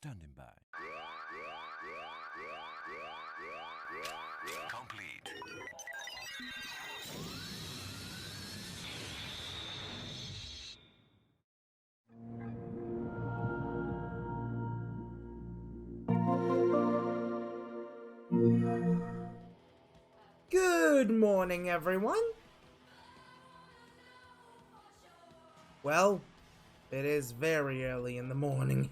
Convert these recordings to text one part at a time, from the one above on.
Standing by. Complete. Good morning, everyone. Well, it is very early in the morning.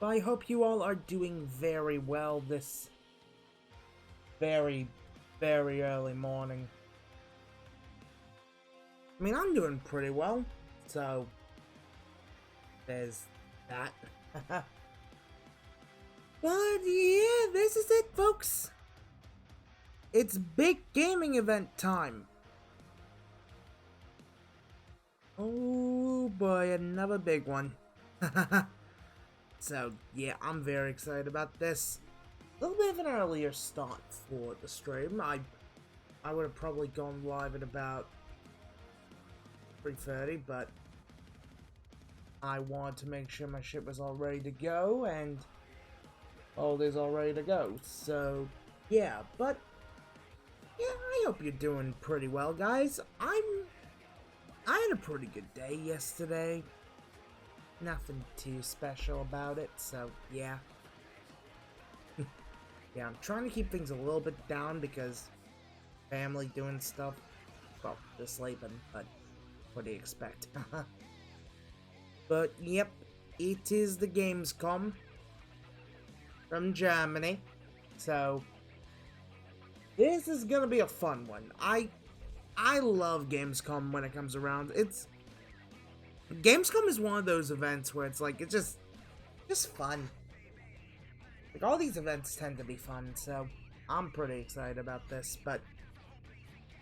But I hope you all are doing very well this very early morning. I mean, I'm doing pretty well, so there's that. But yeah, this is it, folks. It's big gaming event time. Oh boy, another big one. So yeah, I'm very excited about this. A little bit of an earlier start for the stream. I would have probably gone live at about 3:30, but I wanted to make sure my shit was all ready to go, and all is all ready to go. So yeah, but yeah, I hope you're doing pretty well, guys. I had a pretty good day yesterday. Nothing too special about it, so yeah. Yeah, I'm trying to keep things a little bit down because family doing stuff. Well, they're sleeping, but what do you expect? But yep, it is the Gamescom from Germany. So this is gonna be a fun one. I love Gamescom when it comes around. Gamescom is one of those events where it's like, it's just fun. Like, all these events tend to be fun, so I'm pretty excited about this, but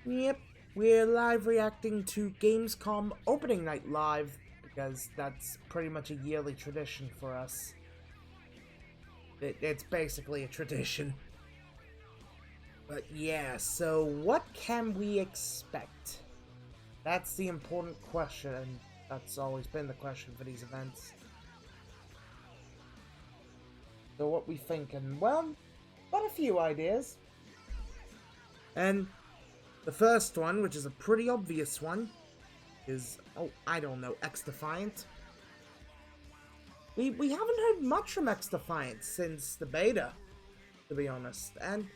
yep, we're live reacting to Gamescom opening night live, because that's pretty much a yearly tradition for us. It's basically a tradition. But yeah, so what can we expect? That's the important question, and that's always been the question for these events. So what we thinking? Well, got a few ideas. And the first one, which is a pretty obvious one, is, oh, I don't know, X-Defiant. We haven't heard much from X-Defiant since the beta, to be honest, and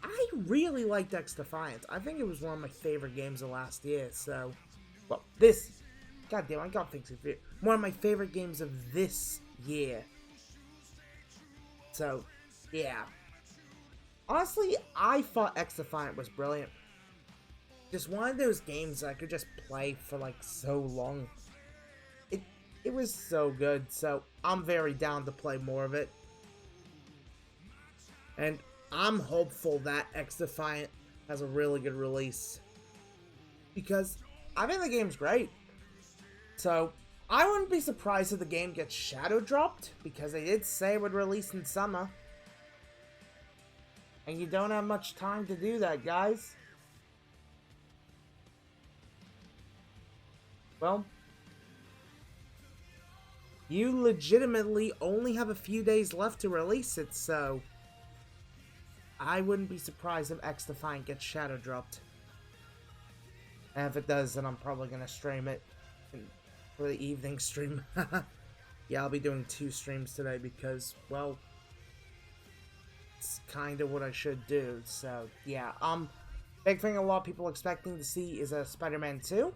I really liked X-Defiant. I think it was one of my favorite games of last year, so, well, goddamn, I got things confused. One of my favorite games of this year. So, yeah. Honestly, I thought X-Defiant was brilliant. Just one of those games that I could just play for like so long. It was so good, so I'm very down to play more of it. And I'm hopeful that X-Defiant has a really good release, because I think the game's great. So I wouldn't be surprised if the game gets shadow dropped, because they did say it would release in summer. And you don't have much time to do that, guys. Well, you legitimately only have a few days left to release it, so I wouldn't be surprised if X-Defiant gets shadow dropped. And if it does, then I'm probably gonna stream it for the evening stream. Yeah, I'll be doing 2 streams today because, well, it's kind of what I should do. So yeah, big thing a lot of people are expecting to see is a Spider-Man 2,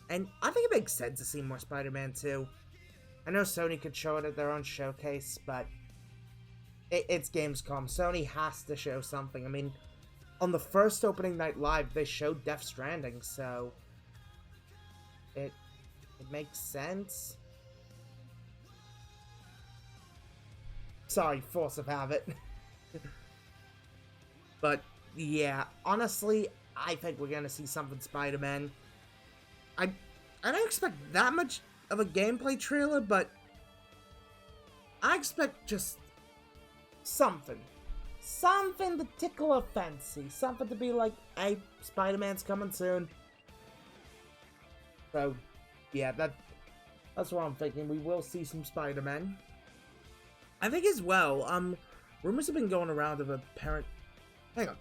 and I think it makes sense to see more Spider-Man 2. I know Sony could show it at their own showcase, but it's Gamescom. Sony has to show something. I mean, on the first opening night live, they showed Death Stranding, so it makes sense. Sorry, force of habit. But yeah, honestly, I think we're gonna see something Spider-Man. I don't expect that much of a gameplay trailer, but I expect just something to tickle a fancy, something to be like, hey, Spider-Man's coming soon. So yeah, That's what I'm thinking. We will see some Spider-Man. I think as well, rumors have been going around of a parent... Hang on.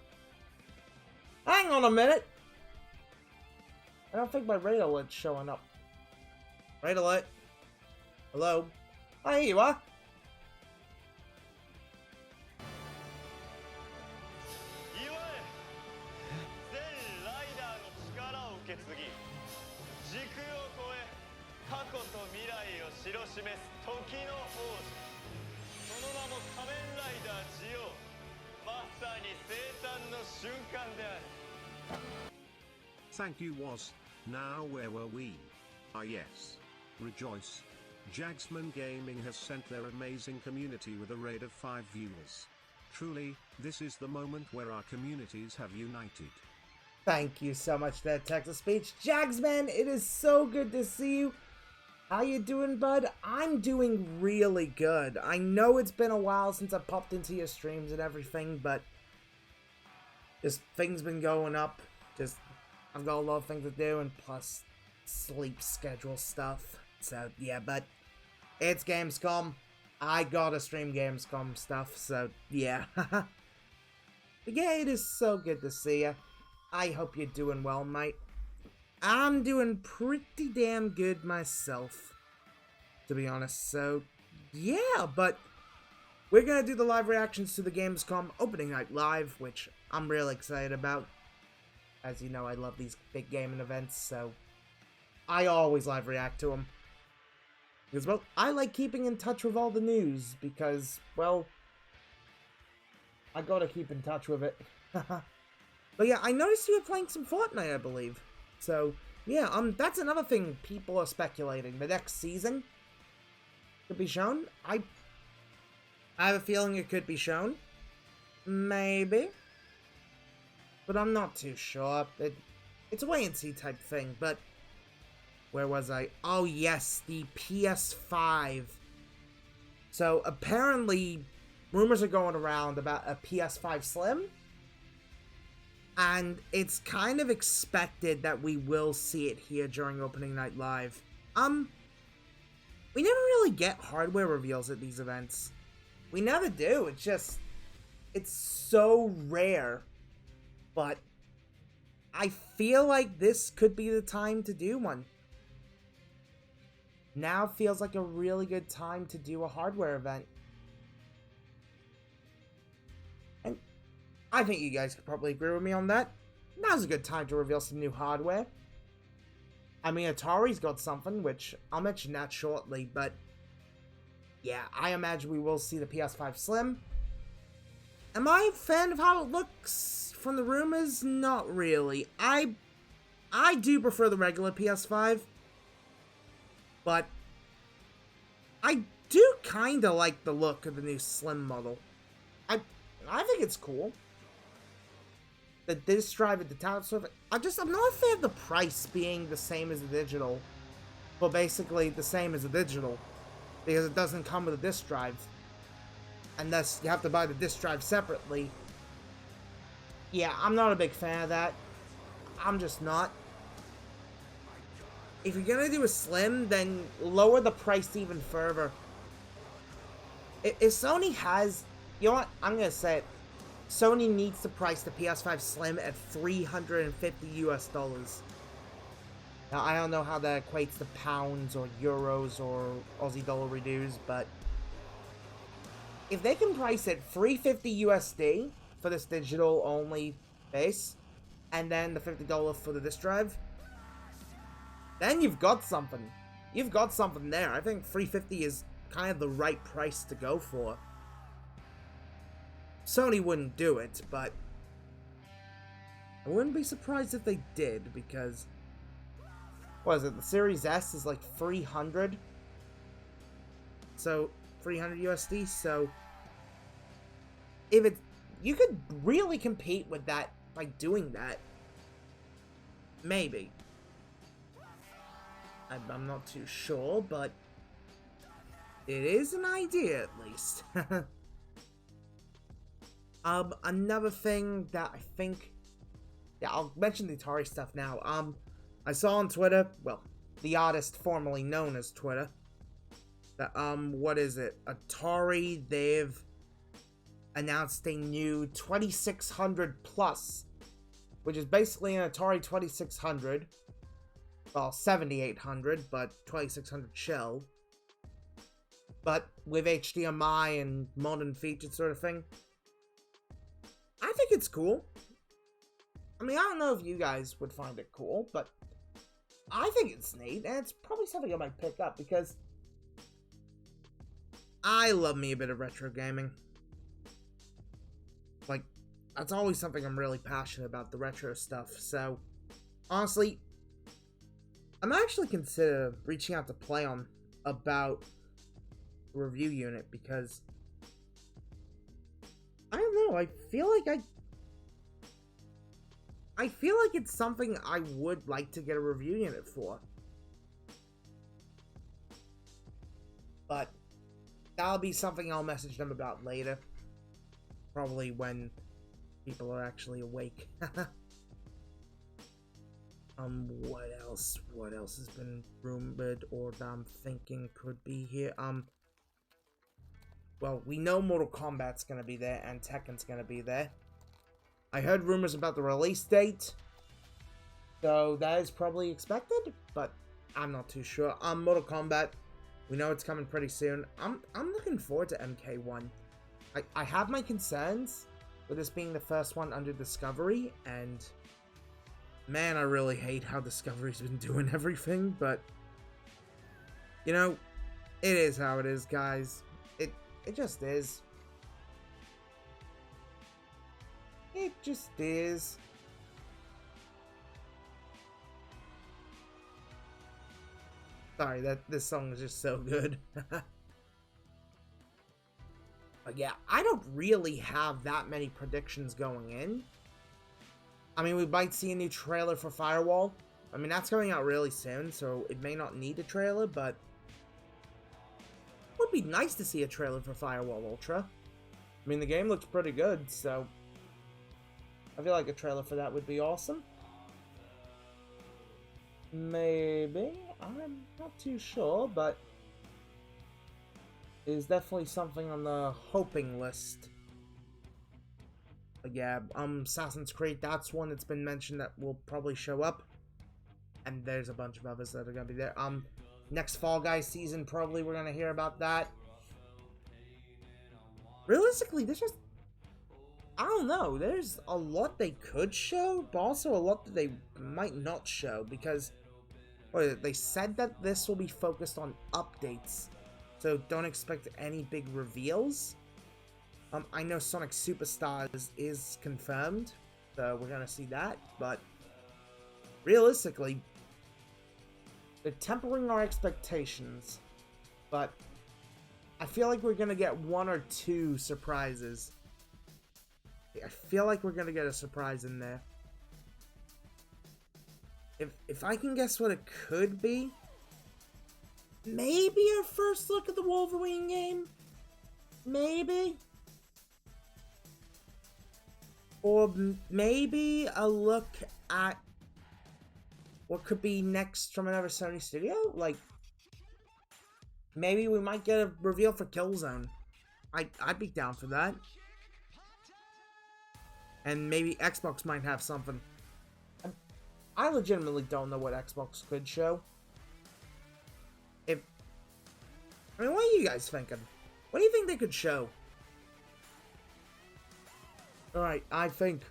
Hang on a minute! I don't think my raid alert's showing up. Raid alert. Hello? Oh, here you are. Thank you was. Now where were we? Ah yes. Rejoice. Jagsman Gaming has sent their amazing community with a raid of 5 viewers. Truly, this is the moment where our communities have united. Thank you so much for that text-to-speech. Jagsman, it is so good to see you. How you doing, bud? I'm doing really good. I know it's been a while since I popped into your streams and everything, but just things been going up. Just, I've got a lot of things to do, and plus sleep schedule stuff. So, yeah, but it's Gamescom. I gotta stream Gamescom stuff, so, yeah. But yeah, it is so good to see you. I hope you're doing well, mate. I'm doing pretty damn good myself, to be honest. So, yeah, but we're gonna do the live reactions to the Gamescom opening night live, which I'm really excited about. As you know, I love these big gaming events, so I always live react to them. Because, well, I like keeping in touch with all the news, because, well, I gotta keep in touch with it. But yeah, I noticed you were playing some Fortnite, I believe. So, yeah, that's another thing people are speculating. The next season could be shown. I have a feeling it could be shown. Maybe. But I'm not too sure. It's a wait-and-see type thing, but... Where was I? Oh, yes, the PS5. So, apparently, rumors are going around about a PS5 Slim. And it's kind of expected that we will see it here during opening night live. We never really get hardware reveals at these events. We never do. It's just, it's so rare. But I feel like this could be the time to do one. Now feels like a really good time to do a hardware event. And I think you guys could probably agree with me on that. Now's a good time to reveal some new hardware. I mean, Atari's got something, which I'll mention that shortly, but yeah, I imagine we will see the PS5 Slim. Am I a fan of how it looks from the rumors? Not really. I do prefer the regular PS5, but I do kind of like the look of the new Slim model. I think it's cool. The disc drive at the top surface. I'm not a fan of the price being the same as the digital. Well, basically the same as the digital. Because it doesn't come with a disc drive. Unless you have to buy the disc drive separately. Yeah, I'm not a big fan of that. I'm just not. If you're gonna do a Slim, then lower the price even further. If Sony has... You know what? I'm gonna say it. Sony needs to price the PS5 Slim at $350 US. Now, I don't know how that equates to pounds or euros or Aussie dollar reduce, but if they can price it $350 USD for this digital only base, and then the $50 for the disc drive, then you've got something. You've got something there. I think $350 is kind of the right price to go for. Sony wouldn't do it, but I wouldn't be surprised if they did, because, what is it, the Series S is like 300, so 300 USD, so if it, you could really compete with that by doing that, maybe. I'm not too sure, but it is an idea at least. Another thing that I think... Yeah, I'll mention the Atari stuff now. I saw on Twitter... Well, the artist formerly known as Twitter. What is it? Atari, they've announced a new 2600 Plus, which is basically an Atari 2600. Well, 7800, but 2600 shell. But with HDMI and modern features sort of thing. I think it's cool. I mean, I don't know if you guys would find it cool, but I think it's neat, and it's probably something I might pick up, because I love me a bit of retro gaming. Like, that's always something I'm really passionate about, the retro stuff. So, honestly, I'm actually consider reaching out to PlayOn about a review unit, because I don't know, I feel like it's something I would like to get a review unit for. But that'll be something I'll message them about later. Probably when people are actually awake. What else? What else has been rumored or that I'm thinking could be here? Well, we know Mortal Kombat's gonna be there and Tekken's gonna be there. I heard rumors about the release date, so that is probably expected, but I'm not too sure. Mortal Kombat, we know it's coming pretty soon. I'm looking forward to MK1. I have my concerns with this being the first one under Discovery, and man, I really hate how Discovery's been doing everything, but you know, it is how it is, guys. It just is. It just is. Sorry, this song is just so good. But yeah, I don't really have that many predictions going in. I mean, we might see a new trailer for Firewall. I mean, that's coming out really soon, so it may not need a trailer, but it would be nice to see a trailer for Firewall Ultra. I mean, the game looks pretty good, so I feel like a trailer for that would be awesome. Maybe. I'm not too sure, but it is definitely something on the hoping list. But yeah, Assassin's Creed, that's one that's been mentioned that will probably show up. And there's a bunch of others that are gonna be there. Next Fall Guys season, probably we're gonna hear about that. Realistically, there's just, I don't know, there's a lot they could show, but also a lot that they might not show, because they said that this will be focused on updates, so don't expect any big reveals. I know Sonic Superstars is confirmed, so we're gonna see that, but realistically, they're tempering our expectations, but I feel like we're gonna get one or two surprises. I feel like we're gonna get a surprise in there. If I can guess what it could be, maybe our first look at the Wolverine game? Maybe? Or maybe a look at what could be next from another Sony studio? Like, maybe we might get a reveal for Killzone. I'd be down for that. And maybe Xbox might have something. I legitimately don't know what Xbox could show. I mean, what are you guys thinking? What do you think they could show? Alright, I think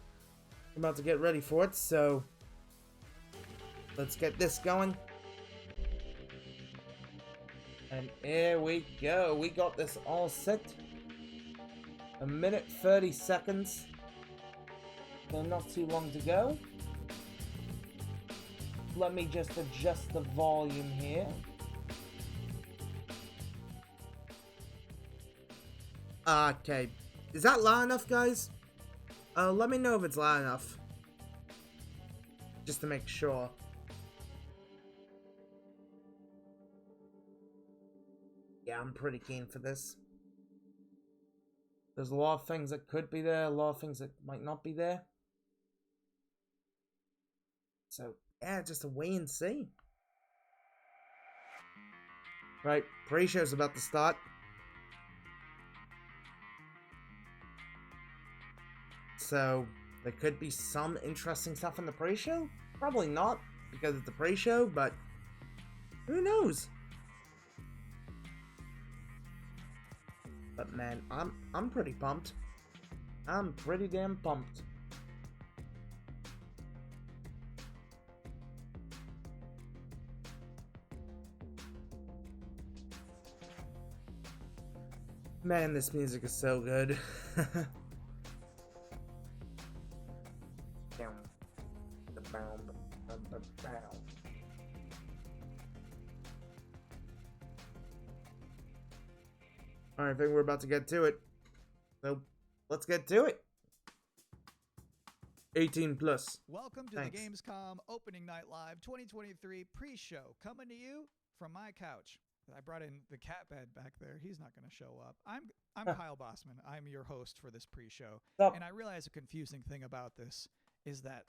I'm about to get ready for it, so let's get this going. And here we go. We got this all set. 1 minute 30 seconds. So not too long to go. Let me just adjust the volume here. Okay. Is that loud enough, guys? Let me know if it's loud enough. Just to make sure. Yeah, I'm pretty keen for this. There's a lot of things that could be there, a lot of things that might not be there. So, yeah, just a wait and see. Right, pre-show's about to start. So, there could be some interesting stuff in the pre-show? Probably not, because it's a pre-show, but who knows? But man, I'm pretty pumped. I'm pretty damn pumped. Man, this music is so good. Alright, I think we're about to get to it. So, let's get to it. 18 plus. Welcome to Thanks. the Gamescom Opening Night Live 2023 pre-show, coming to you from my couch. I brought in the cat bed back there. He's not going to show up. I'm Kyle Bossman. I'm your host for this pre-show. And I realize a confusing thing about this is that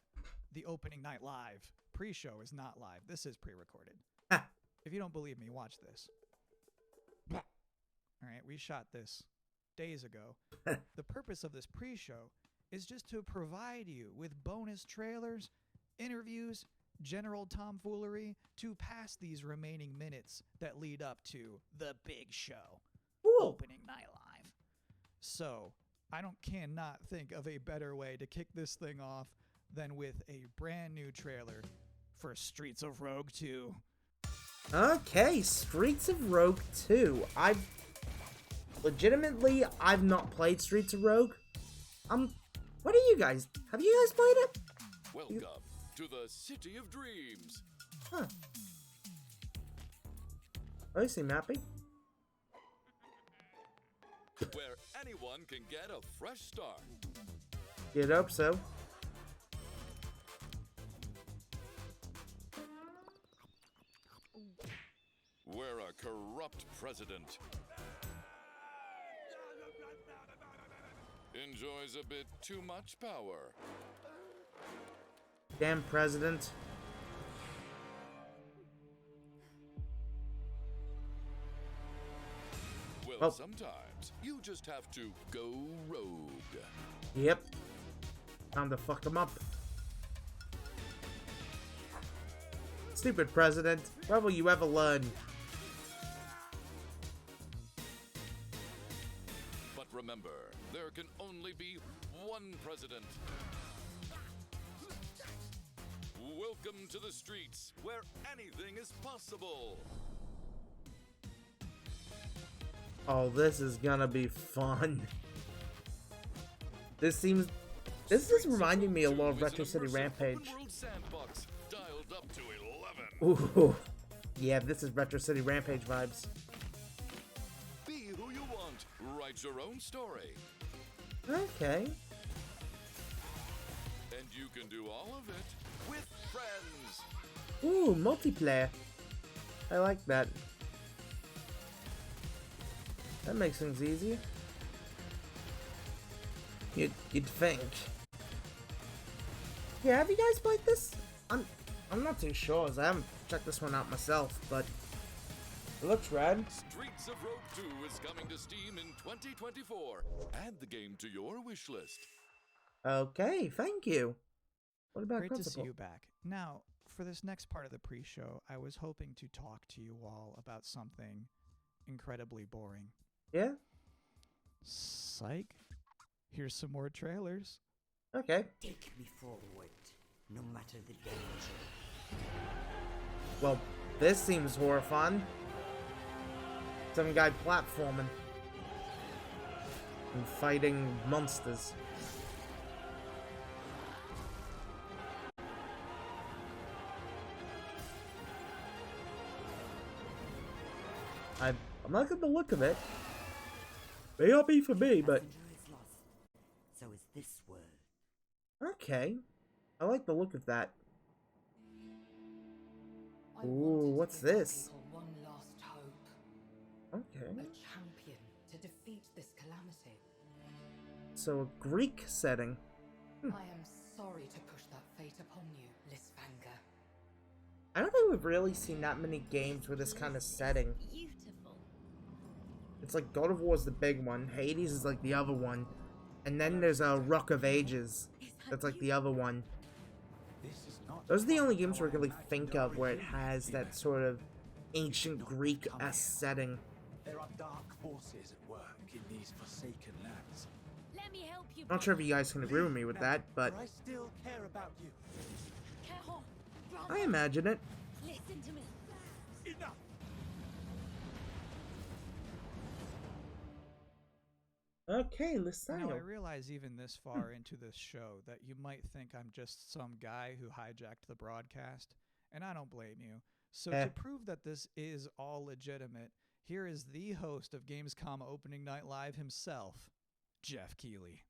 the Opening Night Live pre-show is not live. This is pre-recorded. If you don't believe me, watch this. All right, we shot this days ago. The purpose of this pre-show is just to provide you with bonus trailers, interviews, general tomfoolery to pass these remaining minutes that lead up to the big show, Opening Night Live. So, cannot think of a better way to kick this thing off than with a brand new trailer for Streets of Rogue 2. Okay, Streets of Rogue 2. I've not played Streets of Rogue. What are you guys? Have you guys played it? Welcome to the City of Dreams. Huh. Oh, you seem happy. Where anyone can get a fresh start. You'd hope so. Where a corrupt president enjoys a bit too much power. Damn president. Well, sometimes you just have to go rogue. Yep. Time to fuck him up. Stupid president. What will you ever learn? But remember, there can only be one president. Welcome to the streets, where anything is possible. Oh, this is gonna be fun. This is reminding me a lot of Retro City Rampage. Sandbox, dialed up to 11. Ooh. Yeah, this is Retro City Rampage vibes. Be who you want. Write your own story. Okay. And you can do all of it with friends. Ooh, multiplayer. I like that. That makes things easier. You'd think. Yeah, have you guys played this? I'm not too sure, as I haven't checked this one out myself, but it looks rad. Streets of Rogue 2 is coming to Steam in 2024. Add the game to your wish list. Okay, thank you. What about Great Principal? to see you back. Now, for this next part of the pre-show, I was hoping to talk to you all about something incredibly boring. Yeah? Psych. Here's some more trailers. Okay. Take me forward, no matter the danger. Well, this seems horrifying. Some guy platforming. And fighting monsters. I'm liking the look of it. May not be for me, but Passenger is lost. So is this world. okay. I like the look of that. Ooh, what's this? One last hope. Okay. A champion to defeat this calamity. So a Greek setting. I am sorry to push that fate upon you, Lisvanger. I don't think we've really seen that many games with this kind of setting. Beautiful. It's like God of War is the big one, Hades is like the other one, and then there's a Rock of Ages. That's like the other one. Those are the only games where I can really think of where it has that sort of ancient Greek-esque setting. There are dark forces at work in these forsaken lands. Let me help you. Not sure if you guys can agree with me with that, but I still care about you. Caron, I imagine it. listen to me. Enough. Okay, Now, listen. I realize even this far into this show that you might think I'm just some guy who hijacked the broadcast, and I don't blame you. So to prove that this is all legitimate, here is the host of Gamescom Opening Night Live himself, Jeff Keighley.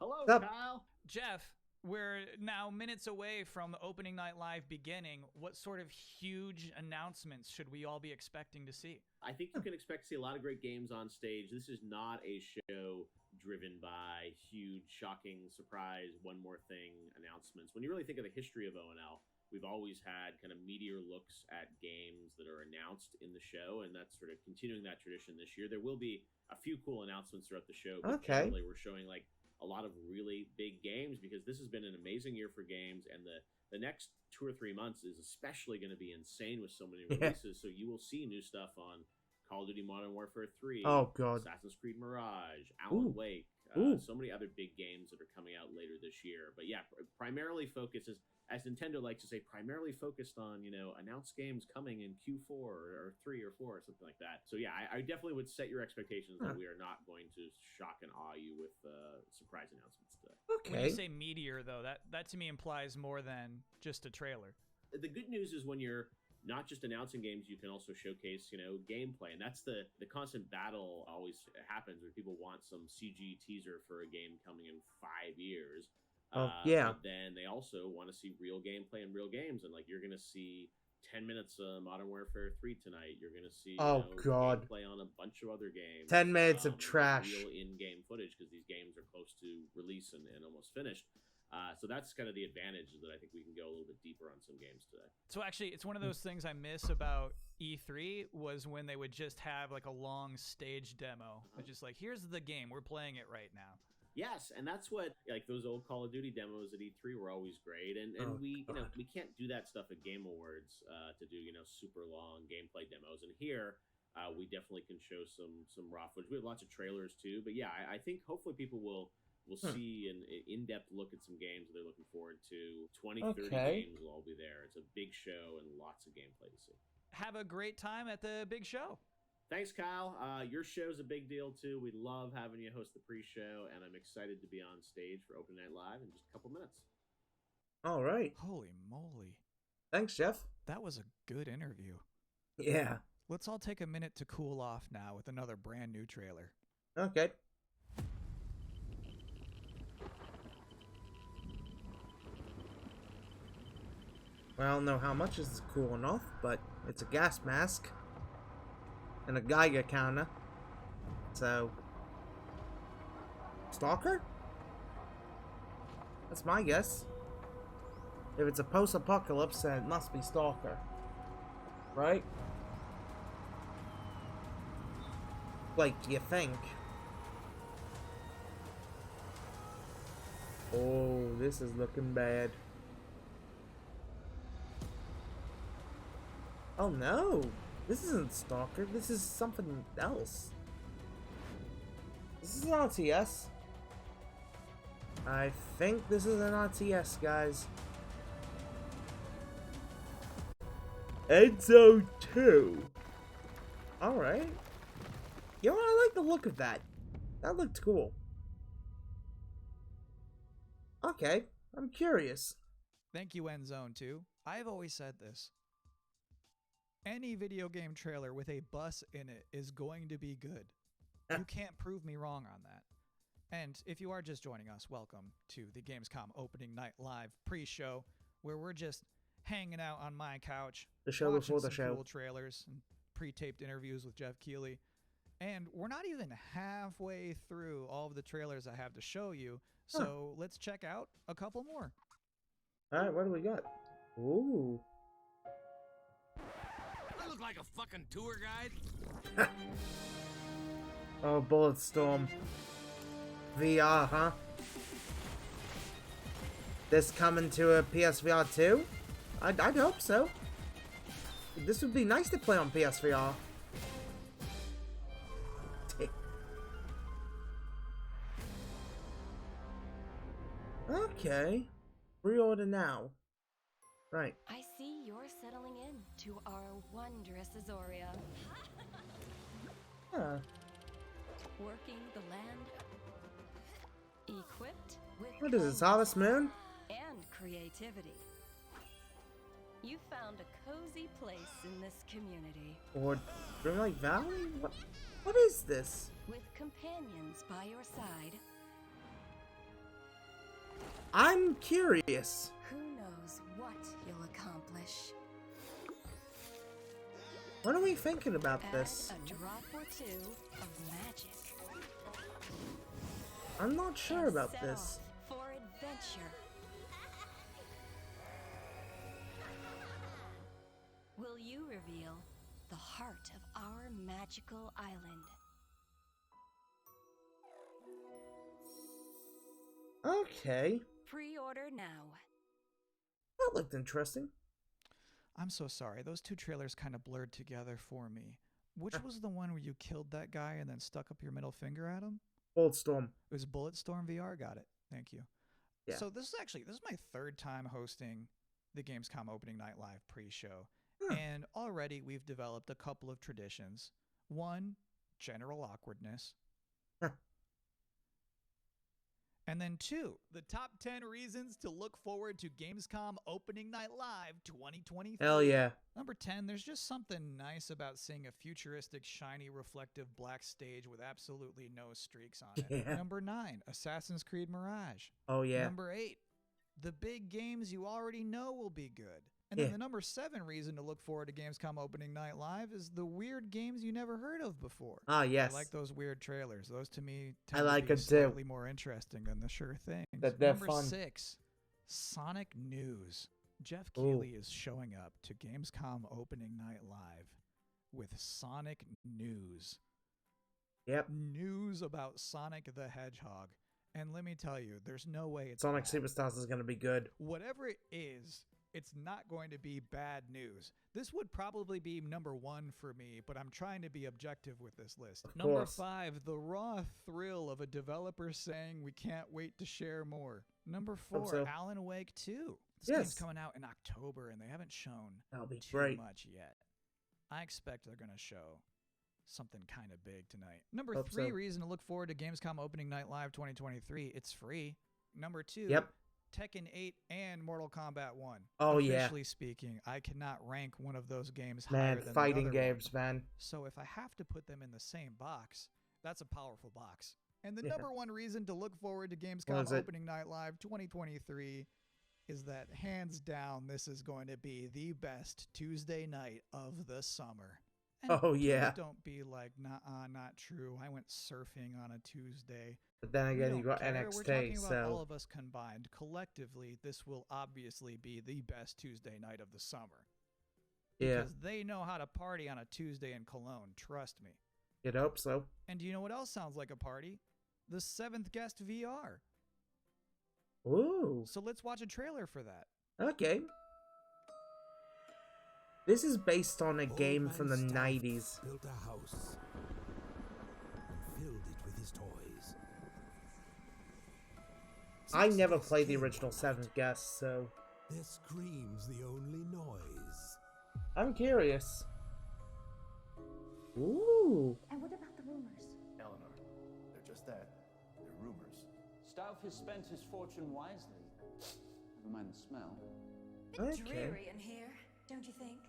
Hello, Sup? Kyle. Jeff, we're now minutes away from Opening Night Live beginning. What sort of huge announcements should we all be expecting to see? I think you can expect to see a lot of great games on stage. This is not a show driven by huge, shocking, surprise, one more thing announcements. When you really think of the history of ONL, we've always had kind of meteor looks at games that are announced in the show, and that's sort of continuing that tradition this year. There will be a few cool announcements throughout the show, but generally we're showing like a lot of really big games because this has been an amazing year for games, and the next 2 or 3 months is especially going to be insane with so many releases. So you will see new stuff on Call of Duty Modern Warfare 3, Oh god. Assassin's Creed Mirage, Alan Wake, so many other big games that are coming out later this year. But yeah, primarily focused, as Nintendo likes to say, primarily focused on, you know, announced games coming in Q4 or 3 or 4 or something like that. So yeah, I definitely would set your expectations that we are not going to shock and awe you with surprise announcements today. When Okay. you say meteor, though, that to me implies more than just a trailer. The good news is when you're not just announcing games, you can also showcase, you know, gameplay. And that's the constant battle always happens when people want some CG teaser for a game coming in 5 years. Yeah. But then they also want to see real gameplay and real games. And like, you're going to see 10 minutes of Modern Warfare 3 tonight. You're going to see God. gameplay on a bunch of other games. 10 minutes of trash. Real in-game footage because these games are close to release and almost finished. So that's kind of the advantage, is that I think we can go a little bit deeper on some games today. So actually, it's one of those things I miss about E3 was when they would just have like a long stage demo. It's just like, here's the game, we're playing it right now. Yes, and that's what, like, those old Call of Duty demos at E3 were always great, and we, you know, we can't do that stuff at Game Awards to do, you know, super long gameplay demos. And here, we definitely can show some raw footage. We have lots of trailers too, but yeah, I think hopefully people will see an in-depth look at some games that they're looking forward to. 20-30 games will all be there. It's a big show and lots of gameplay to see. Have a great time at the big show. Thanks, Kyle. Your show's a big deal, too. We love having you host the pre-show, and I'm excited to be on stage for Open Night Live in just a couple minutes. All right. Holy moly. Thanks, Jeff. That was a good interview. Yeah. Let's all take a minute to cool off now with another brand new trailer. Okay. Well, I don't know how much this is cooling off, but it's a gas mask and a Geiger counter. So, Stalker? That's my guess. If it's a post-apocalypse, then it must be Stalker. Right? Like, do you think? Oh, this is looking bad. Oh no! This isn't Stalker, this is something else. This is an RTS. I think this is an RTS, guys. Enzo 2. Alright. You know what? I like the look of that. That looked cool. Okay, I'm curious. Thank you, Endzone 2. I've always said this. Any video game trailer with a bus in it is going to be good. You can't prove me wrong on that. And if you are just joining us, welcome to the Gamescom Opening Night Live pre-show, where we're just hanging out on my couch, The show watching before the some show. cool trailers and pre-taped interviews with Jeff Keighley. And we're not even halfway through all of the trailers I have to show you, so let's check out a couple more. Alright, what do we got? Ooh. look like a fucking tour guide? Oh, Bulletstorm. VR, huh? This coming to a PSVR 2? I'd hope so. This would be nice to play on PSVR. Okay. Pre-order now. Right. I see you're settling in to our wondrous Azoria. Huh. Working the land. Equipped with What is this, Harvest Moon? and creativity. You found a cozy place in this community. Or Dreamlight Valley? What is this? With companions by your side. I'm curious. Who knows what you'll accomplish? What are we thinking about this? Add a drop or two of magic. I'm not sure about Set this. off for adventure. Will you reveal the heart of our magical island? Okay. Pre-order now. That looked interesting. I'm so sorry. Those two trailers kind of blurred together for me. Which was the one where you killed that guy and then stuck up your middle finger at him? Bulletstorm. It was Bulletstorm VR. Got it. Thank you. Yeah. So this is my third time hosting the Gamescom Opening Night Live pre-show. Huh. And already we've developed a couple of traditions. One, general awkwardness. Huh. And then two, the top 10 reasons to look forward to Gamescom Opening Night Live 2023. Hell yeah. Number 10, there's just something nice about seeing a futuristic, shiny, reflective black stage with absolutely no streaks on it. Yeah. Number 9, Assassin's Creed Mirage. Oh yeah. Number 8, the big games you already know will be good. And then the number 7 reason to look forward to Gamescom Opening Night Live is the weird games you never heard of before. Ah, yes. I like those weird trailers. Those to me I tend like to be it too. slightly more interesting than the sure things. They're Number fun. 6, Sonic News. Jeff Ooh. Keighley is showing up to Gamescom Opening Night Live with Sonic News. Yep. News about Sonic the Hedgehog. And let me tell you, there's no way it's Sonic bad. Superstars is gonna be good. Whatever it is, it's not going to be bad news. This would probably be number 1 for me, but I'm trying to be objective with this list. Of Number course. 5, the raw thrill of a developer saying we can't wait to share more. Number 4, Hope so. Alan Wake 2. This Yes. game's coming out in October, and they haven't shown That'll be too great. much yet. I expect they're going to show something kind of big tonight. Number Hope 3 so. reason to look forward to Gamescom Opening Night Live 2023. It's free. Number 2. Yep. Tekken 8 and Mortal Kombat 1. Oh, yeah. Officially speaking, I cannot rank one of those games Man, higher than fighting the other games, one. man. So if I have to put them in the same box, that's a powerful box. And the Yeah. number 1 reason to look forward to What Gamescom is it? Opening Night Live 2023 is that hands down, this is going to be the best Tuesday night of the summer. And Oh, please yeah. don't be like, nah, not true. I went surfing on a Tuesday. But then We again, don't you got care. NXT, We're talking about all so of us combined. Collectively, this will obviously be the best Tuesday night of the summer. yeah, Because they know how to party on a Tuesday in Cologne, trust me. you'd hope so. And do you know what else sounds like a party? The 7th Guest VR. Ooh, So let's watch a trailer for that. okay. This is based on a Old game man from the Stark 90s. Built a house and filled it with his toys. I Since never this played the came original about, Seventh Guest, so Their screams the only noise. I'm curious. Ooh, And what about the rumors? Eleanor, they're just that. They're rumors. Stauf has spent his fortune wisely. Never mind the smell. Bit Okay. dreary in here, don't you think?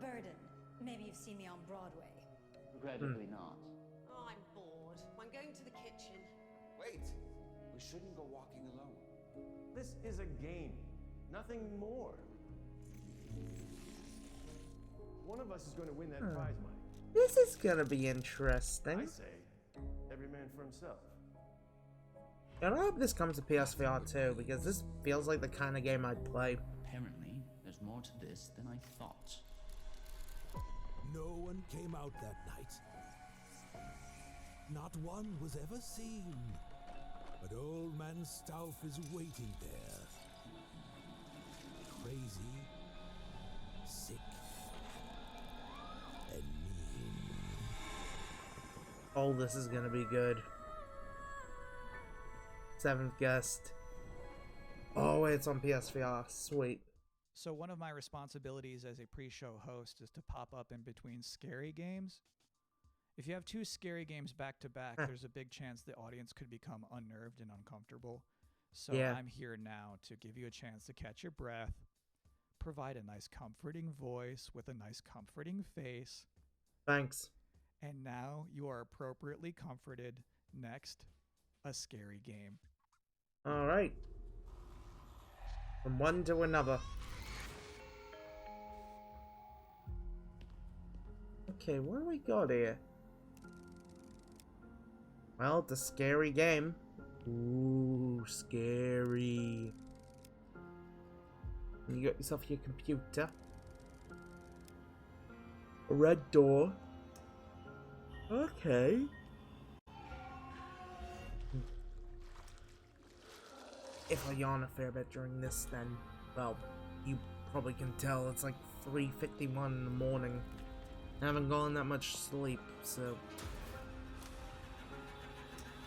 Burden. Maybe you've seen me on Broadway. Regrettably not. Oh, I'm bored. I'm going to the kitchen. Wait! We shouldn't go walking alone. This is a game. Nothing more. One of us is going to win that prize money. this is gonna be interesting. I say, every man for himself. And I hope this comes to PSVR too, because this feels like the kind of game I'd play. Apparently, there's more to this than I thought. No one came out that night. Not one was ever seen. But Old Man Stauff is waiting there. Crazy, sick, and mean. Oh, this is gonna be good. 7th guest. Oh, wait, it's on PSVR. Sweet. So one of my responsibilities as a pre-show host is to pop up in between scary games. If you have 2 scary games back to back, there's a big chance the audience could become unnerved and uncomfortable. So Yeah. I'm here now to give you a chance to catch your breath, provide a nice comforting voice with a nice comforting face. Thanks. And now you are appropriately comforted. Next, a scary game. Alright. From one to another. Okay, what do we got here? Well, the scary game. Ooh, scary. You got yourself your computer. A red door. Okay. If I yawn a fair bit during this, then, well, you probably can tell it's like 3:51 in the morning. I haven't gotten that much sleep, so...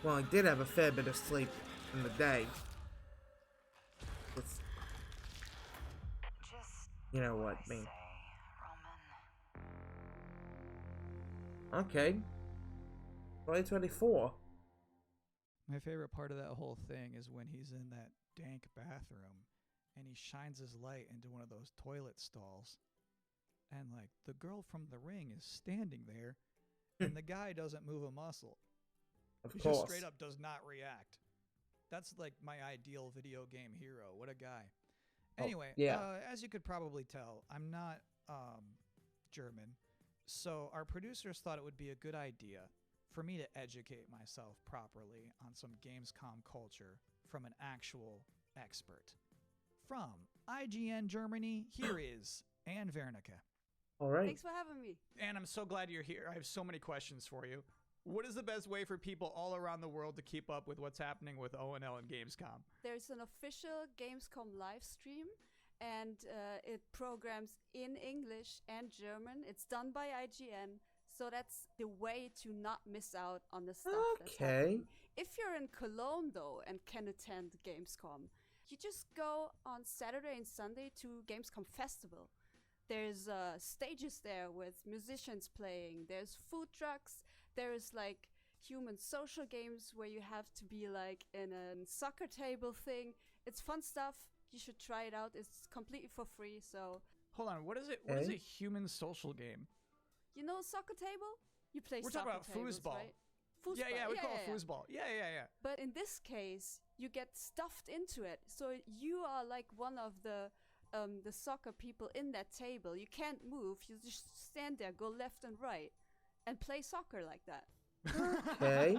Well, I did have a fair bit of sleep in the day. It's... You know what I mean. Okay. 2024. My favorite part of that whole thing is when he's in that dank bathroom and he shines his light into one of those toilet stalls. And, like, the girl from The Ring is standing there and the guy doesn't move a muscle. Of He course. just straight up does not react. That's, like, my ideal video game hero. What a guy. Anyway, yeah. As you could probably tell, I'm not German. So our producers thought it would be a good idea for me to educate myself properly on some Gamescom culture from an actual expert. From IGN Germany, here is Anne Wernicke. All right. Thanks for having me. Anne, I'm so glad you're here. I have so many questions for you. What is the best way for people all around the world to keep up with what's happening with ONL and Gamescom? There's an official Gamescom live stream, and it programs in English and German. It's done by IGN, so that's the way to not miss out on the stuff that's happening. If you're in Cologne, though, and can attend Gamescom, you just go on Saturday and Sunday to Gamescom Festival. There's stages there with musicians playing. There's food trucks. There's like human social games where you have to be like in a soccer table thing. It's fun stuff. You should try it out. It's completely for free. So hold on, what is it? What is a human social game? You know, soccer table? You play. We're soccer talking about tables, foosball. Right? Foosball. Yeah, we call it foosball. Yeah. But in this case, you get stuffed into it. So you are like one of the soccer people in that table. You can't move. You just stand there, go left and right, and play soccer like that. Okay.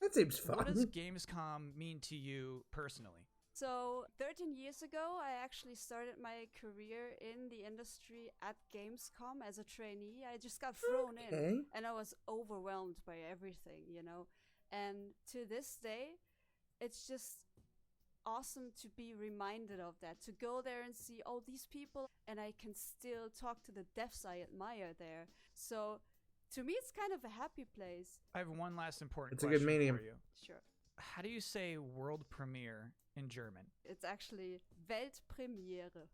That seems fun. What does Gamescom mean to you personally? So 13 years ago, I actually started my career in the industry at Gamescom as a trainee. I just got thrown in, and I was overwhelmed by everything, you know. And to this day, it's just awesome to be reminded of that, to go there and see all these people, and I can still talk to the devs I admire there. So to me, it's kind of a happy place. I have one last important question. It's a good medium for you. Sure. How do you say world premiere in German? It's actually Weltpremiere.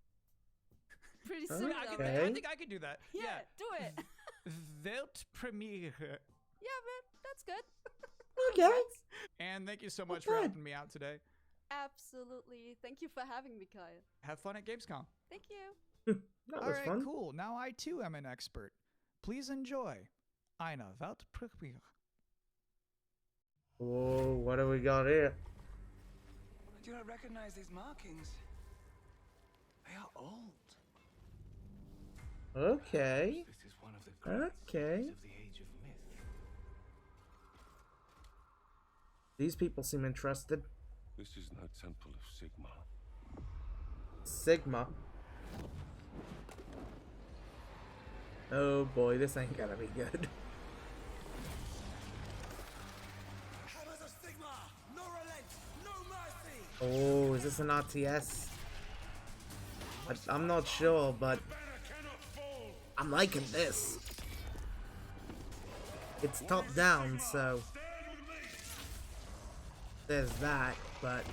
Pretty I similar. think I could do that. Yeah, do it. Weltpremiere. Yeah, man, that's good. Okay. And thank you so much for helping me out today. Absolutely. Thank you for having me, Kyle. Have fun at Gamescom. Thank you. That All was right, fun. cool. Now I too am an expert. Please enjoy eine Weltpremiere. Whoa, what do we got here? I do not recognize these markings. They are old. Okay. This is one of the great Okay. of the age of myth. These people seem interested. This is no temple of Sigma. Sigma. Oh boy, this ain't gonna be good. Oh, is this an RTS? I'm not sure, but I'm liking this. It's top down, so there's that, but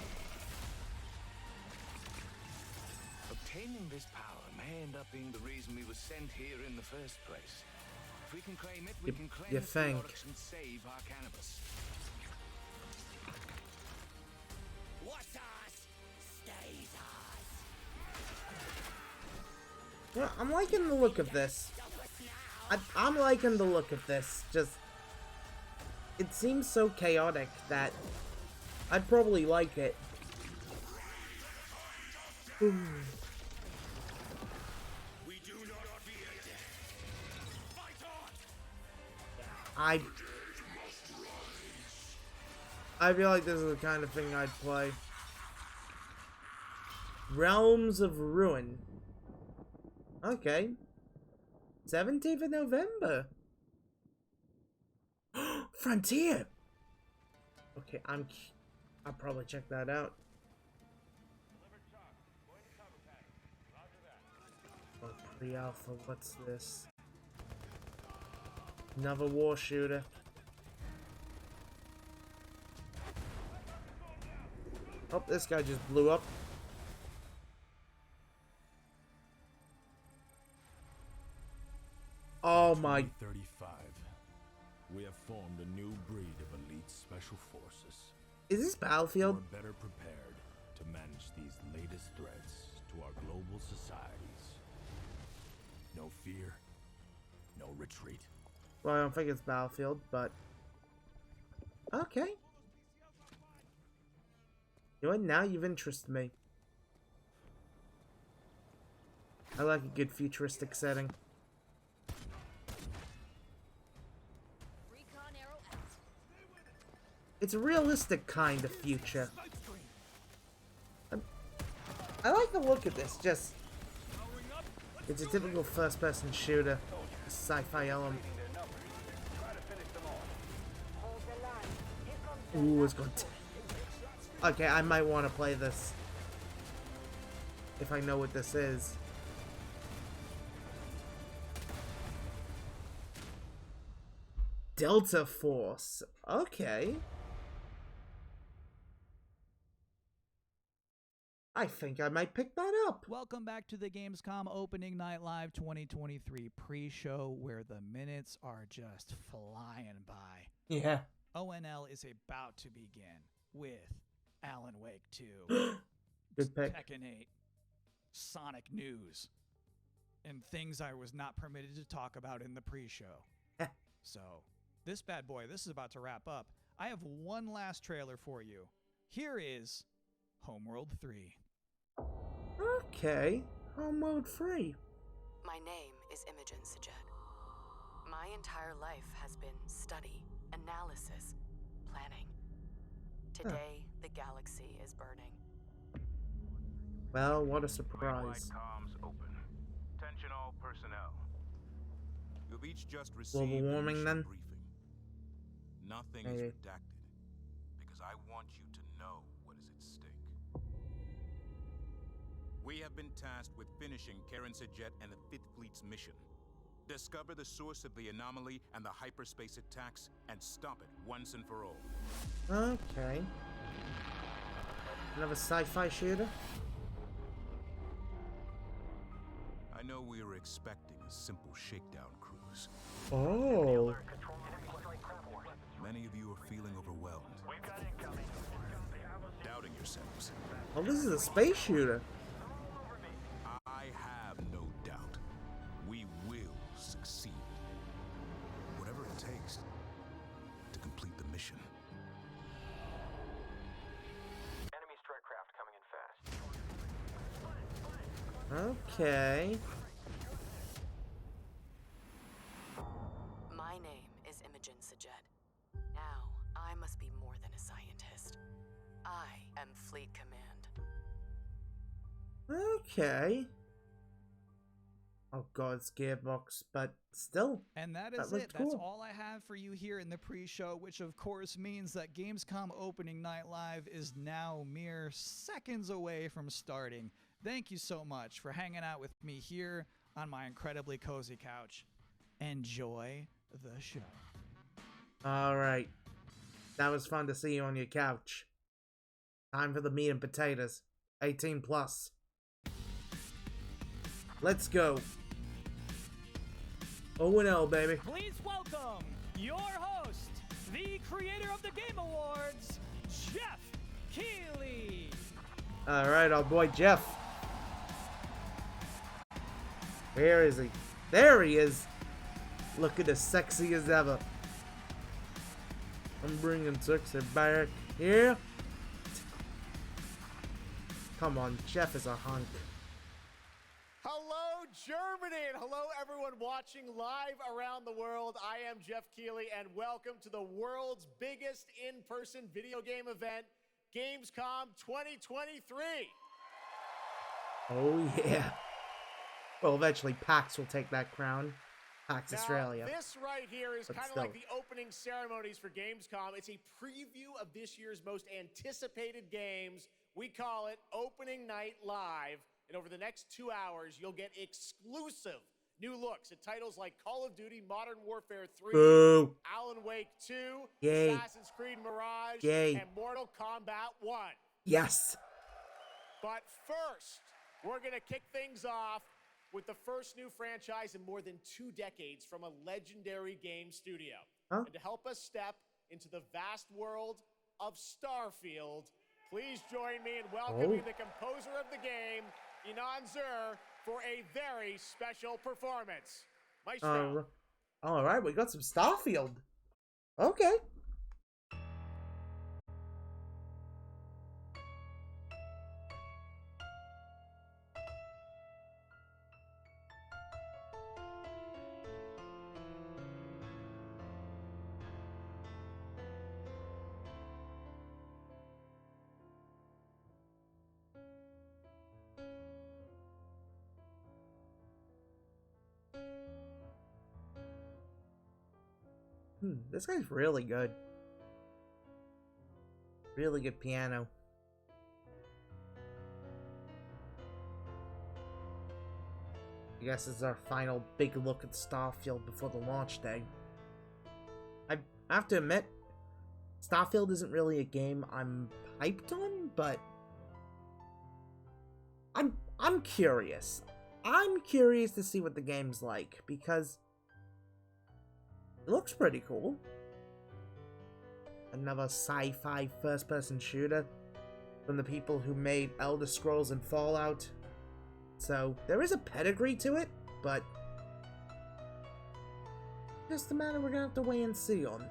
obtaining this power may end up being the reason we were sent here in the first place. If we can claim it, we can claim you its think? products and save our cannabis. What's us stays us. yeah, I'm liking the look of this. I'm liking the look of this. Just, it seems so chaotic that I'd probably like it. Ooh. I feel like this is the kind of thing I'd play. Realms of Ruin. Okay. 17th of November. Frontier. Okay, I'll probably check that out. Oh, pre-alpha, what's this? Another war shooter. Oh, this guy just blew up. Oh my. 35. We have formed a new breed of elite special forces. Is this Battlefield? We're better prepared to manage these latest threats to our global societies. No fear, no retreat. Well, I don't think it's Battlefield, but okay. You know what? Now you've interested me. I like a good futuristic setting. It's a realistic kind of future. I like the look of this. Just, it's a typical first-person shooter, sci-fi element. Ooh, it's going to. Okay, I might want to play this if I know what this is. Delta Force. Okay. I think I might pick that up. Welcome back to the Gamescom Opening Night Live 2023 pre-show, where the minutes are just flying by. Yeah. ONL is about to begin with Alan Wake 2, Good pick. Tekken 8, Sonic News, and things I was not permitted to talk about in the pre-show. So, this bad boy, this is about to wrap up. I have one last trailer for you. Here is Homeworld 3. Okay, Homeworld 3. My name is Imogen Sajet. My entire life has been study, analysis, planning. Today, the galaxy is burning. Well, what a surprise. Comms open. Attention all personnel. You've each just received Global warming, then? briefing. Nothing is redacted, because I want you to know what is at stake. We have been tasked with finishing Karen Sajet and the 5th Fleet's mission. Discover the source of the anomaly and the hyperspace attacks, and stop it once and for all. Okay. Another sci-fi shooter? I know we were expecting a simple shakedown cruise. Oh. Many of you are feeling overwhelmed. Doubting yourselves. Oh, this is a space shooter. I have no doubt. We will succeed. Whatever it takes to complete the mission. Enemy strike craft coming in fast. Okay. My name is Imogen Sajet. Now, I must be more than a scientist. I am Fleet Command. Okay. Oh god, it's Gearbox, but still. And that is looked it. That's cool. all I have for you here in the pre-show, which of course means that Gamescom Opening Night Live is now mere seconds away from starting. Thank you so much for hanging out with me here on my incredibly cozy couch. Enjoy the show. Alright. That was fun to see you on your couch. Time for the meat and potatoes. 18 plus. Let's go. ONL, baby. Please welcome your host, the creator of the Game Awards, Jeff Keighley. Alright, our boy Jeff. Where is he? There he is. Looking as sexy as ever. I'm bringing sexy back here. Come on, Jeff is a hunk. Hello, Germany, and hello, everyone watching live around the world. I am Jeff Keighley, and welcome to the world's biggest in-person video game event, Gamescom 2023. Oh, yeah. Well, eventually PAX will take that crown. PAX Australia. This right here is kind of still. like the opening ceremonies for Gamescom. It's a preview of this year's most anticipated games. We call it Opening Night Live. And over the next 2 hours, you'll get exclusive new looks at titles like Call of Duty Modern Warfare 3, Boo. Alan Wake 2, Yay. Assassin's Creed Mirage, Yay. and Mortal Kombat 1. Yes. But first, we're going to kick things off with the first new franchise in more than 2 decades from a legendary game studio. Huh? And to help us step into the vast world of Starfield, please join me in welcoming the composer of the game, Inan Zur, for a very special performance. Maestro. Alright, we got some Starfield. Okay. This guy's really good. Really good piano. I guess it's our final big look at Starfield before the launch day. I have to admit, Starfield isn't really a game I'm hyped on, but I'm curious. I'm curious to see what the game's like, because it looks pretty cool. Another sci-fi first-person shooter from the people who made Elder Scrolls and Fallout. So, there is a pedigree to it, but just a matter we're gonna have to wait and see on.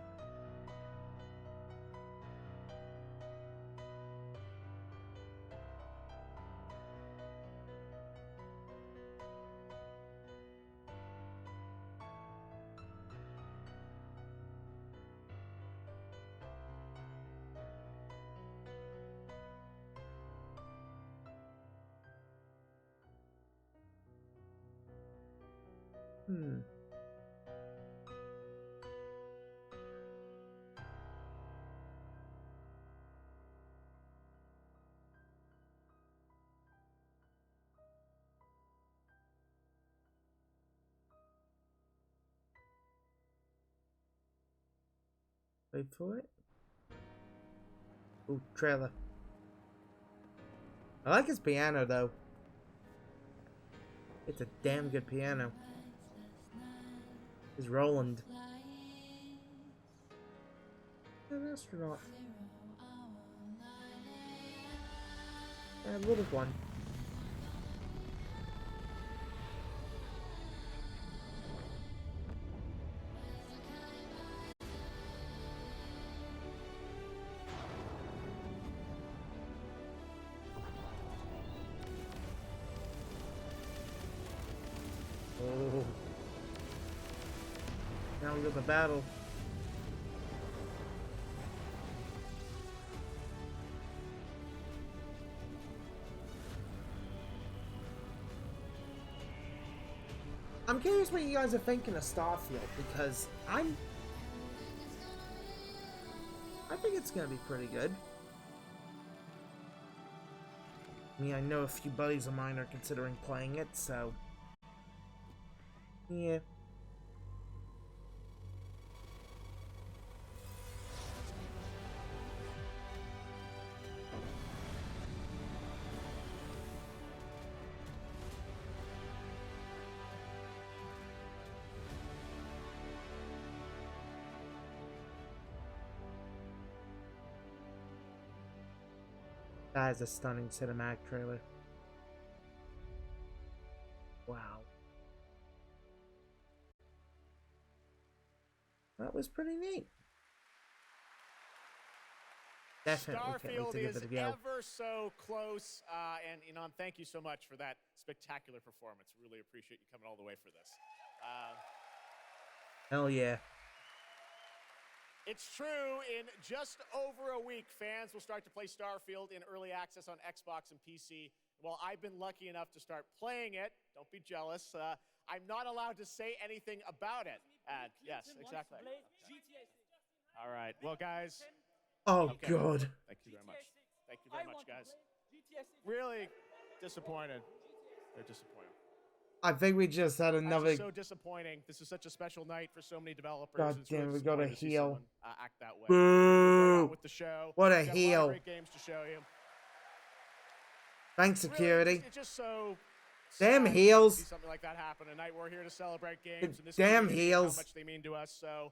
Wait for it. Ooh, trailer. I like his piano, though. It's a damn good piano. It's Roland. An astronaut. A little one. Oh. Now we got the battle. I'm curious what you guys are thinking of Starfield, because I think it's gonna be pretty good. I mean, I know a few buddies of mine are considering playing it, so yeah. That is a stunning cinematic trailer. Wow. That was pretty neat. Definitely can't wait Starfield to give is it a go. ever so close, and Inan, thank you so much for that spectacular performance. Really appreciate you coming all the way for this. Hell yeah. It's true, in just over a week, fans will start to play Starfield in early access on Xbox and PC. While I've been lucky enough to start playing it, don't be jealous, I'm not allowed to say anything about it. Yes, exactly. All right, well, guys. Oh, okay. God. Thank you very much. Thank you very much, guys. Really disappointed. They're disappointed. I think we just had another. It's so disappointing. This is such a special night for so many developers. God It's damn, really we got a disappointing to see heel. someone, act that way. Boo! Right on with the show. What a We've got heel. A lot of great games to show you. Thanks, security. Really, it's just so Damn sad heels. to see something like that happen tonight. We're here to celebrate games, and this Damn community, heels. how much they mean to us. So,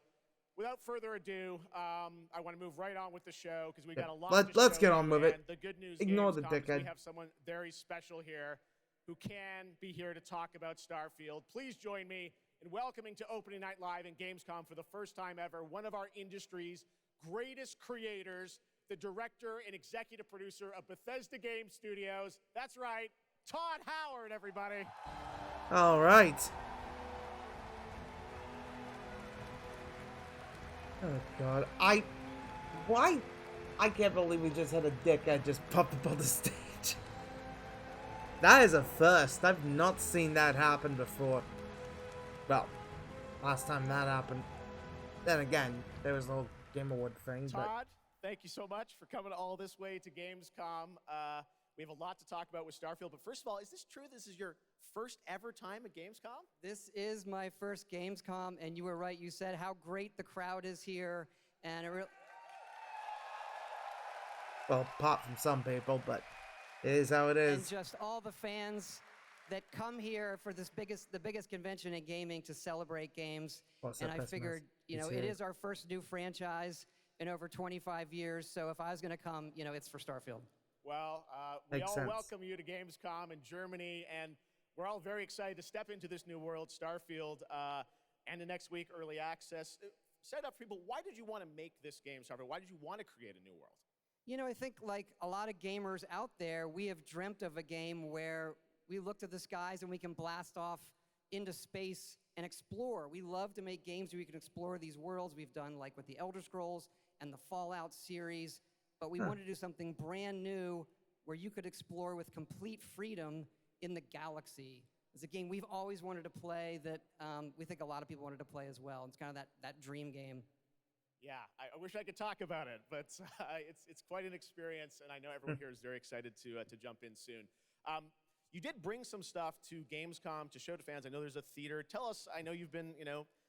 without further ado, I want to move right on with the show because we've got a lot. Let's to get show on you, with it. and the good news, Ignore the Gamescom, is dickhead. we have someone very special here who can be here to talk about Starfield. Please join me in welcoming to Opening Night Live in Gamescom for the first time ever, one of our industry's greatest creators, the director and executive producer of Bethesda Game Studios. That's right, Todd Howard, everybody. All right. Oh, God. Why? I can't believe we just had a dickhead just pop up on the stage. That is a first. I've not seen that happen before. Well, last time that happened. Then again, there was the whole Game Award thing. Todd, thank you so much for coming all this way to Gamescom. We have a lot to talk about with Starfield, but first of all, is this true? This is your first ever time at Gamescom? This is my first Gamescom, and you were right. You said how great the crowd is here, and Well, apart from some people, but it is how it is. And just all the fans that come here for the biggest convention in gaming to celebrate games. And I figured, it is our first new franchise in over 25 years. So if I was going to come, it's for Starfield. Well, we all welcome you to Gamescom in Germany, and we're all very excited to step into this new world, Starfield, and the next week, early access. Set up for people, why did you want to make this game, Starfield? Why did you want to create a new world? I think like a lot of gamers out there, we have dreamt of a game where we look to the skies and we can blast off into space and explore. We love to make games where we can explore these worlds. We've done like with the Elder Scrolls and the Fallout series, but we want to do something brand new where you could explore with complete freedom in the galaxy. It's a game we've always wanted to play that we think a lot of people wanted to play as well. It's kind of that dream game. Yeah, I wish I could talk about it, but it's quite an experience, and I know everyone here is very excited to jump in soon. You did bring some stuff to Gamescom to show to fans. I know there's a theater. Tell us, I know you've been,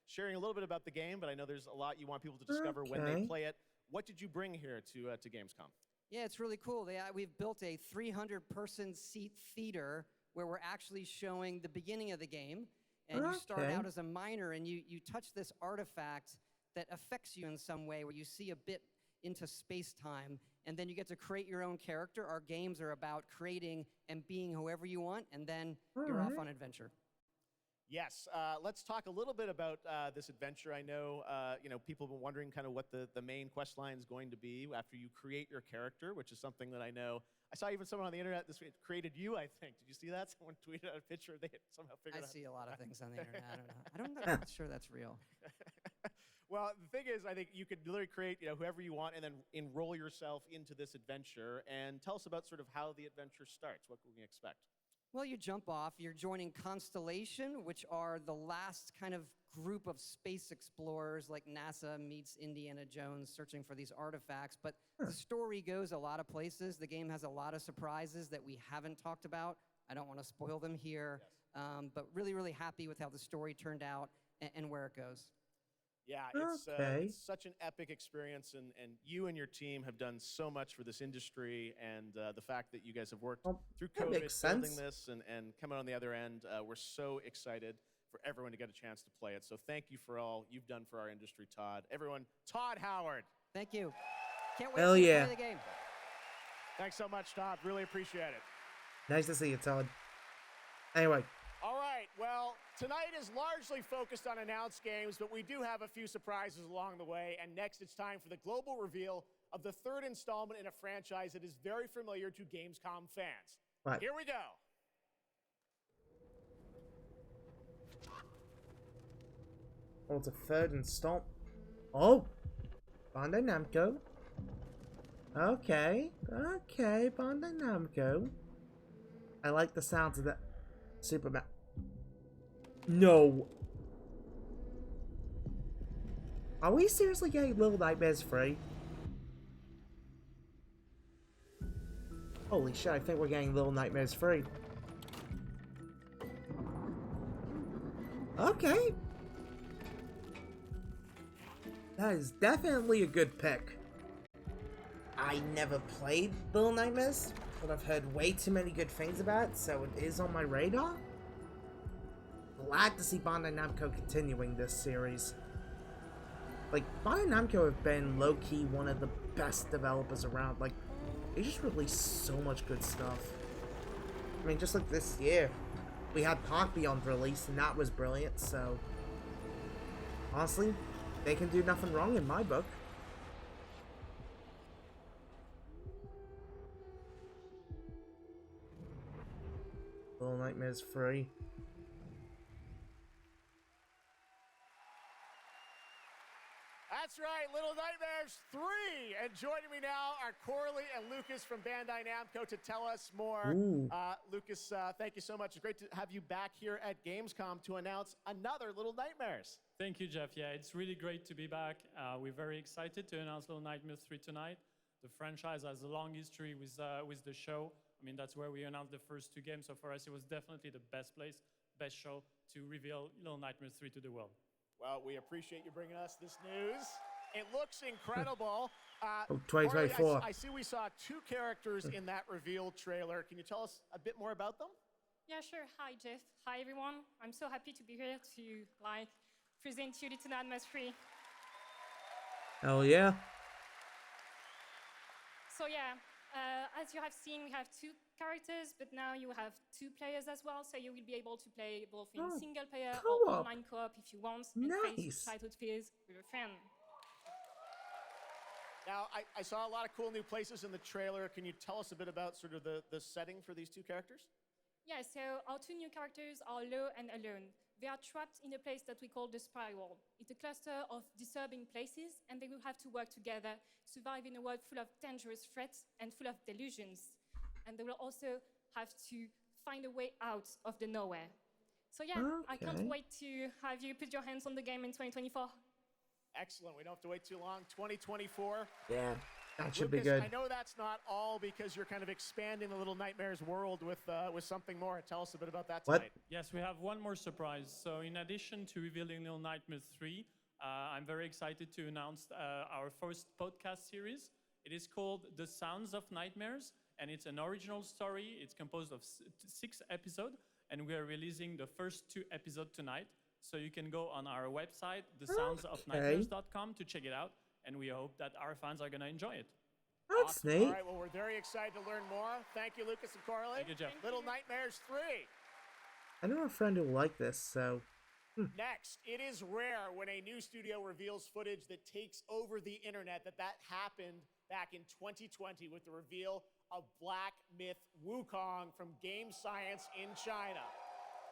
sharing a little bit about the game, but I know there's a lot you want people to discover when they play it. What did you bring here to Gamescom? Yeah, it's really cool. We've built a 300-person seat theater where we're actually showing the beginning of the game, and you start out as a miner, and you touch this artifact that affects you in some way, where you see a bit into space-time, and then you get to create your own character. Our games are about creating and being whoever you want, and then you're off on adventure. Yes, let's talk a little bit about this adventure. I know, people have been wondering kind of what the main quest line is going to be after you create your character, which is something that I know. I saw even someone on the internet this week created you, I think. Did you see that? Someone tweeted out a picture. They somehow figured out. I see a lot of things on the internet. I don't know. I'm not sure that's real. Well, the thing is, I think you could literally create, whoever you want and then enroll yourself into this adventure. And tell us about sort of how the adventure starts. What can we expect? Well, you jump off. You're joining Constellation, which are the last kind of group of space explorers like NASA meets Indiana Jones searching for these artifacts. But the story goes a lot of places. The game has a lot of surprises that we haven't talked about. I don't want to spoil them here, but really, really happy with how the story turned out and where it goes. Yeah, it's such an epic experience, and you and your team have done so much for this industry, and the fact that you guys have worked through COVID building this and coming on the other end, we're so excited for everyone to get a chance to play it. So thank you for all you've done for our industry, Todd. Everyone, Todd Howard. Thank you. Can't wait Hell to yeah. play the game. Thanks so much, Todd. Really appreciate it. Nice to see you, Todd. Anyway. All right, well, tonight is largely focused on announced games, but we do have a few surprises along the way. And next, it's time for the global reveal of the third installment in a franchise that is very familiar to Gamescom fans. Right. Here we go. Oh, it's a third installment. Oh! Bandai Namco. Okay. Okay, Bandai Namco. I like the sounds of that. Superman. No. Are we seriously getting Little Nightmares free? Holy shit, I think we're getting Little Nightmares free. Okay. That is definitely a good pick. I never played Little Nightmares, but I've heard way too many good things about it, so it is on my radar. Glad to see Bandai Namco continuing this series. Like, Bandai Namco have been low-key one of the best developers around. Like, they just released so much good stuff. I mean, just like this year, we had Park Beyond released, and that was brilliant, so... honestly, they can do nothing wrong in my book. Little Nightmares free. That's right, Little Nightmares 3. And joining me now are Corley and Lucas from Bandai Namco to tell us more. Lucas, thank you so much. It's great to have you back here at Gamescom to announce another Little Nightmares. Thank you, Jeff. Yeah, it's really great to be back. We're very excited to announce Little Nightmares 3 tonight. The franchise has a long history with the show. I mean, that's where we announced the first two games. So for us, it was definitely the best place, best show to reveal Little Nightmares 3 to the world. Well, we appreciate you bringing us this news. It looks incredible. 2024. I see we saw two characters in that reveal trailer. Can you tell us a bit more about them? Yeah, sure. Hi, Jeff. Hi, everyone. I'm so happy to be here to present you Little Nightmares 3. Hell yeah. So yeah, as you have seen, we have two characters, but now you have two players as well, so you will be able to play both in single player or online co-op if you want, and face childhood fears with a friend. Now, I saw a lot of cool new places in the trailer. Can you tell us a bit about sort of the setting for these two characters? Yeah, so our two new characters are Lo and Alone. They are trapped in a place that we call the Spiral. It's a cluster of disturbing places, and they will have to work together, survive in a world full of dangerous threats and full of delusions. And they will also have to find a way out of the nowhere. So yeah, I can't wait to have you put your hands on the game in 2024. Excellent. We don't have to wait too long. 2024. Yeah, that should Lucas, be good. I know that's not all because you're kind of expanding the Little Nightmares world with something more. Tell us a bit about that tonight. Yes, we have one more surprise. So in addition to revealing Little Nightmares 3, I'm very excited to announce our first podcast series. It is called The Sounds of Nightmares, and it's an original story. It's composed of 6 episodes, and we are releasing the first 2 episodes tonight. So you can go on our website, thesoundsofnightmares.com, to check it out, and we hope that our fans are going to enjoy it. That's neat. All right, well, we're very excited to learn more. Thank you, Lucas and Corley. Thank you, Jeff. Little Nightmares 3. I know a friend who will like this, so... Next, it is rare when a new studio reveals footage that takes over the internet. That happened back in 2020 with the reveal of Black Myth Wukong from Game Science in China.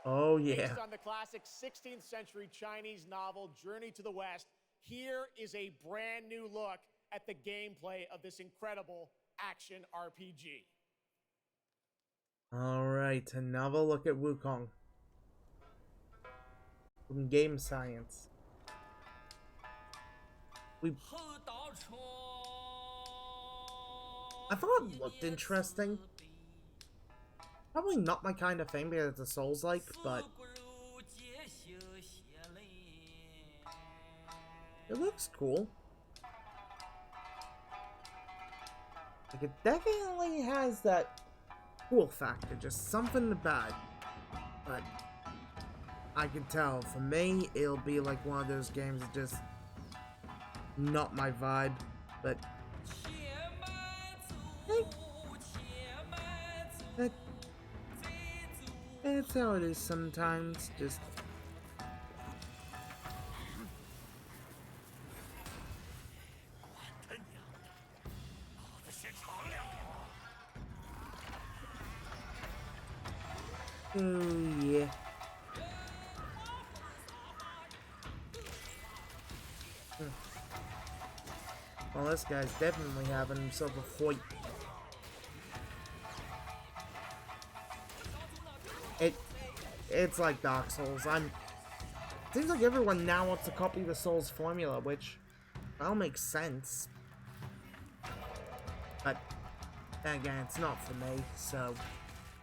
Oh, yeah. Based on the classic 16th century Chinese novel Journey to the West, here is a brand new look at the gameplay of this incredible action RPG. Alright, another look at Wukong. From Game Science. I thought it looked interesting. Probably not my kind of thing because it's a Souls-like, but it looks cool. Like, it definitely has that cool factor, just something about it. But I can tell, for me, it'll be like one of those games that just not my vibe, but hey, that's how it is sometimes, just oh yeah. Well, this guy's definitely having himself a fight. It's like Dark Souls. Seems like everyone now wants to copy the Souls formula, which all makes sense. But then again, it's not for me, so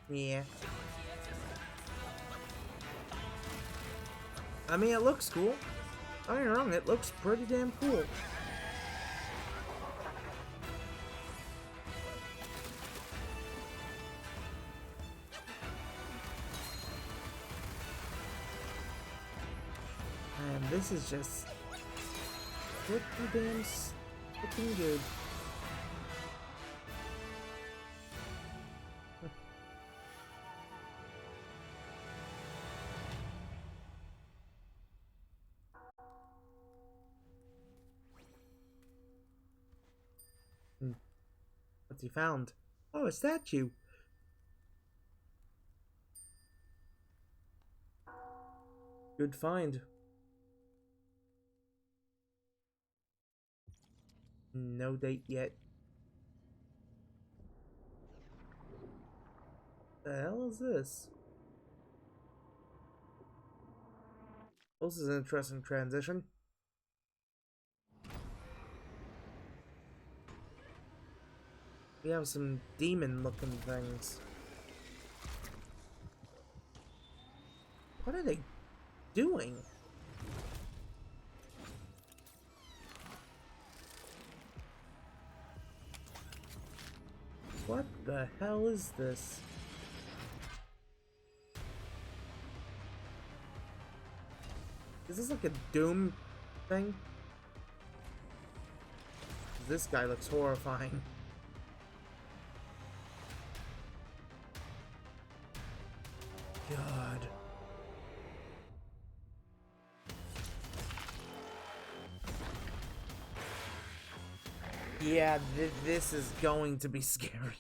yeah. I mean, it looks cool. Don't get me wrong, it looks pretty damn cool. And this is just pretty damn looking good. What's he found? Oh, a statue. Good find. No date yet. The hell is this? Oh, this is an interesting transition. We have some demon-looking things. What are they doing? What the hell is this? Is this like a Doom thing? This guy looks horrifying. God. Yeah, this is going to be scary.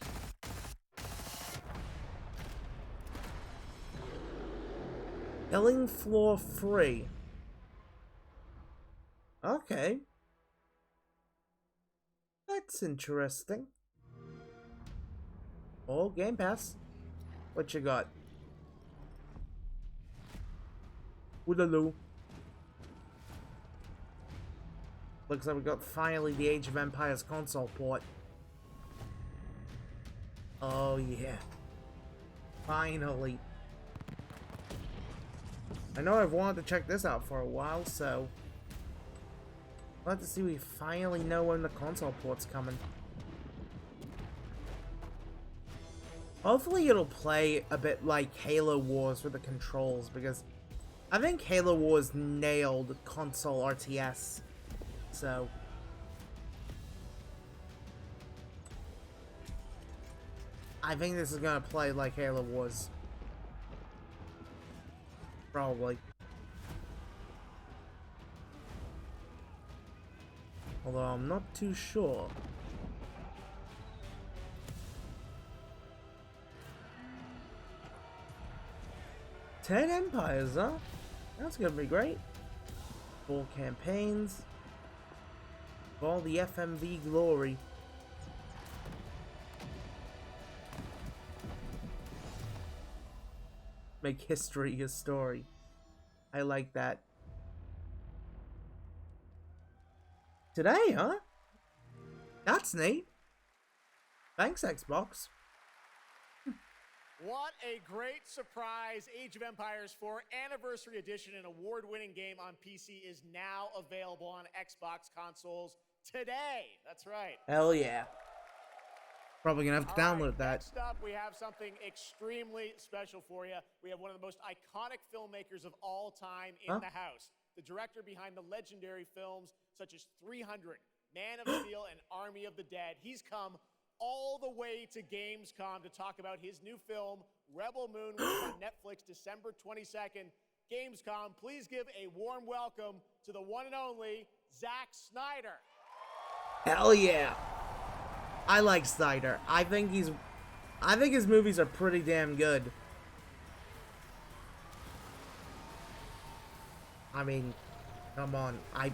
Killing floor 3. Okay. That's interesting. Oh, Game Pass. What you got? Woolaloo. Looks like we got finally the Age of Empires console port. Oh yeah. Finally. I know I've wanted to check this out for a while, so I'll have to see we finally know when the console port's coming. Hopefully it'll play a bit like Halo Wars with the controls, because I think Halo Wars nailed console RTS. So I think this is gonna play like Halo Wars. Probably. Although I'm not too sure. Ten Empires, huh? That's gonna be great. 4 campaigns. All the FMV glory. Make history a story. I like that. Today, huh? That's neat. Thanks, Xbox. What a great surprise. Age of Empires 4 Anniversary Edition, an award-winning game on PC, is now available on Xbox consoles today. That's right. Hell yeah. Probably gonna have to download that. Next up, we have something extremely special for you. We have one of the most iconic filmmakers of all time in the house. The director behind the legendary films such as 300, Man of Steel, and Army of the Dead. He's come all the way to Gamescom to talk about his new film, Rebel Moon, which is on Netflix December 22nd. Gamescom, please give a warm welcome to the one and only Zack Snyder. Hell yeah. I like Snyder. I think his movies are pretty damn good. I mean, come on. I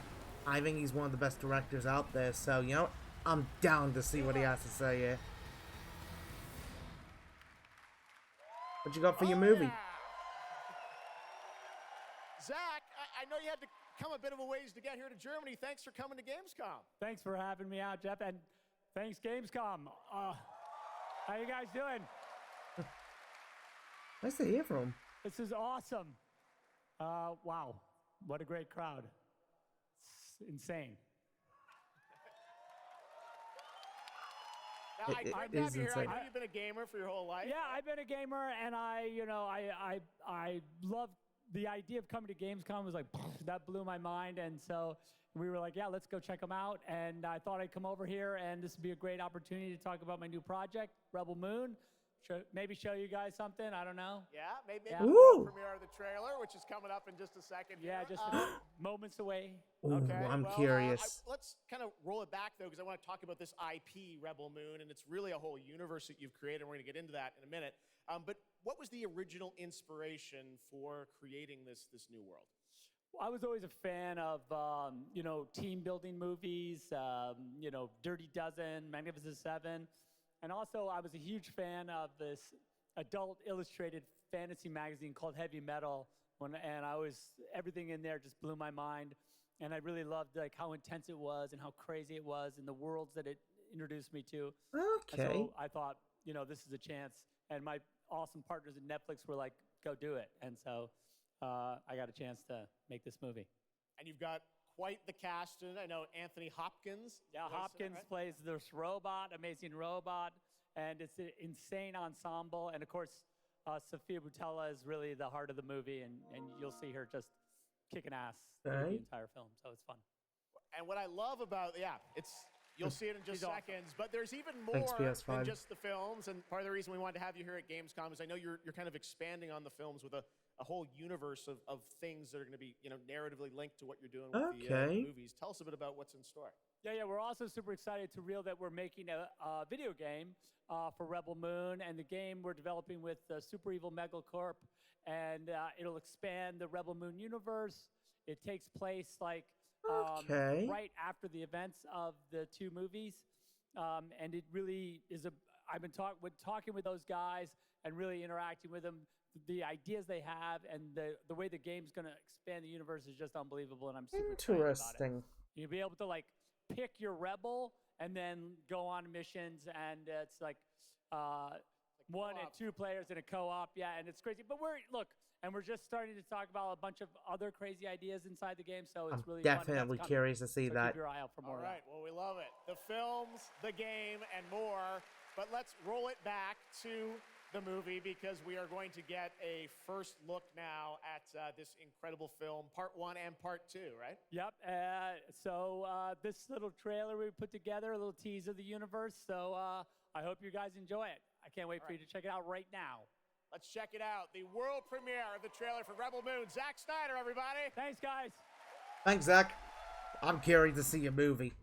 think he's one of the best directors out there, so you know, I'm down to see what he has to say here. What you got for your movie? Zach, I know you had to come a bit of a ways to get here to Germany. Thanks for coming to Gamescom. Thanks for having me out, Jeff, and thanks, Gamescom. How you guys doing? Nice to hear from him. This is awesome. Wow, what a great crowd. It's insane. Now, I'm happy to hear. I know you've been a gamer for your whole life. Yeah, I've been a gamer, and I love the idea of coming to Gamescom. Was like that blew my mind, and so we were like, yeah, let's go check them out. And I thought I'd come over here, and this would be a great opportunity to talk about my new project, Rebel Moon. Maybe show you guys something. I don't know. Yeah, maybe Yeah. the world premiere of the trailer, which is coming up in just a second. Yeah, here. just a few moments away. Ooh, Okay, I'm well, curious. Let's kind of roll it back, though, because I want to talk about this IP, Rebel Moon, and it's really a whole universe that you've created, and we're going to get into that in a minute. But what was the original inspiration for creating this new world? Well, I was always a fan of, team building movies, Dirty Dozen, Magnificent Seven. And also I was a huge fan of this adult illustrated fantasy magazine called Heavy Metal. And everything in there just blew my mind. And I really loved like how intense it was and how crazy it was and the worlds that it introduced me to. Okay. And so I thought, this is a chance. And my awesome partners at Netflix were like, go do it. And so I got a chance to make this movie. And you've got quite the cast in it. I know Anthony Hopkins. Yeah, Hopkins plays this robot, amazing robot, and it's an insane ensemble. And of course, Sofia Boutella is really the heart of the movie, and you'll see her just kicking ass through the entire film. So it's fun. And what I love about, you'll see it in just seconds, but there's even more Thanks, than just the films. And part of the reason we wanted to have you here at Gamescom is I know you're kind of expanding on the films with a whole universe of things that are going to be, narratively linked to what you're doing with the movies. Tell us a bit about what's in store. Yeah, we're also super excited to reveal that we're making a video game for Rebel Moon, and the game we're developing with Super Evil Megacorp, and it'll expand the Rebel Moon universe. It takes place like right after the events of the two movies, and it really is I've been talking with those guys and really interacting with them. The ideas they have and the way the game's going to expand the universe is just unbelievable, and I'm super excited about it. You'll be able to like pick your rebel and then go on missions, and it's like one and two players in a co-op. Yeah, and it's crazy. But we're just starting to talk about a bunch of other crazy ideas inside the game, so it's really definitely fun. curious to see that. Keep your eye out for more. All right, well, we love it. The films, the game, and more. But let's roll it back to the movie, because we are going to get a first look now at this incredible film, part 1 and part 2, right? Yep. So this little trailer we put together, a little tease of the universe. So I hope you guys enjoy it. I can't wait for you to check it out right now. Let's check it out. The world premiere of the trailer for Rebel Moon. Zack Snyder, everybody. Thanks, guys. Thanks, Zach. I'm curious to see your movie.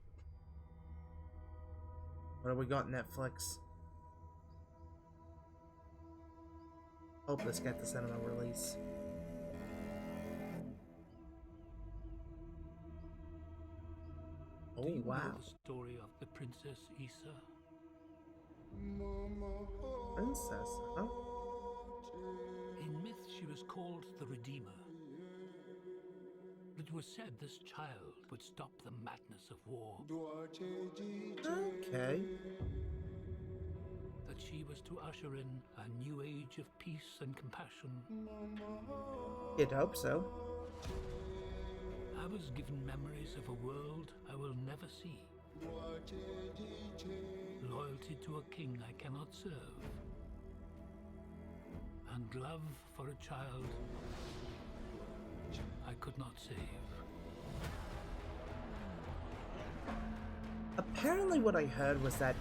What have we got, Netflix? Hope this gets the cinema release. Oh, wow. The story of the Princess Issa. Princess, huh? In myth, She was called the Redeemer. It was said this child would stop the madness of war. Okay. That she was to usher in a new age of peace and compassion. You'd hope so. I was given memories of a world I will never see. Loyalty to a king I cannot serve. And love for a child I could not save. Apparently what I heard was that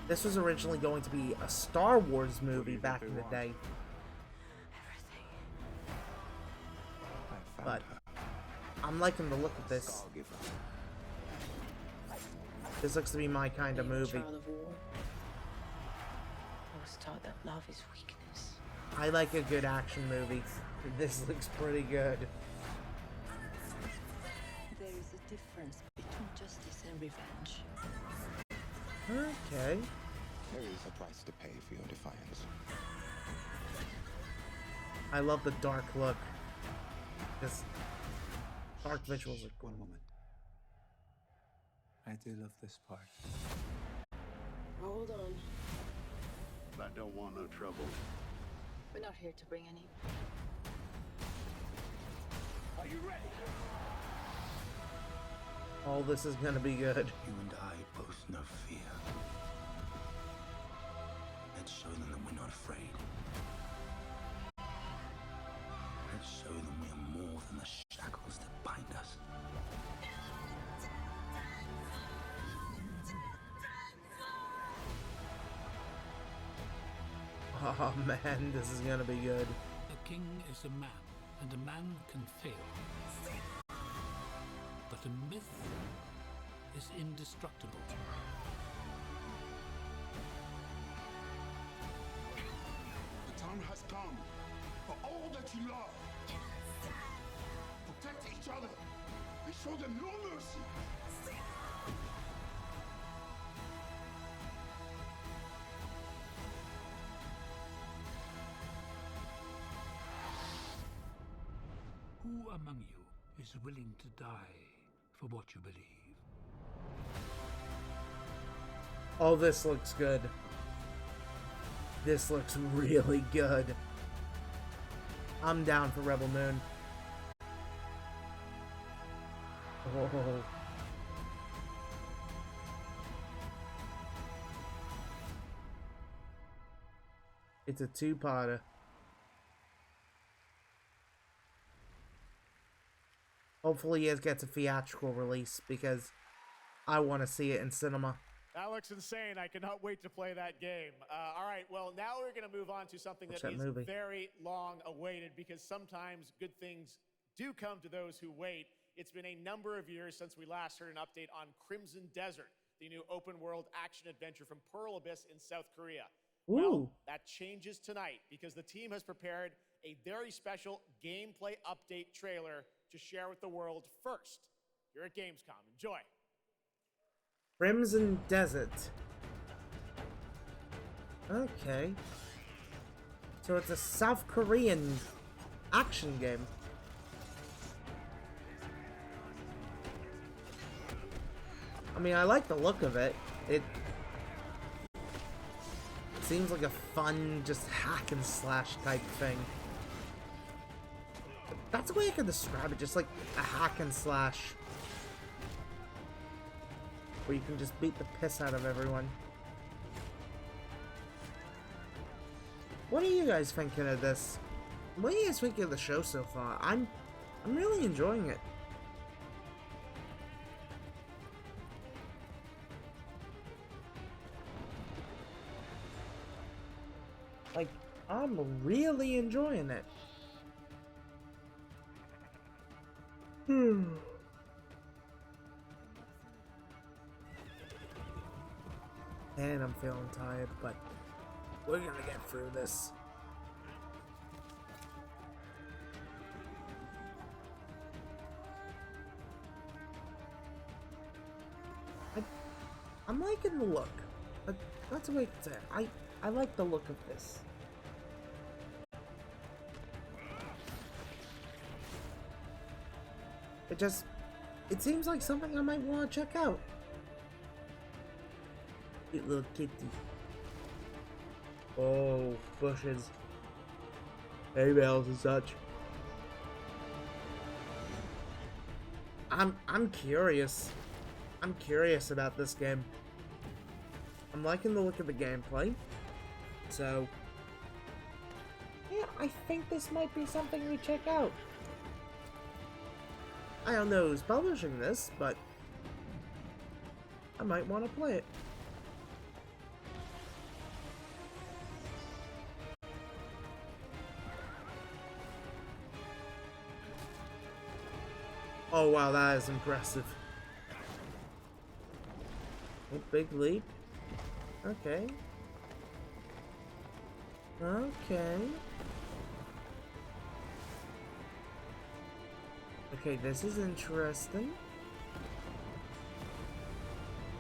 this was originally going to be a Star Wars movie back in the day. But I'm liking the look of this. This looks to be my kind of movie. I was taught that love is weakness. I like a good action movie. This looks pretty good. There is a difference between justice and revenge. Okay. There is a price to pay for your defiance. I love the dark look. Just dark visuals are cool. One moment. I do love this part. Hold on. I don't want no trouble. We're not here to bring any. Are you ready? All this is gonna be good. You and I both know fear. Let's show them that we're not afraid. Let's show them we are more than the shackles that bind us. Oh man, this is gonna be good. A king is a man, and a man can fail. But a myth is indestructible. The time has come for all that you love. Protect each other and show them no mercy. Who among you is willing to die for what you believe? Oh, this looks good. This looks really good. I'm down for Rebel Moon. Oh. It's a two-parter. Hopefully it gets a theatrical release because I want to see it in cinema. That looks insane. I cannot wait to play that game. All right, well, now we're going to move on to something that is very long awaited because sometimes good things do come to those who wait. It's been a number of years since we last heard an update on Crimson Desert, the new open world action adventure from Pearl Abyss in South Korea. Ooh. Well, that changes tonight because the team has prepared a very special gameplay update trailer to share with the world first here at Gamescom. Enjoy. Crimson Desert. Okay. So it's a South Korean action game. I mean, I like the look of it. It seems like a fun, just hack and slash type thing. That's the way I can describe it, just like a hack and slash. Where you can just beat the piss out of everyone. What are you guys thinking of this? What are you guys thinking of the show so far? I'm really enjoying it. Like, I'm really enjoying it. And I'm feeling tired, but we're gonna get through this. I'm liking the look. That's the way to say it. I like the look of this. It seems like something I might want to check out. Cute little kitty. Oh, bushes. Hay bales and such. I'm curious. I'm curious about this game. I'm liking the look of the gameplay. So, yeah, I think this might be something we check out. I don't know who's publishing this, but I might want to play it. Oh wow, that is impressive. Oh, big leap. Okay. Okay. Okay, this is interesting.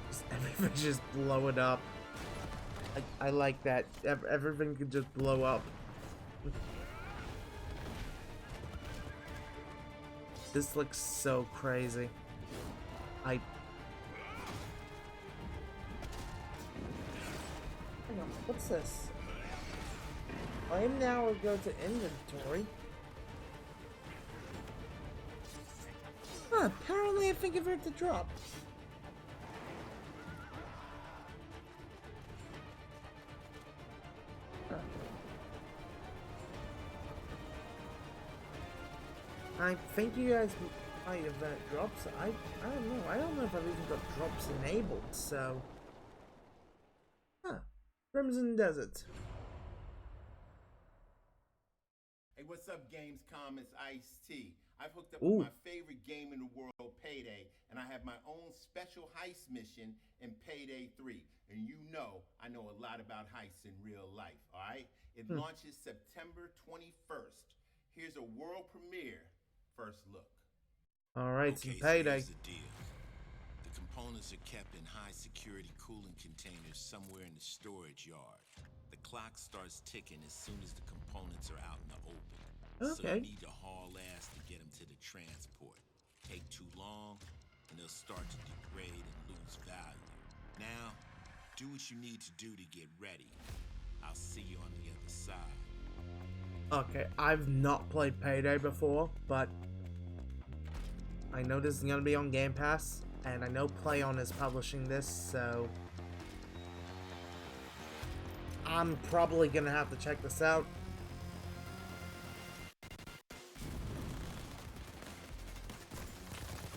Just everything just blow it up. I like that. Everything can just blow up. This looks so crazy. Hang on, what's this? I am now go to inventory. Huh, apparently I think I've heard the drop. Huh. I think you guys might have drops. I don't know. I don't know if I've even got drops enabled, so. Huh. Crimson Desert. Hey, what's up, Gamescom? It's Ice-T. I've hooked up with my favorite game in the world, Payday, and I have my own special heist mission in Payday 3. And you know, I know a lot about heists in real life, all right? It launches September 21st. Here's a world premiere first look. All right, Okay, some Payday. So here's the deal. The components are kept in high-security cooling containers somewhere in the storage yard. The clock starts ticking as soon as the components are out in the open. So you need to haul ass to get them to the transport. Take too long, and they'll start to degrade and lose value. Now, do what you need to do to get ready. I'll see you on the other side. Okay, I've not played Payday before, but I know this is gonna be on Game Pass, and I know PlayOn is publishing this, so I'm probably gonna have to check this out.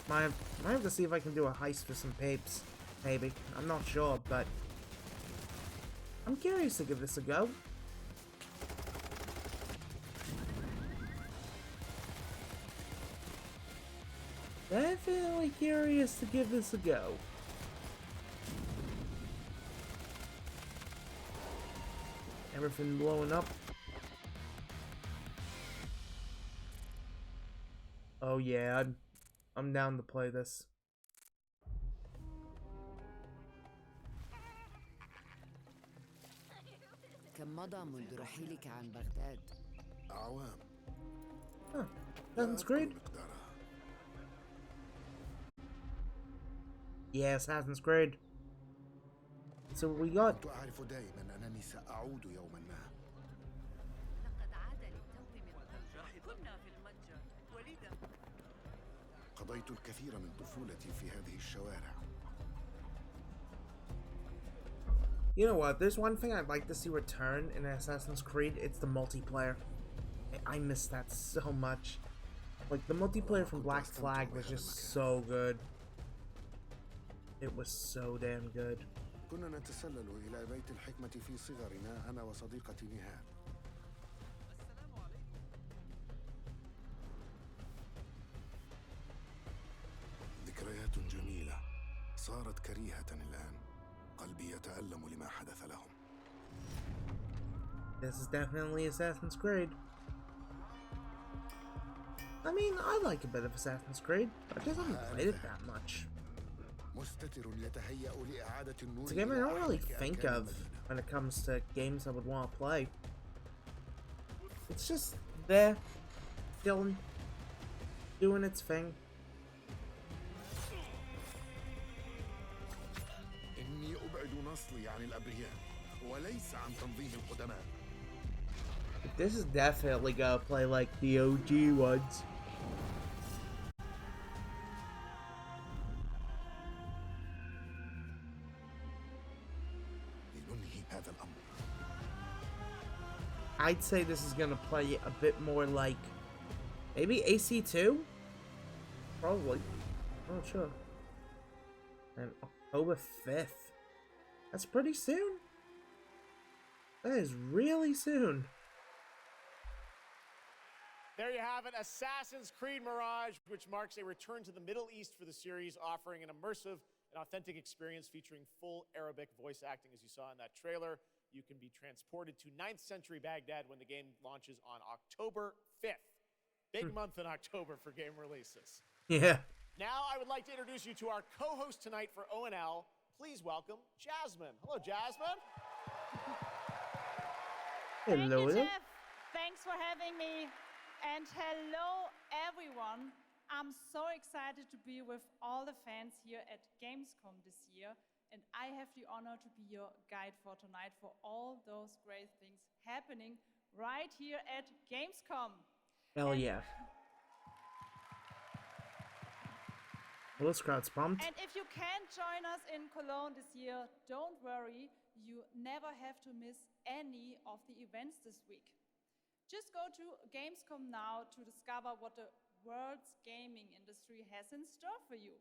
Might have to see if I can do a heist for some papes, maybe. I'm not sure, but I'm curious to give this a go. Definitely curious to give this a go. Everything blowing up. Oh yeah, I'm down to play this. كم مضى منذ رحيلك عن بغداد؟ أعوام. Huh, Assassin's Creed? Yeah, Assassin's Creed. So what we got? كنت أعرف دائما أنني سأعود يوما ما. لقد عاد للتو من طنجة. كنا في المتجر وليدا. قضيت الكثير من طفولتي في هذه الشوارع. You know what? There's one thing I'd like to see return in Assassin's Creed. It's the multiplayer. I miss that so much. Like, the multiplayer from Black Flag was just so good. It was so damn good. كنا نتسلل إلى بيت الحكمة في صغرنا أنا وصديقتي نهاد. ذكريات جميلة صارت كريهة الآن. قلبي يتألم لما حدث لهم. This is definitely Assassin's Creed. I mean, I like a bit of Assassin's Creed. I just haven't played it that much. It's a game I don't really think of when it comes to games I would want to play. It's just there, chilling, doing its thing. تبعد نسلي عن الأبرياء وليس عن تنظيم القدماء. This is definitely gonna play like the OG ones. لننهي هذا الأمر. I'd say this is gonna play a bit more like maybe AC2? Probably. I'm not sure. And October 5th. That's pretty soon. That is really soon. There you have it, Assassin's Creed Mirage, which marks a return to the Middle East for the series, offering an immersive and authentic experience featuring full Arabic voice acting, as you saw in that trailer. You can be transported to 9th century Baghdad when the game launches on October 5th. Big month in October for game releases. Yeah. Now I would like to introduce you to our co-host tonight for ONL. Please welcome Jasmine. Hello, Jasmine. Hello. Thank you, Jeff. Thanks for having me. And hello, everyone. I'm so excited to be with all the fans here at Gamescom this year. And I have the honor to be your guide for tonight for all those great things happening right here at Gamescom. Hell yeah. Well, this crowd's pumped. And if you can't join us in Cologne this year, don't worry. You never have to miss any of the events this week. Just go to Gamescom now to discover what the world's gaming industry has in store for you.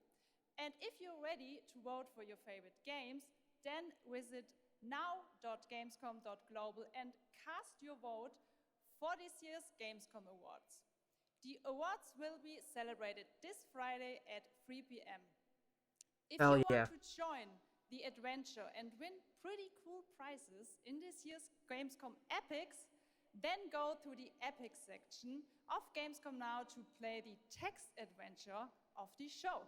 And if you're ready to vote for your favorite games, then visit now.gamescom.global and cast your vote for this year's Gamescom Awards. The awards will be celebrated this Friday at 3 p.m. If you want to join the adventure and win pretty cool prizes in this year's Gamescom Epics, then go to the Epics section of Gamescom Now to play the text adventure of the show.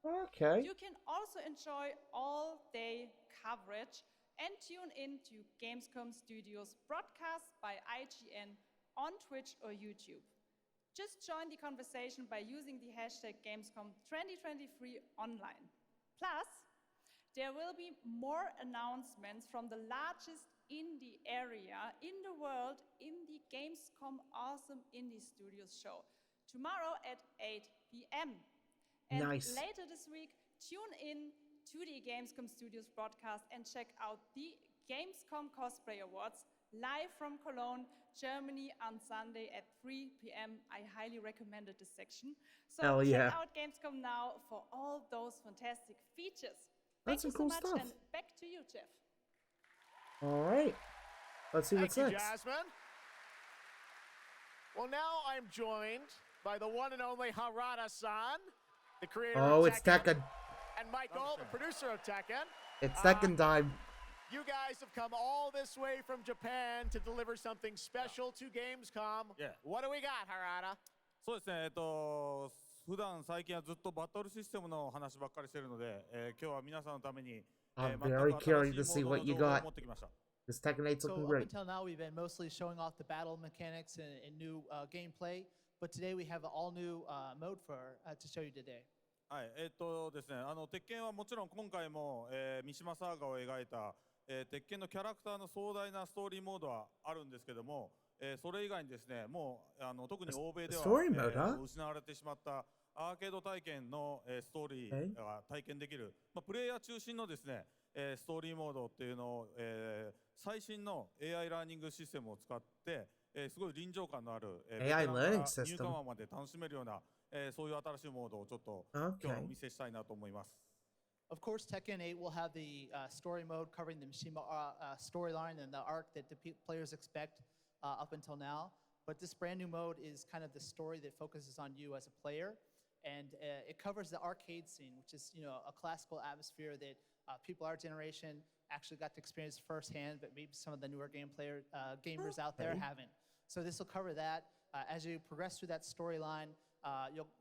Okay. You can also enjoy all-day coverage and tune in to Gamescom Studios broadcasts by IGN on Twitch or YouTube. Just join the conversation by using the hashtag Gamescom 2023 online. Plus, there will be more announcements from the largest indie area in the world in the Gamescom Awesome Indie Studios show tomorrow at 8 p.m. And later this week, tune in to the Gamescom Studios broadcast and check out the Gamescom Cosplay Awards live from Cologne, Germany on Sunday at 3 p.m. I highly recommended this section. So check out Gamescom Now for all those fantastic features. That's Thank you some cool so much, stuff. and back to you, Jeff. All right. Let's see what's Thank you, next. Jasmine. Well, now I'm joined by the one and only Harada-san, the creator of It's Tekken. and Michael, the producer of Tekken. It's Tekken time. You guys have come all this way from Japan to deliver something special to Gamescom. What do we got, Harada? そうですね、普段最近はずっとバトルシステムの話ばっかりしてるので、今日は皆さんのために、I'm very curious to see what you got. This Tekken 8's looking Up great. until now, we've been mostly showing off the battle mechanics and new gameplay, but today we have an all-new mode to show you today. はい、ですね、鉄拳はもちろん今回も、三島サーガを描いた、鉄拳のキャラクターの壮大なストーリーモードはあるんですけども、それ以外にですね、もう特に欧米では、失われてしまったアーケード体験の、ストーリーが体験できる、プレイヤー中心のですね、ストーリーモードっていうのを、最新の AI ラーニングシステムを使って、すごい臨場感のある、AI learning ニュー system. カマーまで楽しめるような、そういう新しいモードをちょっと、今日はお見せしたいなと思います。Of course, Tekken 8 will have the story mode covering the Mishima storyline and the arc that the players expect up until now. But this brand new mode is kind of the story that focuses on you as a player. And it covers the arcade scene, which is, a classical atmosphere that people our generation actually got to experience firsthand, but maybe some of the newer gamers out there haven't. So this will cover that. As you progress through that storyline,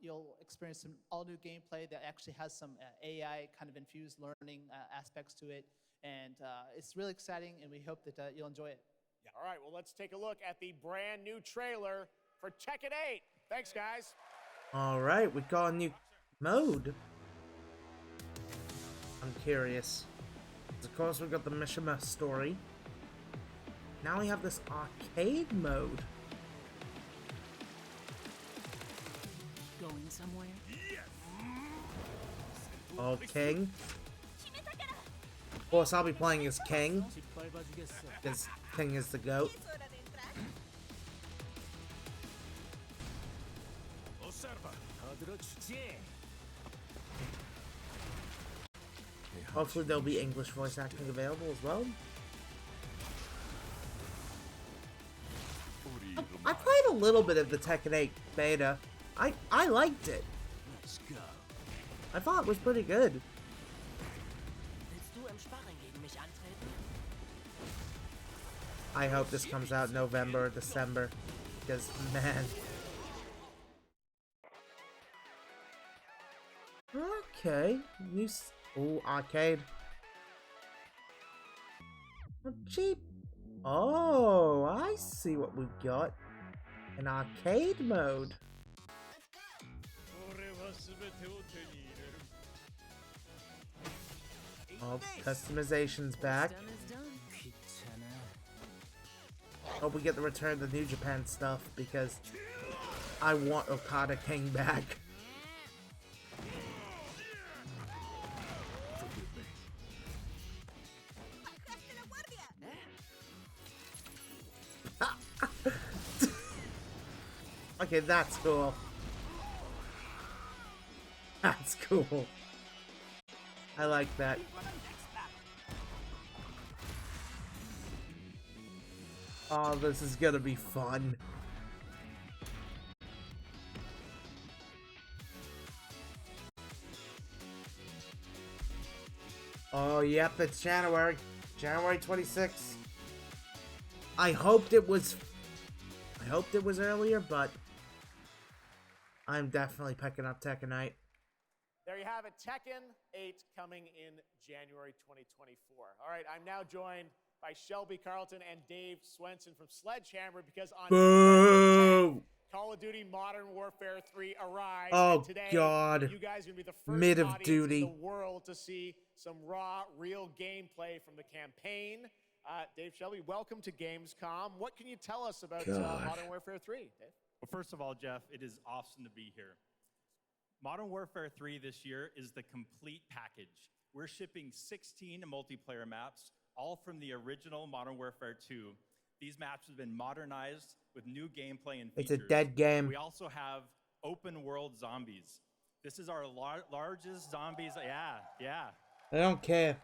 you'll experience some all-new gameplay that actually has some AI kind of infused learning aspects to it. And it's really exciting, and we hope that you'll enjoy it. All right, well, let's take a look at the brand new trailer for Tekken 8. Thanks, guys. All right, we got a new mode. I'm curious. Of course, we've got the Mishima story. Now we have this arcade mode. Going somewhere? Oh, King. Of course, I'll be playing as King, because King is the GOAT. Hopefully there'll be English voice acting available as well. I played a little bit of the Tekken 8 beta. I liked it. Let's go. I thought it was pretty good. Willst du im Sparring gegen mich antreten? I hope this comes out November or December, because man. Okay, ooh, arcade. Cheap. Oh, I see what we've got. An arcade mode. Oh, customization's back. Hope we get the return of the New Japan stuff, because I want Okada King back. Okay, that's cool. That's cool. I like that. Oh, this is gonna be fun. Oh, yep, it's January. January 26th. I hoped it was earlier, but I'm definitely picking up Tekken 8. There you have it, Tekken 8 coming in January 2024. All right, I'm now joined by Shelby Carlton and Dave Swenson from Sledgehammer, because on November 10th, Call of Duty Modern Warfare 3 arrives. Oh, and today, God. you guys are going to be the first Mid of audience duty. in the world to see some raw, real gameplay from the campaign. Dave, Shelby, welcome to Gamescom. What can you tell us about Modern Warfare 3, Dave? Well, first of all, Jeff, it is awesome to be here. Modern Warfare 3 this year is the complete package. We're shipping 16 multiplayer maps, all from the original Modern Warfare 2. These maps have been modernized with new gameplay and features. It's a dead game. We also have open world zombies. This is our largest zombies. Yeah. I don't care.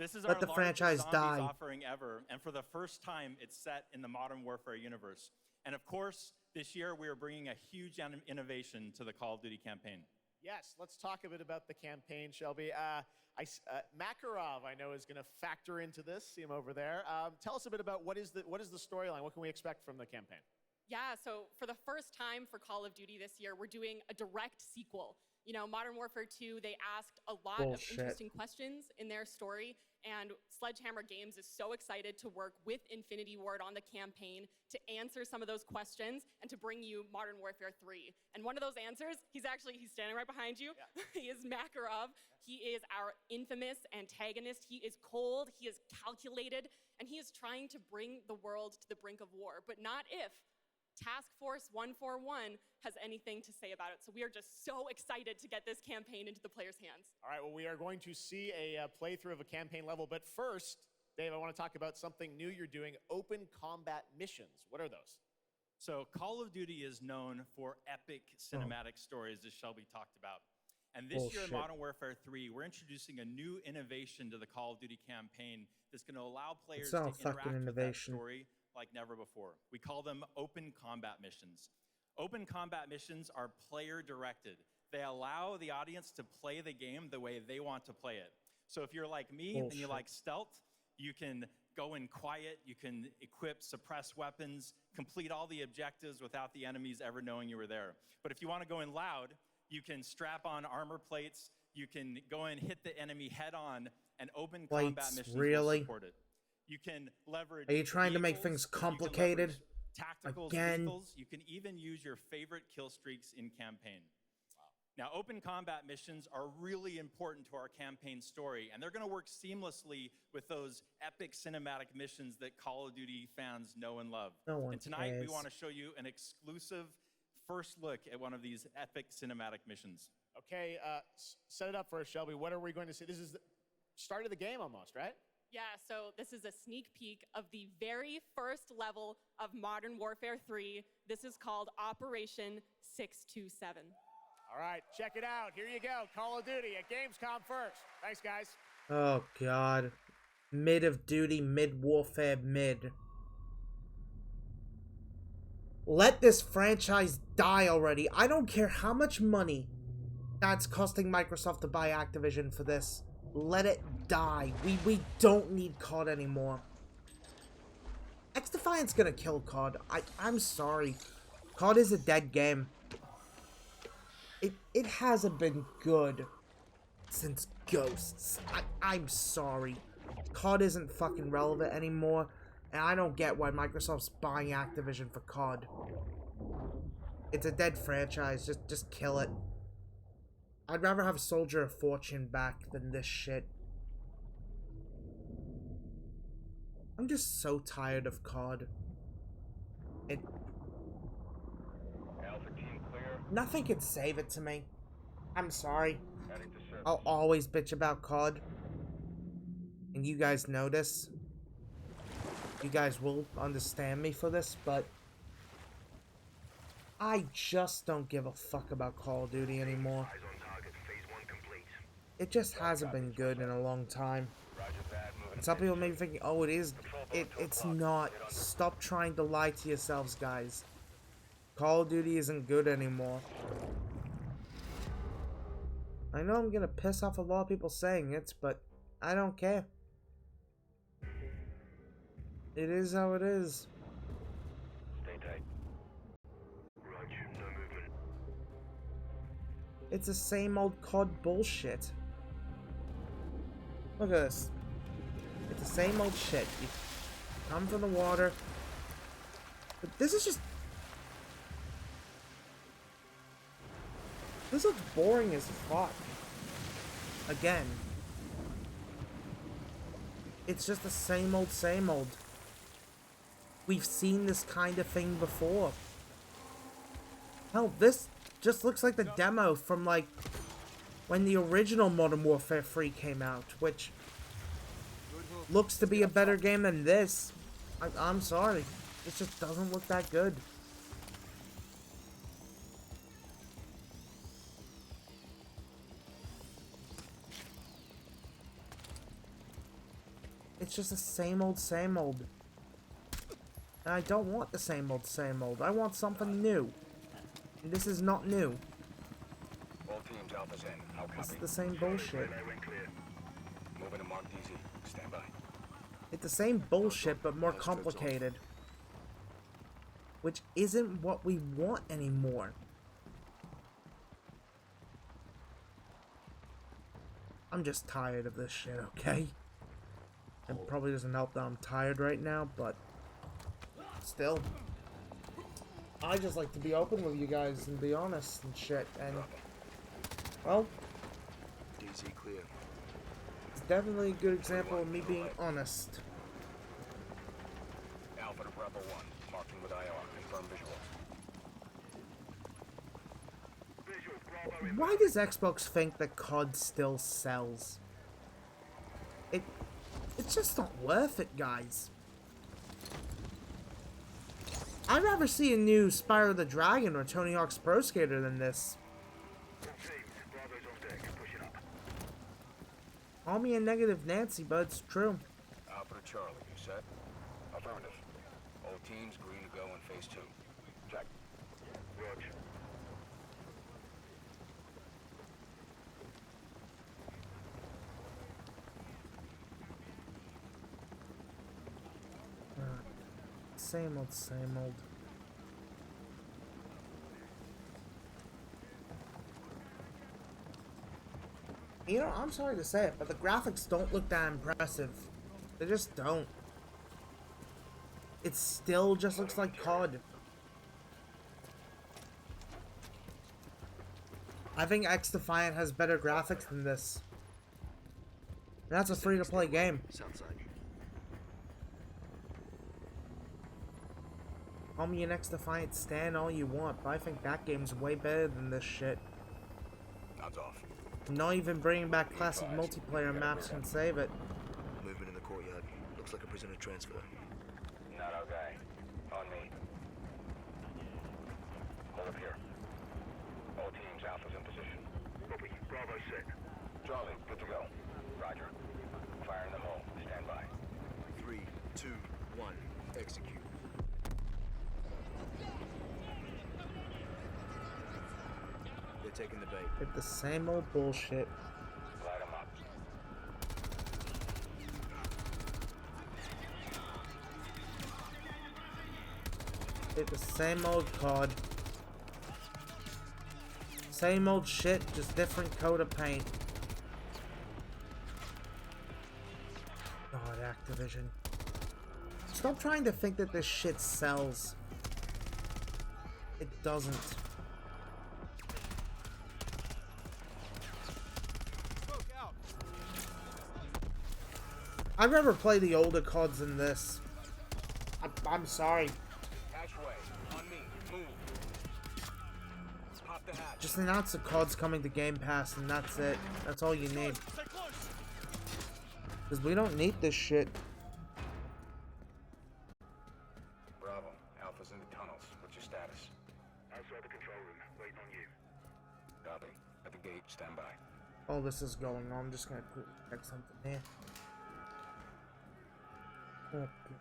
This is Let our the largest franchise zombies die. offering ever, and for the first time, it's set in the Modern Warfare universe. And of course, this year we are bringing a huge innovation to the Call of Duty campaign. Yes, let's talk a bit about the campaign, Shelby. Makarov, I know, is going to factor into this. See him over there. Tell us a bit about what is the storyline? What can we expect from the campaign? Yeah, so for the first time for Call of Duty this year, we're doing a direct sequel. You know, Modern Warfare 2, they asked a lot of interesting questions in their story, and Sledgehammer Games is so excited to work with Infinity Ward on the campaign to answer some of those questions and to bring you Modern Warfare 3. And one of those answers, he's standing right behind you. Yeah. He is Makarov. He is our infamous antagonist. He is cold, he is calculated, and he is trying to bring the world to the brink of war, but not if Task Force 141 has anything to say about it. So we are just so excited to get this campaign into the players' hands. All right, well, we are going to see a playthrough of a campaign level, but first, Dave, I want to talk about something new you're doing, open combat missions. What are those? So Call of Duty is known for epic cinematic stories, as Shelby talked about. And this year in Modern Warfare 3, we're introducing a new innovation to the Call of Duty campaign that's going to allow players to interact with that story like never before. We call them open combat missions. Open combat missions are player-directed. They allow the audience to play the game the way they want to play it. So if you're like me and you like stealth, you can go in quiet, you can equip, suppress weapons, complete all the objectives without the enemies ever knowing you were there. But if you want to go in loud, you can strap on armor plates, you can go in, hit the enemy head on, and open combat missions will support it. You can leverage. Are you trying to make things complicated? Tacticals, again? lethals. You can even use your favorite kill streaks in campaign. Now, open combat missions are really important to our campaign story, and they're going to work seamlessly with those epic cinematic missions that Call of Duty fans know and love. No one And tonight, we cares. want to show you an exclusive first look at one of these epic cinematic missions. Okay, set it up for us, Shelby. What are we going to see? This is the start of the game almost, right? Yeah, so this is a sneak peek of the very first level of Modern Warfare 3. This is called Operation 627. All right, check it out. Here you go. Call of Duty at Gamescom first. Thanks, guys. Oh, God. Mid of duty, mid warfare, mid. Let this franchise die already. I don't care how much money that's costing Microsoft to buy Activision for this. Let it die. We don't need COD anymore. X-Defiant's gonna kill COD. I'm sorry. COD is a dead game. It hasn't been good since Ghosts. I'm sorry. COD isn't fucking relevant anymore, and I don't get why Microsoft's buying Activision for COD. It's a dead franchise. Just kill it. I'd rather have Soldier of Fortune back than this shit. I'm just so tired of COD. Nothing could save it to me. I'm sorry. I'll always bitch about COD. And you guys know this. You guys will understand me for this, but I just don't give a fuck about Call of Duty anymore. It just hasn't been good in a long time. And some people may be thinking, oh, it is. It's not. Stop trying to lie to yourselves, guys. Call of Duty isn't good anymore. I know I'm gonna piss off a lot of people saying it, but I don't care. It is how it is. Stay tight. Roger, no movement. It's the same old COD bullshit. Look at this. It's the same old shit. You come from the water. But this is just... This looks boring as fuck. Again. It's just the same old, same old. We've seen this kind of thing before. Hell, this just looks like the demo from, like, when the original Modern Warfare 3 came out, which looks to be a better game than this. I'm sorry. It just doesn't look that good. It's just the same old, same old. And I don't want the same old, same old. I want something new. And this is not new. All teams, Alpha's in. How copy? It's the same bullshit. Moving to Mark DZ. Stand by. It's the same bullshit, but more complicated. Which isn't what we want anymore. I'm just tired of this shit, okay? It probably doesn't help that I'm tired right now, but still. I just like to be open with you guys and be honest and shit, and well, DZ clear. it's definitely a good example of me being honest. Alpha to Bravo 1. Marking with IR. Confirm visuals. Why does Xbox think that COD still sells? It's just not worth it, guys. I'd rather see a new Spyro the Dragon or Tony Hawk's Pro Skater than this. Call me a negative Nancy, but it's true. Alpha to Charlie. You set? Affirmative. All teams green to go in phase 2. Check. Roger. Same old, same old. You know, I'm sorry to say it, but the graphics don't look that impressive. They just don't. It still just looks like COD. I think X Defiant has better graphics than this. And that's a free-to-play game. Southside. Call me an X Defiant stan all you want, but I think that game's way better than this shit. Odds off. Not even bringing back classic multiplayer maps can save it. Movement in the courtyard. Looks like a prisoner transfer. Not our guy. On me. Hold up here. All teams, Alpha's in position. Copy. Bravo set. Charlie, good to go. Roger. Fire in the hole. Stand by. 3, 2, 1. Execute. They're taking the bait. It's the same old bullshit. Light 'em up. It's the same old COD. Same old shit, just different coat of paint. God, Activision. Stop trying to think that this shit sells. It doesn't. I'd rather play the older CODs than this. I'm sorry. Hatchway. On me. Move. Pop the hatch. Just announce the COD's coming to Game Pass and that's it. That's all you need. Because we don't need this shit. Bravo. Alpha's in the tunnels. What's your status? Outside the control room. Waiting on you. Copy. At the gate. Stand by. Oh, this is going on. I'm just gonna check something here. Okay.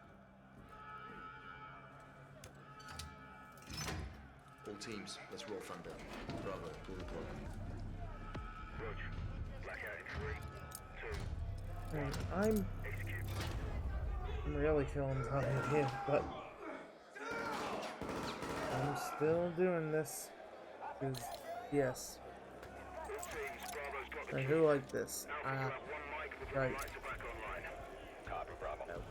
All teams, let's roll thunder. Bravo, pull the plug. Roger. Blackout in 3, 2. Hey, I'm really feeling tired here, but I'm still doing this. Cause yes. I do like this. Right. Copy, Bravo.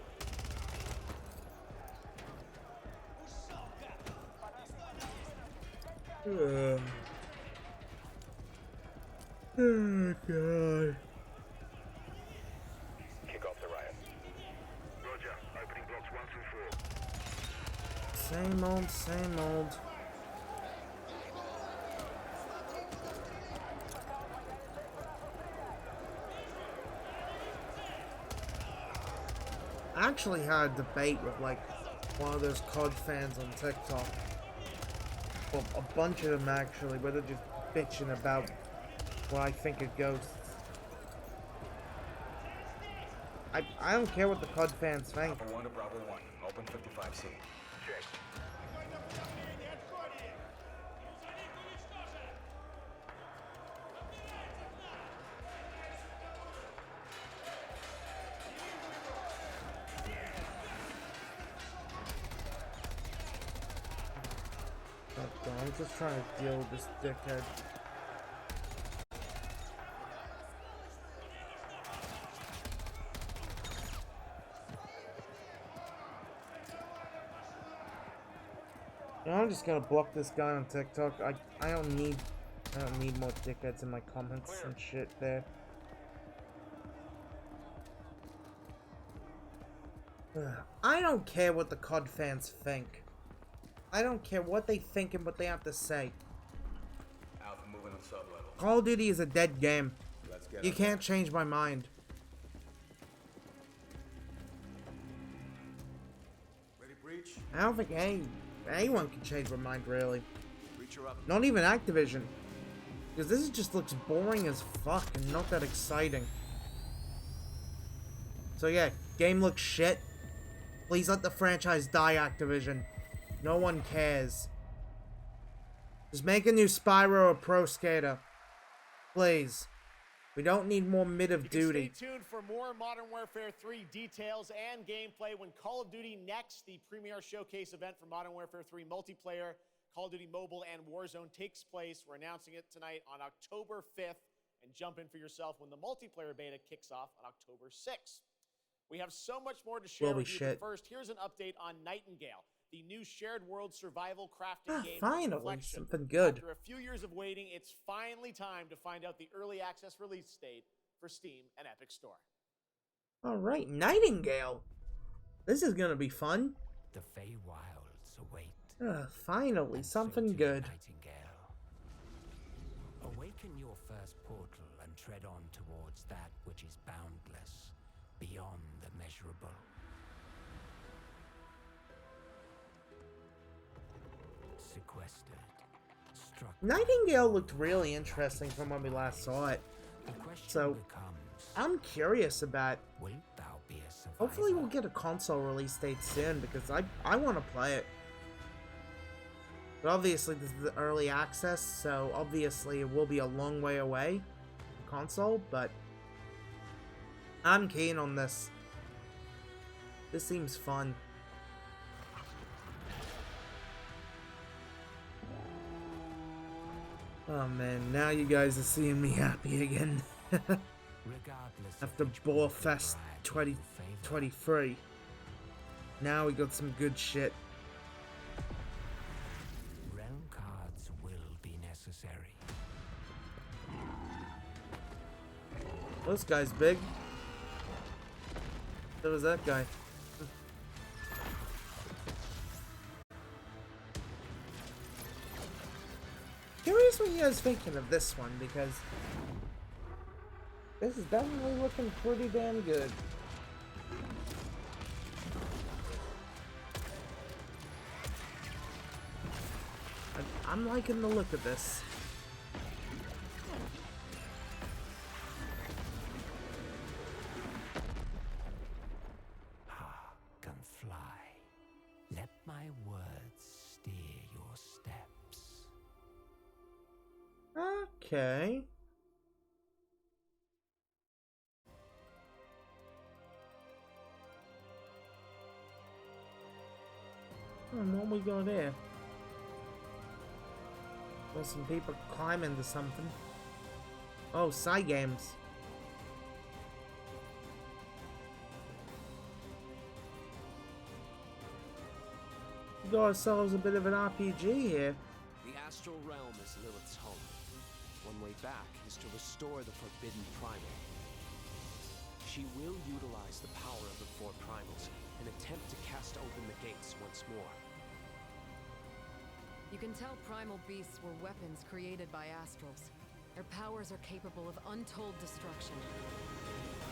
Oh god. Kick off the riot. Roger. Opening blocks 1 through 4. Same old, same old. I actually had a debate with like one of those COD fans on TikTok. Well, a bunch of them actually, where they're just bitching about what I think of Ghosts. I don't care what the COD fans think. Alpha 1 to Bravo 1. Open 55C. Check. I'm just trying to deal with this dickhead. You know, I'm just gonna block this guy on TikTok. I don't need more dickheads in my comments and shit there. I don't care what the COD fans think. I don't care what they think and what they have to say. Alpha moving on sub-level. Call of Duty is a dead game. Let's get You can't change my mind. Ready, breach? I don't think anyone can change my mind, really. Breach her up. Not even Activision. Because this just looks boring as fuck and not that exciting. So yeah, game looks shit. Please let the franchise die, Activision. No one cares. Just make a new Spyro or Pro Skater. Please. We don't need more mid of duty. Stay tuned for more Modern Warfare 3 details and gameplay when Call of Duty Next, the premier showcase event for Modern Warfare 3 multiplayer, Call of Duty Mobile, and Warzone takes place. We're announcing it tonight on October 5th, and jump in for yourself when the multiplayer beta kicks off on October 6th. We have so much more to share with you, but first, here's an update on Nightingale. the new shared world survival crafting game. Finally, something good. After a few years of waiting, it's finally time to find out the early access release date for Steam and Epic Store. Alright, Nightingale. This is gonna be fun. The Feywilds await. Finally, something good. Nightingale. Awaken your first portal and tread on towards that which is boundless, beyond the measurable. Sequestered. Struck. Nightingale looked really interesting from when we last saw it. So, I'm curious about... Hopefully we'll get a console release date soon, because I want to play it. But obviously this is the early access, so obviously it will be a long way away, the console, but I'm keen on this. This seems fun. Oh man, now you guys are seeing me happy again. After Ballfest 2023. Now we got some good shit. Realm cards will be necessary. This guy's big. So was that guy. Curious what you guys thinking of this one, because this is definitely looking pretty damn good. I'm liking the look of this. Can fly. Let my words steer your steps. Okay. What we got there? There's some people climbing to something. Oh, side games. We got ourselves a bit of an RPG here. The astral realm is Lilith's home. One way back is to restore the forbidden primal. She will utilize the power of the four primals and attempt to cast open the gates once more. You can tell primal beasts were weapons created by astrals. Their powers are capable of untold destruction.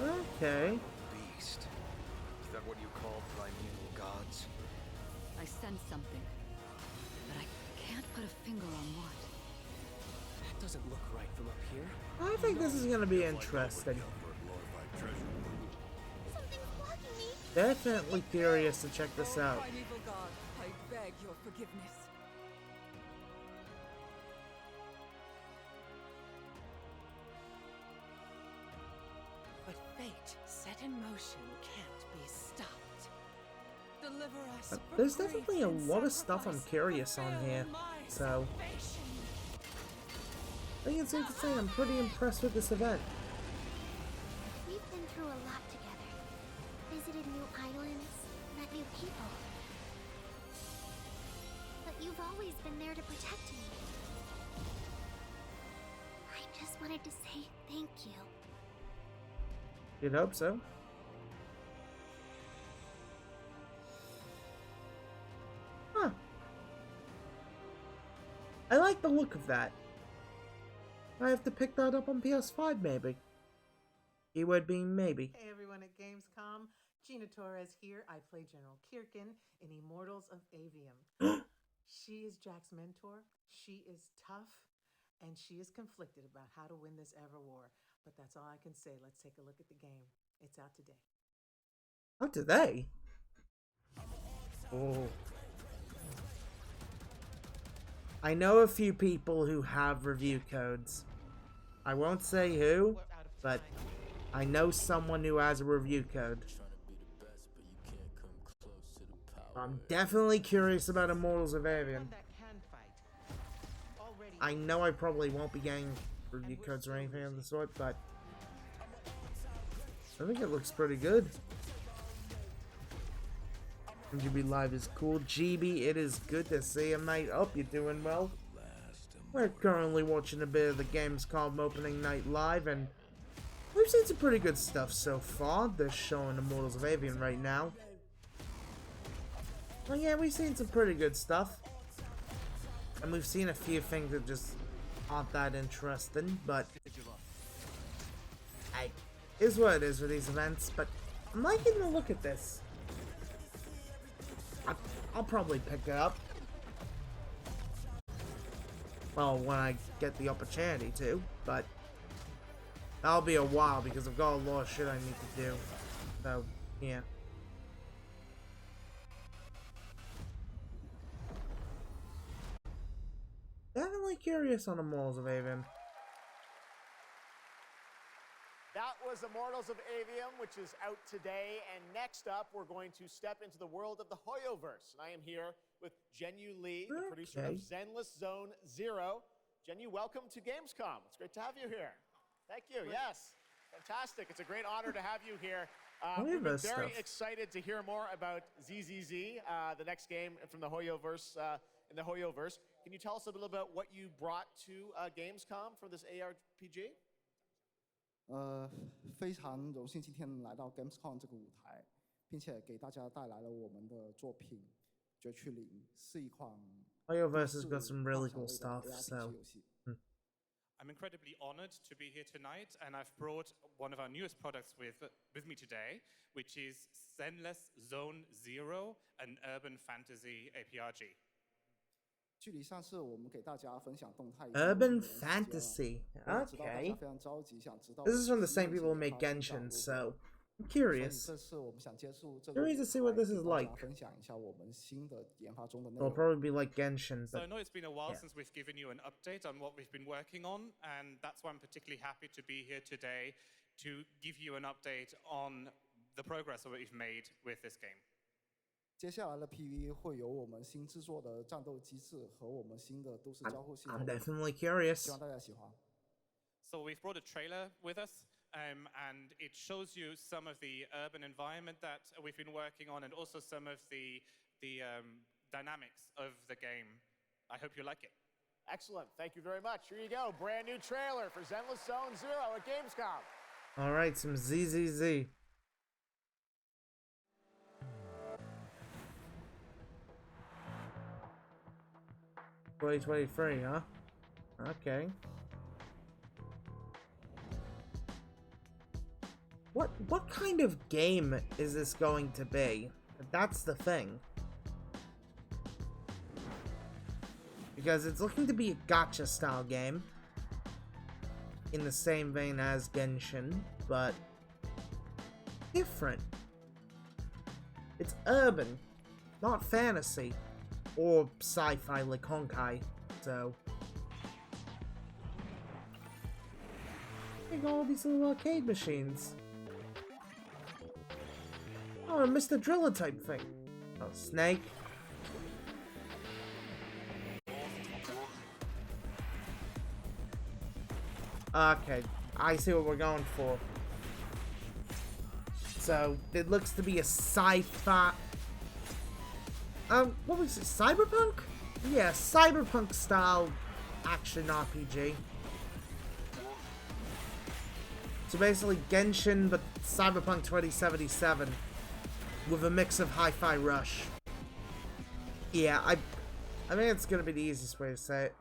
Okay. Beast. Is that what you call primeval gods? I sense something, but I can't put a finger on what. That doesn't look right from up here. I think this is gonna be interesting. Something's blocking me. Definitely curious to check this out. Primeval god, I beg your forgiveness. But fate set in motion can't be stopped. Deliver us. There's definitely a lot of stuff I'm curious on here, so I think it's safe to say I'm pretty impressed with this event. We've been through a lot together. Visited new islands, met new people. But you've always been there to protect me. I just wanted to say thank you. You'd hope so. Huh. I like the look of that. I have to pick that up on PS5 maybe. Keyword being maybe. Hey everyone at Gamescom, Gina Torres here. I play General Kirkin in Immortals of Avium. She is Jack's mentor. She is tough, and she is conflicted about how to win this ever war. But that's all I can say. Let's take a look at the game. It's out today. Out today? Oh. I know a few people who have review codes. I won't say who, but I know someone who has a review code. I'm definitely curious about Immortals of Avium. I know I probably won't be getting review codes or anything of the sort, but I think it looks pretty good. MGB Live is cool. GB, it is good to see you, mate. Hope you're doing well. We're currently watching a bit of the Gamescom opening night live, and we've seen some pretty good stuff so far. They're showing Immortals of Avian right now. Well, yeah, we've seen some pretty good stuff. And we've seen a few things that just aren't that interesting, but hey, is what it is with these events. But I'm liking the look at this. I'll probably pick it up. Well, when I get the opportunity to, but that'll be a while because I've got a lot of shit I need to do. So, yeah. Definitely curious on Immortals of Avian. That was Immortals of Avium, which is out today. And next up, we're going to step into the world of the Hoyoverse. And I am here with Jenyu Lee, the producer of Zenless Zone Zero. Jenyu, welcome to Gamescom. It's great to have you here. Thank you. Yes. Fantastic. It's a great honor to have you here. We've been very excited to hear more about ZZZ, the next game from the Hoyoverse, in the Hoyoverse. Can you tell us a little about what you brought to Gamescom for this ARPG? 非常荣幸今天来到 Gamescom 这个舞台，并且给大家带来了我们的作品《绝区零》，是一款 Hoyoverse has got some really cool stuff, so. I'm incredibly honored to be here tonight, and I've brought one of our newest products with me today, which is Zenless Zone Zero, an urban fantasy APRG. Urban fantasy. Okay. This is from the same people who make Genshin, so I'm curious. Curious to see what this is like. It'll probably be like Genshin. So I know it's been a while since we've given you an update on what we've been working on, and that's why I'm particularly happy to be here today to give you an update on the progress that we've made with this game. 接下来的 PV 会有我们新制作的战斗机制和我们新的都市交互系统。 I'm definitely curious. 希望大家喜欢。 So we've brought a trailer with us, and it shows you some of the urban environment that we've been working on, and also some of the dynamics of the game. I hope you like it. Excellent. Thank you very much. Here you go. Brand new trailer for Zenless Zone Zero at Gamescom. All right, some ZZZ. '23, huh? Okay. What kind of game is this going to be? That's the thing. Because it's looking to be a gacha style game. In the same vein as Genshin, but different. It's urban, not fantasy. Or sci-fi like Honkai, so. Look at all these little arcade machines. Oh, a Mr. Driller type thing. Oh, Snake. Okay, I see what we're going for. So, it looks to be a sci-fi... what was it? Cyberpunk? Yeah, cyberpunk style action RPG. So basically Genshin, but Cyberpunk 2077 with a mix of Hi-Fi Rush. Yeah, I think it's gonna be the easiest way to say it.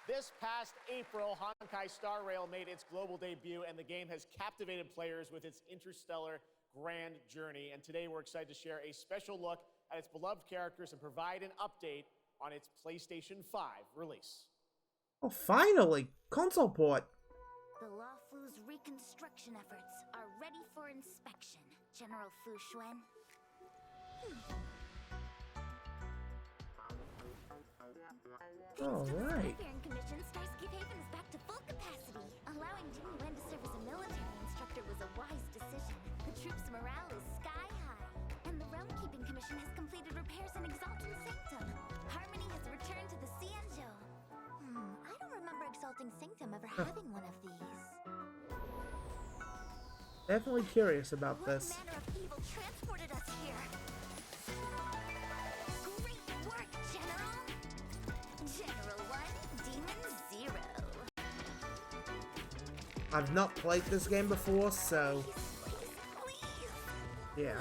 This past April, Honkai Star Rail made its global debut, and the game has captivated players with its interstellar grand journey. And today we're excited to share a special look at its beloved characters and provide an update on its PlayStation 5 release. Oh, finally! Console port! The Luofu's reconstruction efforts are ready for inspection, General Fu Xuan. All right. The Commission Starsky Haven is back to full capacity. Allowing Jimmy Wen to serve as a military instructor was a wise decision. The troops' morale is sky high, and the Realm Keeping Commission has completed repairs in Exalting Sanctum. Harmony has returned to the Xianzhou. I don't remember Exalting Sanctum ever having one of these. Definitely curious about this. What manner of evil transported us here? Great work, General! General 1, Demon 0. I've not played this game before, so... Yeah.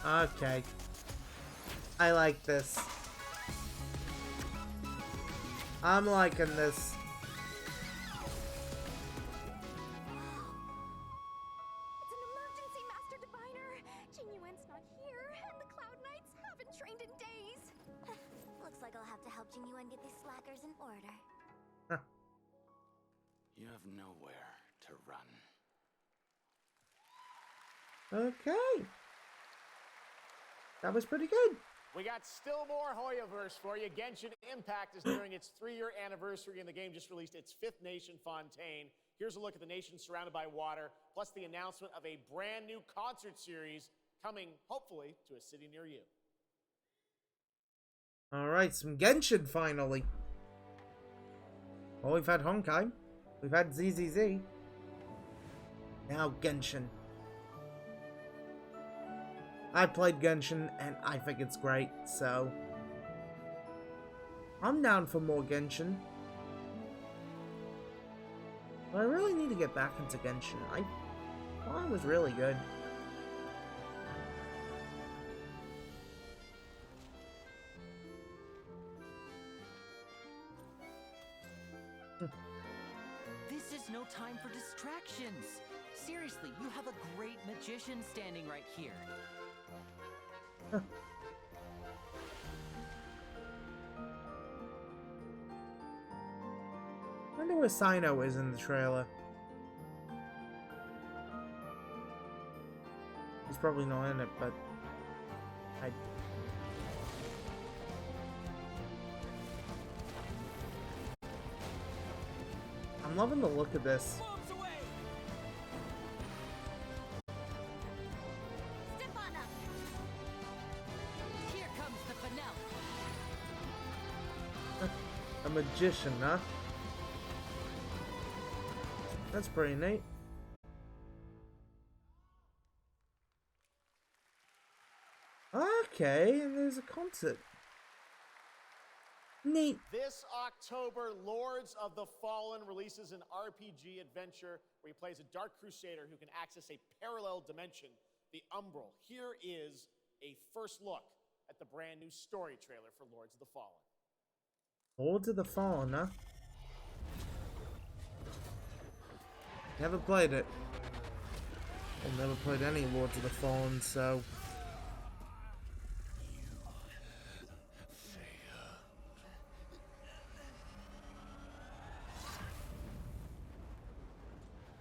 Okay. I like this. I'm liking this. It's an emergency, Master Diviner. Genuine's not here, and the Cloud Knights haven't trained in days. Looks like I'll have to help Genuine get these slackers in order. You have nowhere to run. Okay. That was pretty good. We got still more Hoyoverse for you. Genshin Impact is nearing its 3-year anniversary, and the game just released its 5th nation, Fontaine. Here's a look at the nation surrounded by water, plus the announcement of a brand new concert series coming, hopefully, to a city near you. Alright, some Genshin finally. Well, we've had Honkai. We've had ZZZ. Now Genshin. I played Genshin and I think it's great, so I'm down for more Genshin. But I really need to get back into Genshin. I thought it was really good. This is no time for distractions. Seriously, you have a great magician standing right here. I wonder where Sino is in the trailer. He's probably not in it, but I'm loving the look of this. Here comes the finale. A magician, huh? That's pretty neat. Okay, and there's a concert. Neat. This October, Lords of the Fallen releases an RPG adventure where he plays a Dark Crusader who can access a parallel dimension, the Umbral. Here is a first look at the brand new story trailer for Lords of the Fallen. Lords of the Fallen, huh? Never played it. I've never played any Lords of the Fallen, so...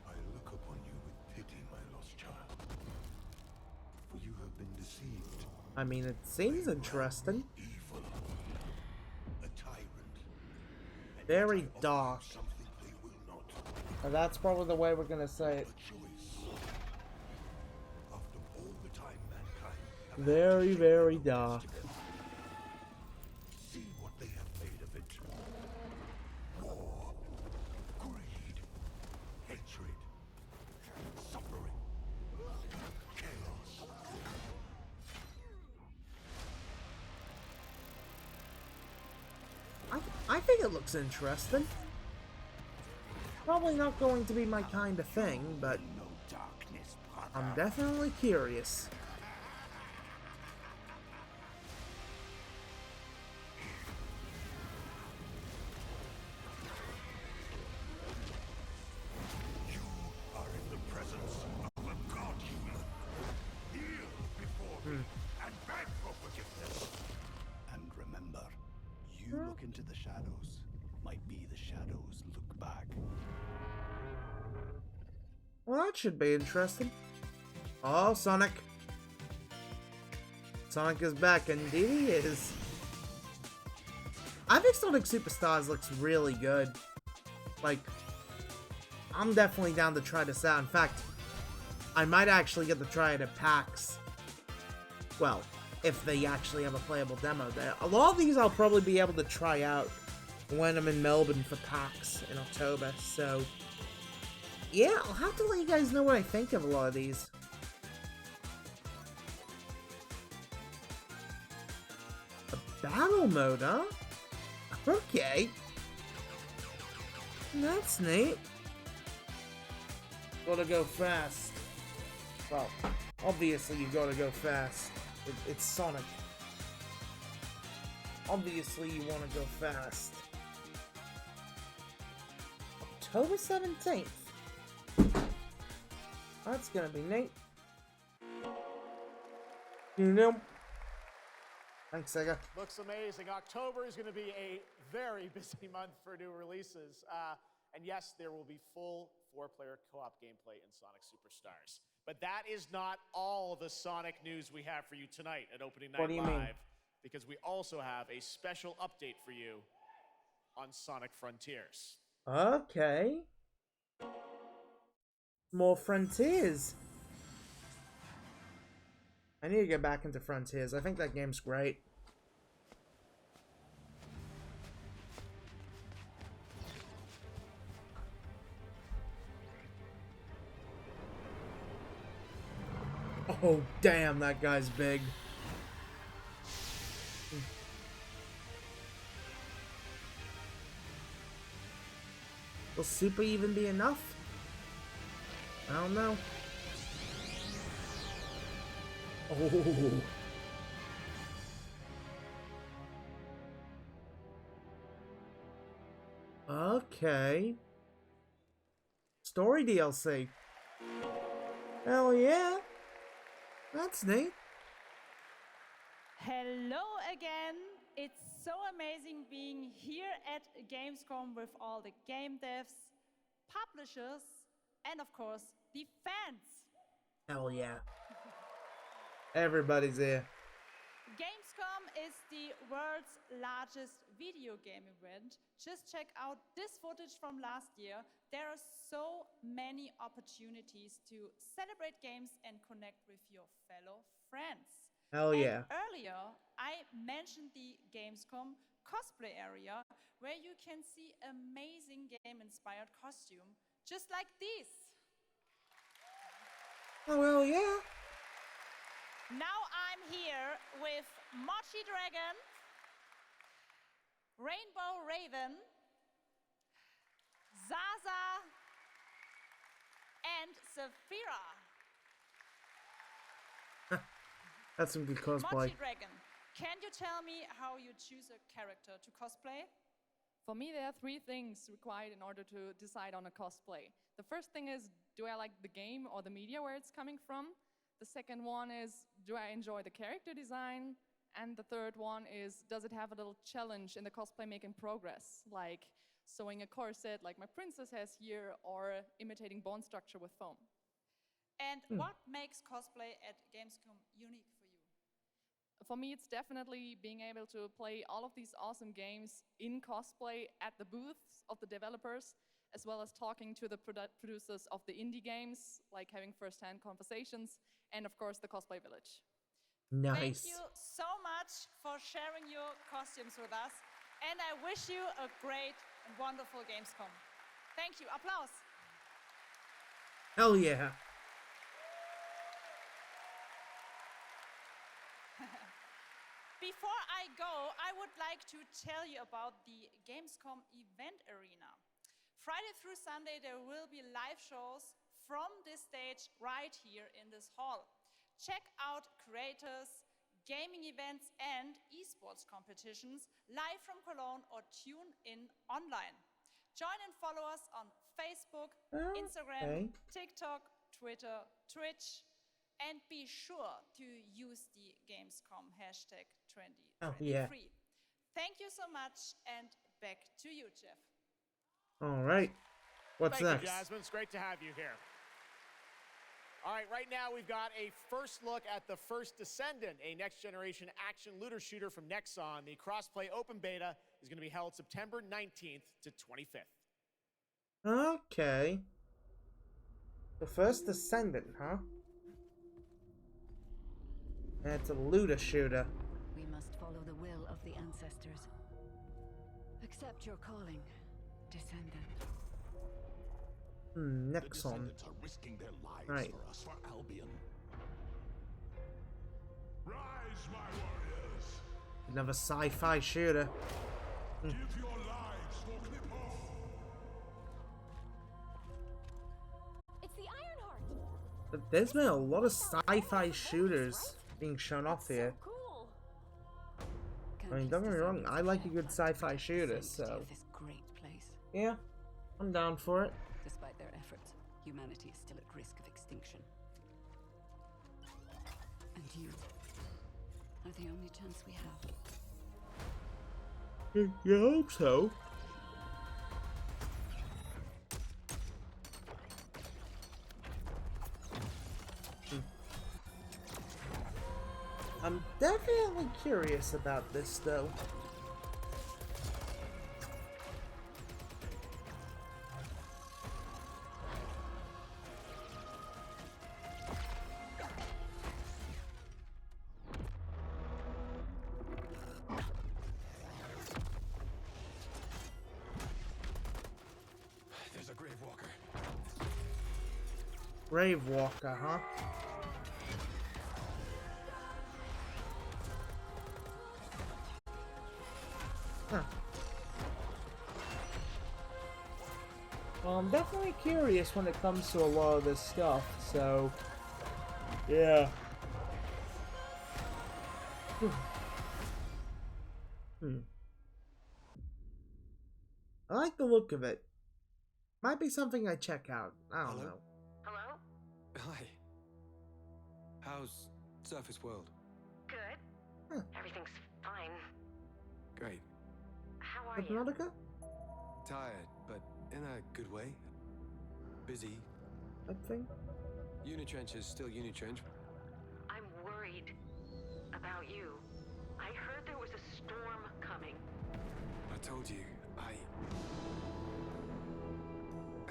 I look upon you with pity, my lost child. For you have been deceived. I mean, it seems interesting. Evil. A tyrant. Very dark. But that's probably the way we're gonna say it. After all the time mankind have Very, very dark. see what they have made of it. War, greed, hatred, suffering, chaos. I think it looks interesting. Probably not going to be my kind of thing, but I'm definitely curious. You are in the presence of a god human. Kneel before me and beg for forgiveness. And remember, you look into the shadows, might be the shadows look back. Well, that should be interesting. Oh, Sonic. Sonic is back, indeed he is. I think Sonic Superstars looks really good. Like, I'm definitely down to try this out. In fact, I might actually get to try it at PAX. Well, if they actually have a playable demo there. A lot of these I'll probably be able to try out when I'm in Melbourne for PAX in October, so yeah, I'll have to let you guys know what I think of a lot of these. A battle mode, huh? Okay. That's neat. Gotta go fast. Well, obviously you gotta go fast. It's Sonic. Obviously you wanna go fast. October 17th. That's gonna be neat. You know. Thanks, Sega. Looks amazing. October is going to be a very busy month for new releases. And yes, there will be full 4-player co-op gameplay in Sonic Superstars. But that is not all the Sonic news we have for you tonight at Opening Night What do you Live. mean? Because we also have a special update for you on Sonic Frontiers. Okay. More Frontiers. I need to get back into Frontiers. I think that game's great. Oh, damn, that guy's big. Will Super even be enough? I don't know. Oh. Okay. Story DLC. Hell yeah. That's neat. Hello again. It's so amazing being here at Gamescom with all the game devs, publishers, and of course, the fans. Hell yeah. Everybody's here. Gamescom is the world's largest video game event. Just check out this footage from last year. There are so many opportunities to celebrate games and connect with your fellow friends. Hell yeah. And earlier, I mentioned the Gamescom cosplay area where you can see amazing game-inspired costume, just like this. Oh, well, yeah. Now I'm here with Mochi Dragon, Rainbow Raven, Zaza, and Saphira. That's some good cosplay. Mochi Dragon, can you tell me how you choose a character to cosplay? For me, there are 3 things required in order to decide on a cosplay. The first thing is, do I like the game or the media where it's coming from? The second one is, do I enjoy the character design? And the third one is, does it have a little challenge in the cosplay making progress? Like sewing a corset like my princess has here, or imitating bone structure with foam. And what makes cosplay at Gamescom unique for you? For me, it's definitely being able to play all of these awesome games in cosplay at the booths of the developers, as well as talking to the producers of the indie games, like having first-hand conversations, and of course the cosplay village. Nice. Thank you so much for sharing your costumes with us, and I wish you a great and wonderful Gamescom. Thank you. Applause. Hell yeah. Before I go, I would like to tell you about the Gamescom event arena. Friday through Sunday, there will be live shows from this stage right here in this hall. Check out creators, gaming events, and esports competitions live from Cologne or tune in online. Join and follow us on Facebook, Instagram, TikTok, Twitter, Twitch, and be sure to use the Gamescom hashtag 2023. Oh, yeah. Thank you so much, and back to you, Jeff. All right. What's Thank next? you, Jasmine. It's great to have you here. All right, right now we've got a first look at the first Descendant, a next-generation action looter shooter from Nexon. The crossplay open beta is going to be held September 19th to 25th. Okay. The first descendant, huh? It's a looter shooter. We must follow the will of the ancestors. Accept your calling, descendant. Nexon. The descendants are risking their lives Right. for us, for Albion. Rise, my warriors! Another sci-fi shooter. Give your lives for Clippo! It's the Ironheart. But there's been a lot of sci-fi shooters being shown off here. Cool. I mean, don't get me wrong, I like a good sci-fi shooter, so This great place. yeah, I'm down for it. Despite their efforts, humanity is still at risk of extinction. And you are the only chance we have. You hope so. I'm definitely curious about this, though. There's a Grave Walker. Grave Walker, huh? Huh. Well, I'm definitely curious when it comes to a lot of this stuff, so yeah. I like the look of it. Might be something I check out. I don't know. Hello? Hi. How's Surface World? Good. Everything's fine. Great. How are you? Hypnotica? Tired, but in a good way. Busy. That thing? Unitrench is still Unitrench. I'm worried about you. I heard there was a storm coming. I told you, I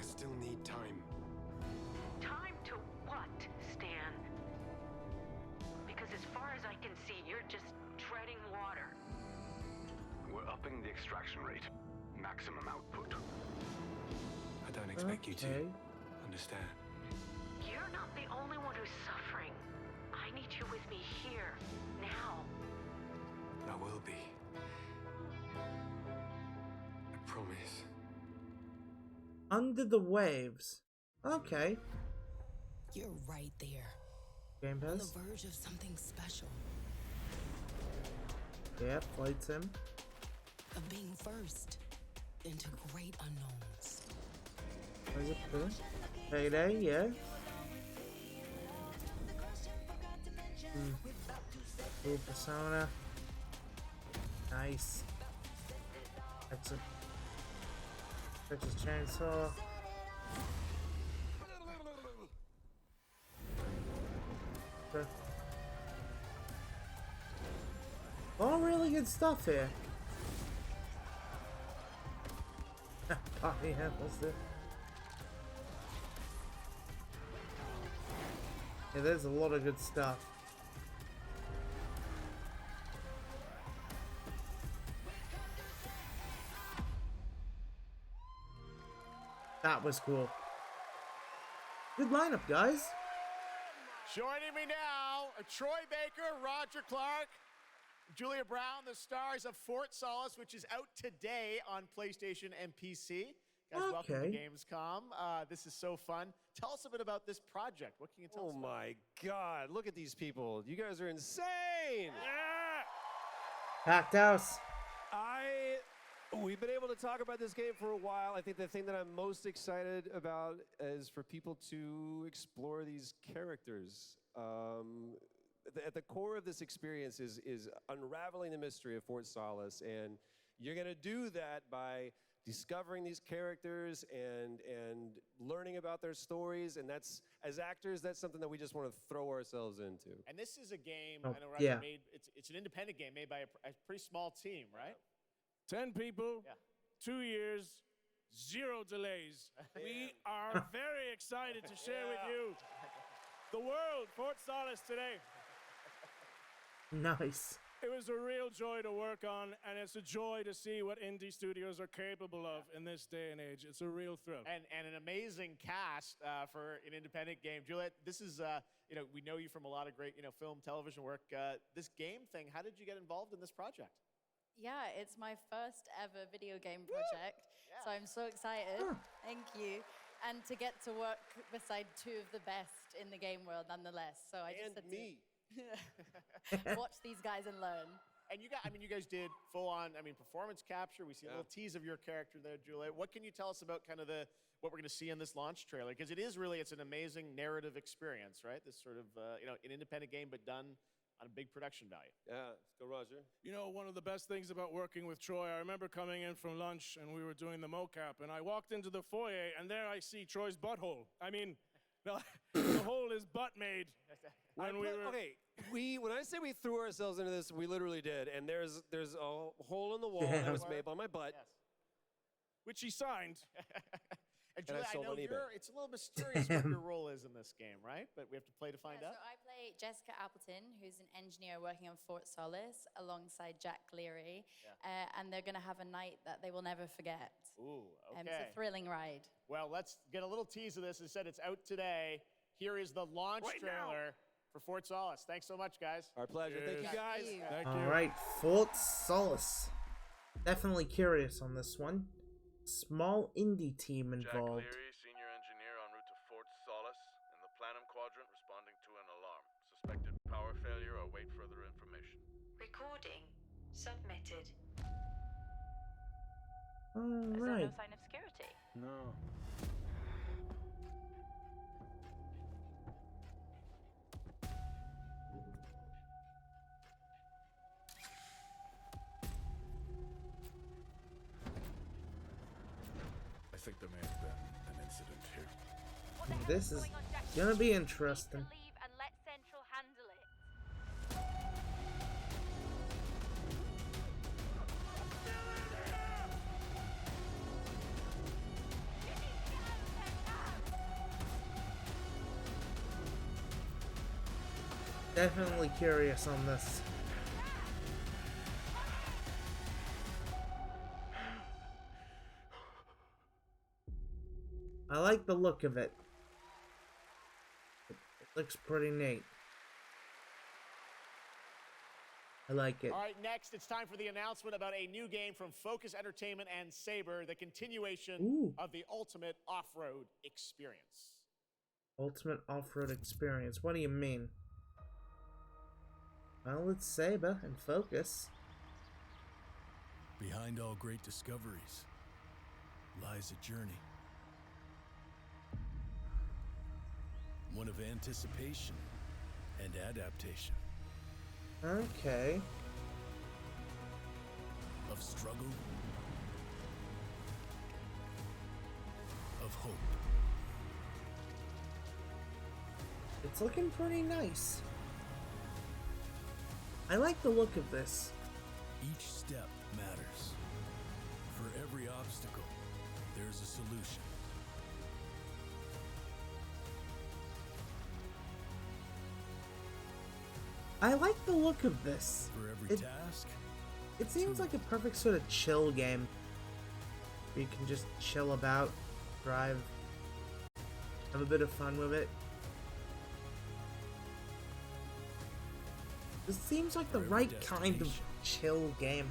still need time. Time to what, Stan? Because as far as I can see, you're just treading water. We're upping the extraction rate. Maximum output. I don't expect you to understand. You're not the only one who's suffering. I need you with me here, now. I will be. I promise. Under the Waves. Okay. You're right there. Game On Pass? the verge of something special. Yeah, Flight Sim. Of being first into great unknowns. What is it for? Payday, yeah. Full Persona. Nice. That's a Texas Chainsaw. Okay. All really good stuff here. Oh yeah, what's this? Yeah, there's a lot of good stuff. That was cool. Good lineup, guys. Joining me now, Troy Baker, Roger Clark, Julia Brown, the stars of Fort Solace, which is out today on PlayStation and PC. Guys, welcome to Gamescom. This is so fun. Tell us a bit about this project. What can you tell us about? Oh my God, look at these people. You guys are insane. Packed house. We've been able to talk about this game for a while. I think the thing that I'm most excited about is for people to explore these characters. At the core of this experience is unraveling the mystery of Fort Solace, and you're going to do that by discovering these characters and learning about their stories. And that's, as actors, that's something that we just want to throw ourselves into. And this is a game, Oh, I know Roger yeah. made, it's an independent game made by a pretty small team, right? 10 people, 2 years, 0 delays. We are very excited to share with you the world, Fort Solis today. Nice. It was a real joy to work on, and it's a joy to see what indie studios are capable of in this day and age. It's a real thrill. And an amazing cast for an independent game. Juliet, this is, we know you from a lot of great, film, television work. This game thing, how did you get involved in this project? Yeah, it's my first ever video game project, so I'm so excited. Thank you. And to get to work beside two of the best in the game world nonetheless. So I just had me. to watch these guys and learn. And you guys did full on, performance capture. We see a little tease of your character there, Juliet. What can you tell us about kind of what we're going to see in this launch trailer? Because it's an amazing narrative experience, right? This sort of, an independent game, but done on a big production value. Yeah, let's go, Roger. One of the best things about working with Troy, I remember coming in from lunch and we were doing the mocap, and I walked into the foyer and there I see Troy's butthole. The hole is butt made. When I say we threw ourselves into this, we literally did. And there's a hole in the wall that was made by my butt. Yes. Which he signed. And Juliet, I know it's a little mysterious what your role is in this game, right? But we have to play to find out. So I play Jessica Appleton, who's an engineer working on Fort Solis alongside Jack Leary. And they're going to have a night that they will never forget. Ooh, okay. It's a thrilling ride. Well, let's get a little tease of this. As I said, it's out today. Here is the launch trailer for Fort Solis. Thanks so much, guys. Our pleasure. Thank you, guys. Thank you. All right, Fort Solis. Definitely curious on this one. Small indie team involved. Jack Leary, senior engineer en route to Fort Solis, in the Planum Quadrant, responding to an alarm. Suspected power failure. Await further information. Recording submitted. All Is right. there no sign of security? No. I think there may have been an incident here. This is gonna be interesting. Leave and let Central handle it. Definitely curious on this. I like the look of it. It looks pretty neat. I like it. All right, next it's time for the announcement about a new game from Focus Entertainment and Saber, the continuation of the Ultimate Off-Road Experience. Ultimate off-road experience. What do you mean? Well, it's Saber and Focus. Behind all great discoveries lies a journey. One of anticipation and adaptation. Okay. Of struggle. Of hope. It's looking pretty nice. I like the look of this. Each step matters. For every obstacle, there's a solution. I like the look of this. For every task, it seems like a perfect sort of chill game. Where you can just chill about, drive, have a bit of fun with it. This seems like the right kind of chill game.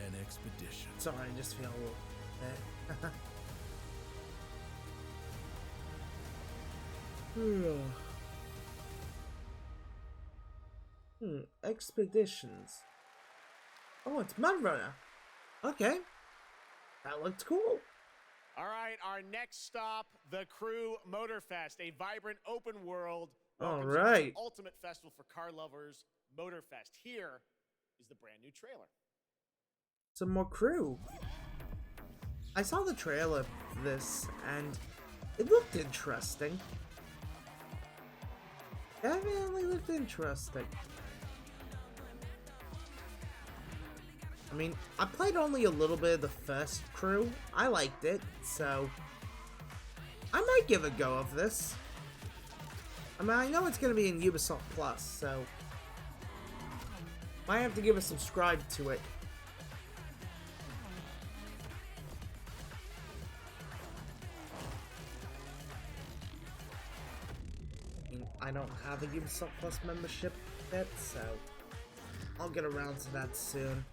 An expedition. Sorry, I just feel a little bit. Expeditions. Oh, it's Mudrunner. Okay. That looked cool. All right, our next stop, the Crew Motorfest, a vibrant open world. All right. Ultimate festival for car lovers, Motorfest. Here is the brand new trailer. Some more Crew. I saw the trailer for this, and it looked interesting. Definitely looked interesting. I mean, I played only a little bit of the first Crew. I liked it, so I might give a go of this. I mean, I know it's going to be in Ubisoft Plus, so might have to give a subscribe to it. I don't have a Ubisoft Plus membership yet, so I'll get around to that soon.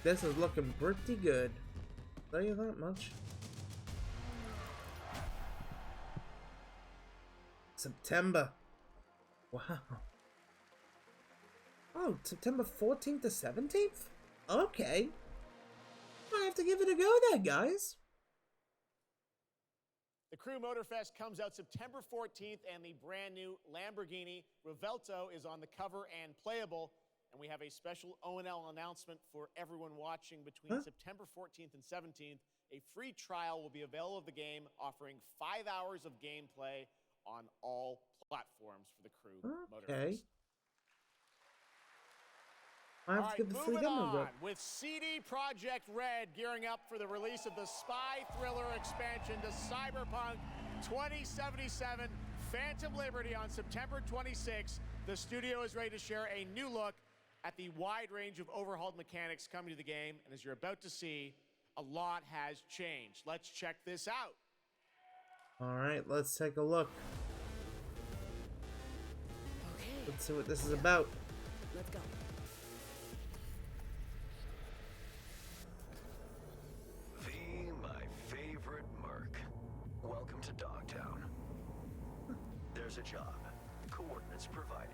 This is looking pretty good. I'll tell you that much. September. Wow. Oh, September 14th to 17th? Okay. I have to give it a go then, guys. The Crew Motorfest comes out September 14th, and the brand new Lamborghini Revuelto is on the cover and playable. And we have a special ONL announcement for everyone watching between September 14th and 17th. A free trial will be available of the game, offering 5 hours of gameplay on all platforms for the Crew Motorfest. I have to get the free moving demo. on with CD Projekt Red gearing up for the release of the spy thriller expansion to Cyberpunk 2077 Phantom Liberty on September 26th. The studio is ready to share a new look at the wide range of overhauled mechanics coming to the game, and as you're about to see, a lot has changed. Let's check this out. Alright, let's take a look. Okay. Let's see what this is about. Let's go. V, my favorite merc. Welcome to Dogtown. There's a job. Coordinates provided.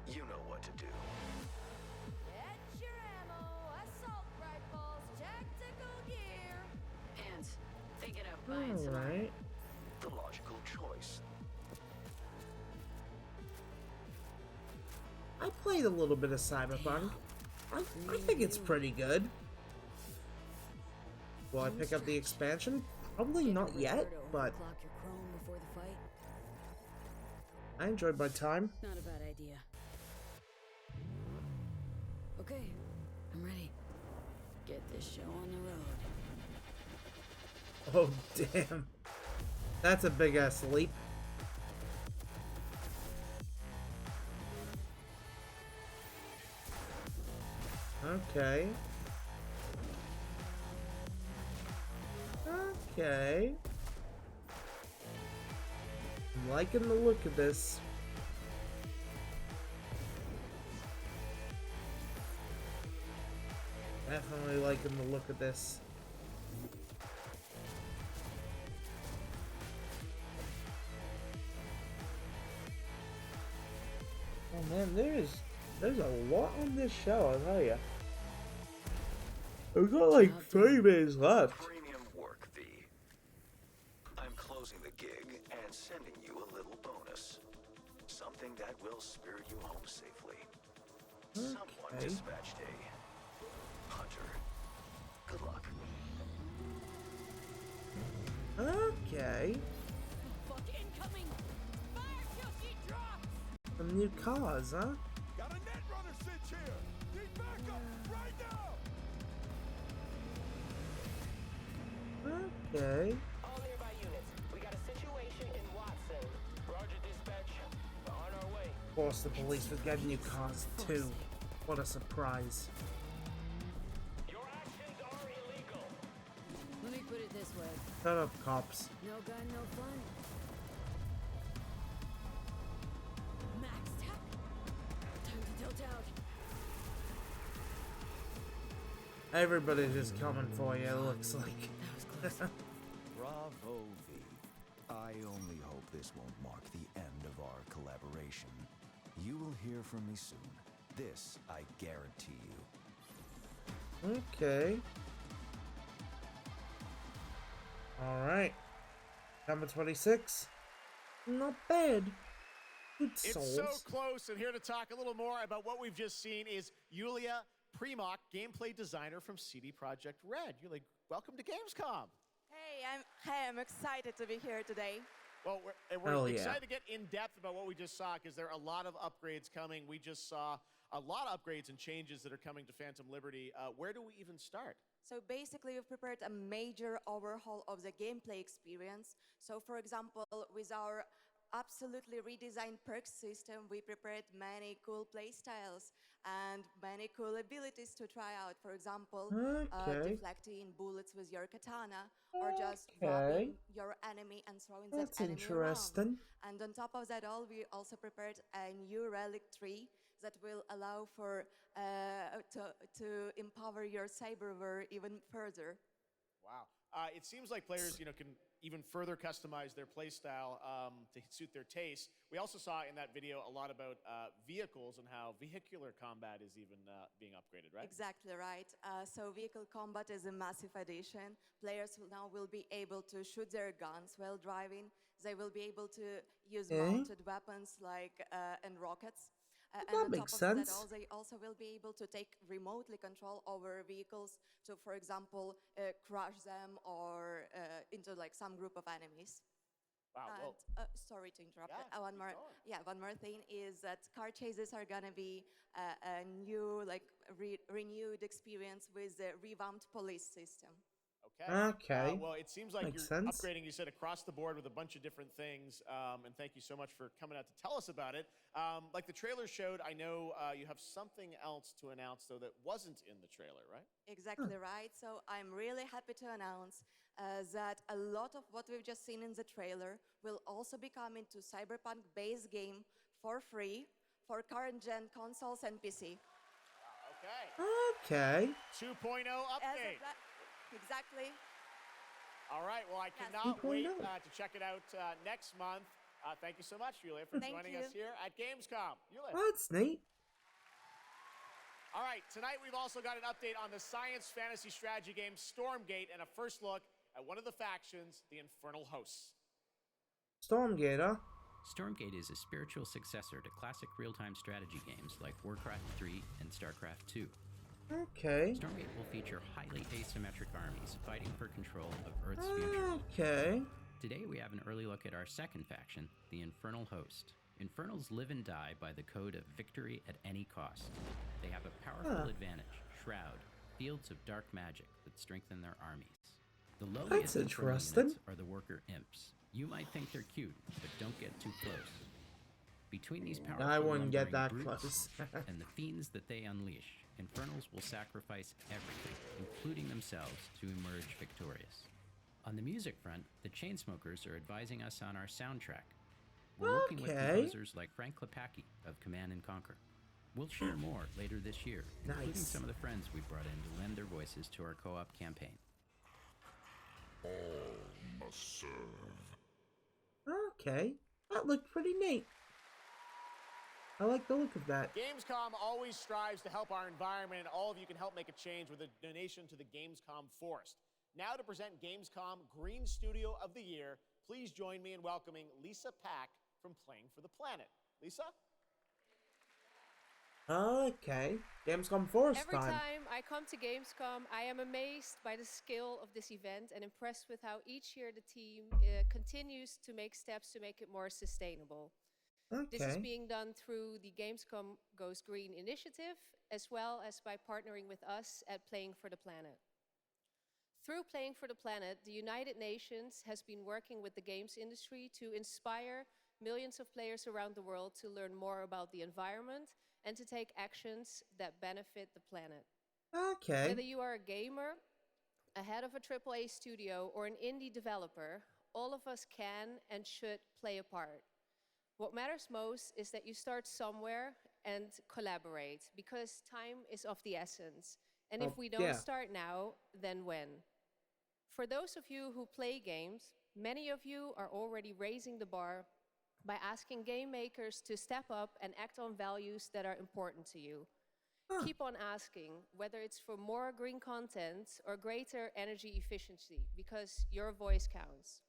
You know what to do. Get your ammo, assault rifles, tactical gear. Hands, thinking of buying some. Alright. The logical choice. I played a little bit of Cyberpunk. I think it's pretty good. Will I pick up the expansion? Probably not yet, but Clock your chrome before the fight. I enjoyed my time. Not a bad idea. Okay, I'm ready. Get this show on the road. Oh, damn. That's a big ass leap. Okay. Okay. I'm liking the look of this. Definitely liking the look of this. Oh man, there's a lot on this show, I'll tell ya. We've got like 3 minutes left. Premium work, V. I'm closing the gig and sending you a little bonus. Something that will spirit you home safely. Someone dispatched a hunter. Good luck. Okay. Fuck incoming! Fire till she drops! Some new cars, huh? Got a net runner cinch here. Need backup right now. Okay. All nearby units. We got a situation in Watson. Roger, dispatch. We're on our way. Of course, the police would get new cars too. What a surprise. Your actions are illegal. Let me put it this way. Shut up, cops. No gun, no fun. Max tech. Time to tilt out. Everybody's just coming for you, it looks like. Bravo, V. I only hope this won't mark the end of our collaboration. You will hear from me soon. This I guarantee you. Okay. Alright. Number 26. Not bad. It's so close, and here to talk a little more about what we've just seen is Yulia Primok, gameplay designer from CD Projekt Red. Yulia, welcome to Gamescom. Hey, I'm excited to be here today. Well, we're excited to get in depth about what we just saw because there are a lot of upgrades coming. We just saw a lot of upgrades and changes that are coming to Phantom Liberty. Where do we even start? So basically, we've prepared a major overhaul of the gameplay experience. So for example, with our absolutely redesigned perks system, we prepared many cool playstyles and many cool abilities to try out. For example, deflecting bullets with your katana, or just grabbing your enemy and throwing that enemy around. And on top of that all, we also prepared a new relic tree that will allow for to empower your cyberware even further. Wow. It seems like players, can even further customize their playstyle to suit their taste. We also saw in that video a lot about vehicles and how vehicular combat is even being upgraded, right? Exactly right. So vehicle combat is a massive addition. Players will be able to shoot their guns while driving. They will be able to use mounted weapons like and rockets. And on top of that, they also will be able to take remotely control over vehicles to, for example, crush them or into like some group of enemies. Wow. Sorry to interrupt. One more thing is that car chases are gonna be a new, renewed experience with the revamped police system. Okay. Well, it seems like you're upgrading, you said, across the board with a bunch of different things. And thank you so much for coming out to tell us about it. Like the trailer showed, I know you have something else to announce, though, that wasn't in the trailer, right? Exactly right. So I'm really happy to announce that a lot of what we've just seen in the trailer will also be coming to Cyberpunk base game for free for current-gen consoles and PC. Okay. 2.0 update. Exactly. All right. Well, I cannot wait to check it out next month. Thank you so much, Yulia, for joining us here at Gamescom. Yulia. That's neat. All right. Tonight, we've also got an update on the science fantasy strategy game Stormgate and a first look at one of the factions, the Infernal Hosts. Stormgate, huh? Stormgate is a spiritual successor to classic real-time strategy games like Warcraft 3 and StarCraft 2. Okay. Stormgate will feature highly asymmetric armies fighting for control of Earth's future. Okay. Today we have an early look at our second faction, the Infernal Host. Infernals live and die by the code of victory at any cost. They have a powerful advantage, Shroud, fields of dark magic that strengthen their armies. The lowliest Infernal units are the worker imps. You might think they're cute, but don't get too close. Between these powerful I wouldn't get that brutes close. and the fiends that they unleash, Infernals will sacrifice everything, including themselves, to emerge victorious. On the music front, the Chainsmokers are advising us on our soundtrack. We're working with composers like Frank Klepacki of Command & Conquer. We'll share more later this year, including some of the friends we brought in to lend their voices to our co-op campaign. All must serve. Okay. That looked pretty neat. I like the look of that. Gamescom always strives to help our environment, and all of you can help make a change with a donation to the Gamescom Forest. Now to present Gamescom Green Studio of the Year, please join me in welcoming Lisa Pack from Playing for the Planet. Lisa? Okay. Gamescom Forest Every time I come to Gamescom, I am amazed by the scale of this event and impressed with how each year the team continues to make steps to make it more sustainable. This is being done through the Gamescom Goes Green initiative, as well as by partnering with us at Playing for the Planet. Through Playing for the Planet, the United Nations has been working with the games industry to inspire millions of players around the world to learn more about the environment and to take actions that benefit the planet. Okay. Whether you are a gamer, a head of a AAA studio, or an indie developer, all of us can and should play a part. What matters most is that you start somewhere and collaborate, because time is of the essence. And if we don't start now, then when? For those of you who play games, many of you are already raising the bar by asking game makers to step up and act on values that are important to you. Keep on asking, whether it's for more green content or greater energy efficiency, because your voice counts.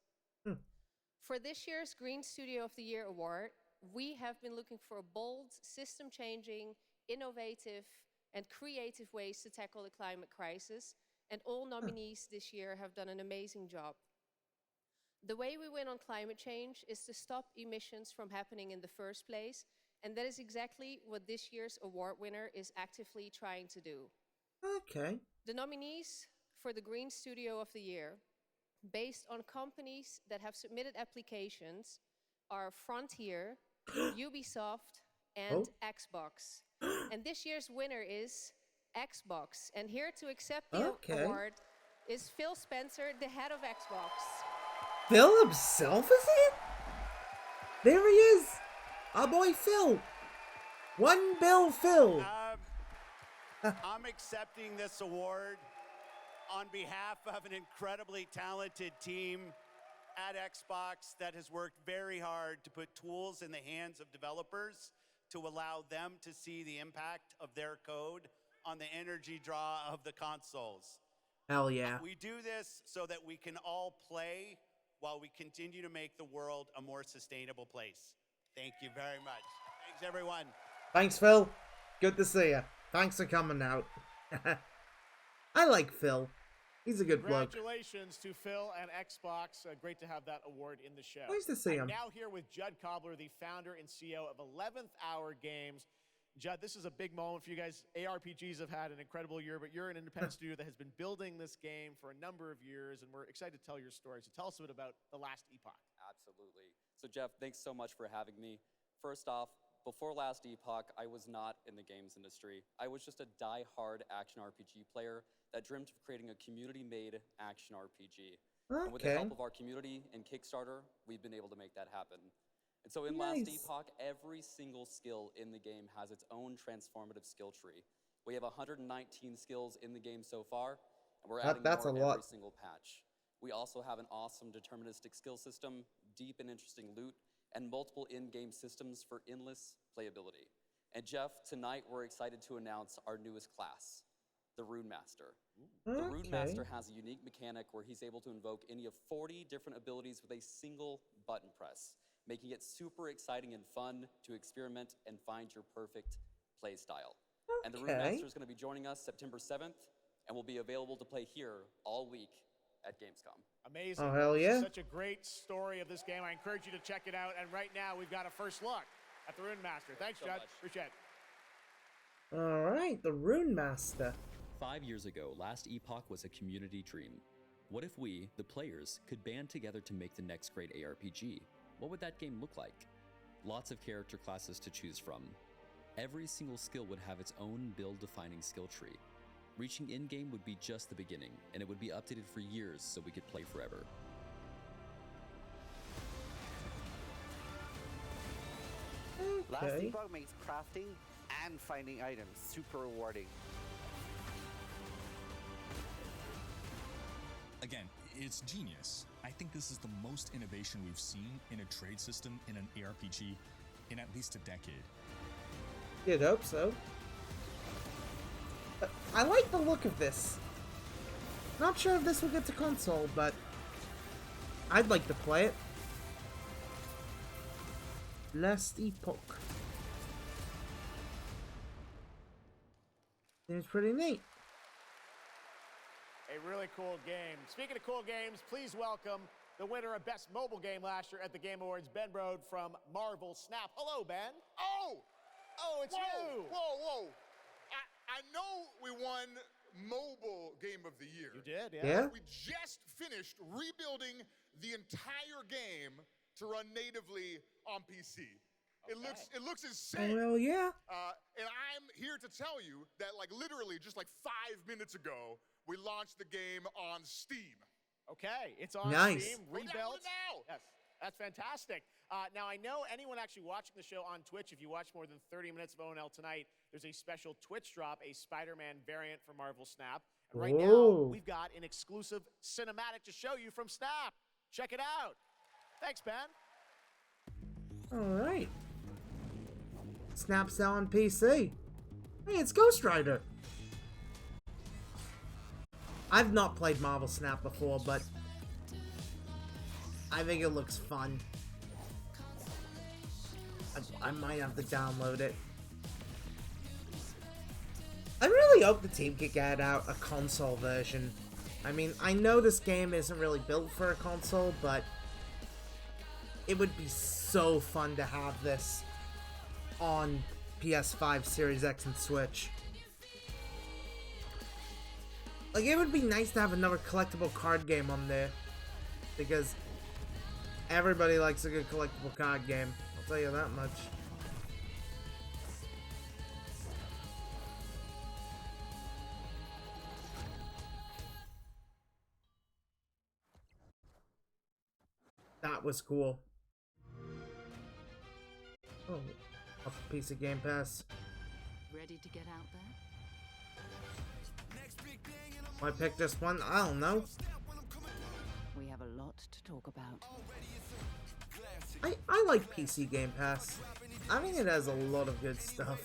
For this year's Green Studio of the Year award, we have been looking for bold, system-changing, innovative, and creative ways to tackle the climate crisis, and all nominees this year have done an amazing job. The way we win on climate change is to stop emissions from happening in the first place, and that is exactly what this year's award winner is actively trying to do. Okay. The nominees for the Green Studio of the Year, based on companies that have submitted applications, are Frontier, Ubisoft, and Xbox. And this year's winner is Xbox. And here to accept the award is Phil Spencer, the head of Xbox. Phil himself is it? There he is! Our boy Phil! One Bill Phil! I'm accepting this award on behalf of an incredibly talented team at Xbox that has worked very hard to put tools in the hands of developers to allow them to see the impact of their code on the energy draw of the consoles. Hell yeah. We do this so that we can all play while we continue to make the world a more sustainable place. Thank you very much. Thanks, everyone. Thanks, Phil. Good to see you. Thanks for coming out. I like Phil. He's a good bloke. Congratulations to Phil and Xbox. Great to have that award in the show. Nice to see him. I'm now here with Judd Cobbler, the founder and CEO of 11th Hour Games. Judd, this is a big moment for you guys. ARPGs have had an incredible year, but you're an independent studio that has been building this game for a number of years, and we're excited to tell your story. So tell us a bit about The Last Epoch. Absolutely. So Jeff, thanks so much for having me. First off, before Last Epoch, I was not in the games industry. I was just a die-hard action RPG player that dreamt of creating a community-made action RPG. And with the help of our community and Kickstarter, we've been able to make that happen. And so in Last Epoch, every single skill in the game has its own transformative skill tree. We have 119 skills in the game so far, and we're adding more every single patch. We also have an awesome deterministic skill system, deep and interesting loot, and multiple in-game systems for endless playability. And Jeff, tonight we're excited to announce our newest class, the Rune Master. The Rune Master has a unique mechanic where he's able to invoke any of 40 different abilities with a single button press, making it super exciting and fun to experiment and find your perfect play style. And the Rune Master is going to be joining us September 7th and will be available to play here all week at Gamescom. Amazing. Oh, hell yeah. This is such a great story of this game. I encourage you to check it out. And right now, we've got a first look at the Rune Master. Thanks, Judd. Appreciate it. All right, the Rune Master. 5 years ago, Last Epoch was a community dream. What if we, the players, could band together to make the next great ARPG? What would that game look like? Lots of character classes to choose from. Every single skill would have its own build-defining skill tree. Reaching in-game would be just the beginning, and it would be updated for years so we could play forever. Last Epoch makes crafting and finding items super rewarding. Again, it's genius. I think this is the most innovation we've seen in a trade system in an ARPG in at least a decade. You'd hope so. I like the look of this. Not sure if this will get to console, but I'd like to play it. Last Epoch. Seems pretty neat. A really cool game. Speaking of cool games, please welcome the winner of Best Mobile Game last year at the Game Awards, Ben Brode from Marvel Snap. Hello, Ben. Oh, it's you. Whoa. I know we won Mobile Game of the Year. You did, yeah. We just finished rebuilding the entire game to run natively on PC. It looks insane. Well, yeah. And I'm here to tell you that, like, literally just like 5 minutes ago, we launched the game on Steam. Okay, it's on Steam, rebuilt. Now. Yes, that's fantastic. Now, I know anyone actually watching the show on Twitch, if you watch more than 30 minutes of ONL tonight, there's a special Twitch drop, a Spider-Man variant for Marvel Snap. And right now, we've got an exclusive cinematic to show you from Snap. Check it out. Thanks, Ben. All right. Snap's out on PC. Hey, it's Ghost Rider. I've not played Marvel Snap before, but I think it looks fun. I might have to download it. I really hope the team could get out a console version. I mean, I know this game isn't really built for a console, but it would be so fun to have this on PS5, Series X, and Switch. Like, it would be nice to have another collectible card game on there, because everybody likes a good collectible card game. I'll tell you that much. That was cool. Oh, a piece of Game Pass. Ready to get out there? Why pick this one? I don't know. We have a lot to talk about. I like PC Game Pass. I think it has a lot of good stuff.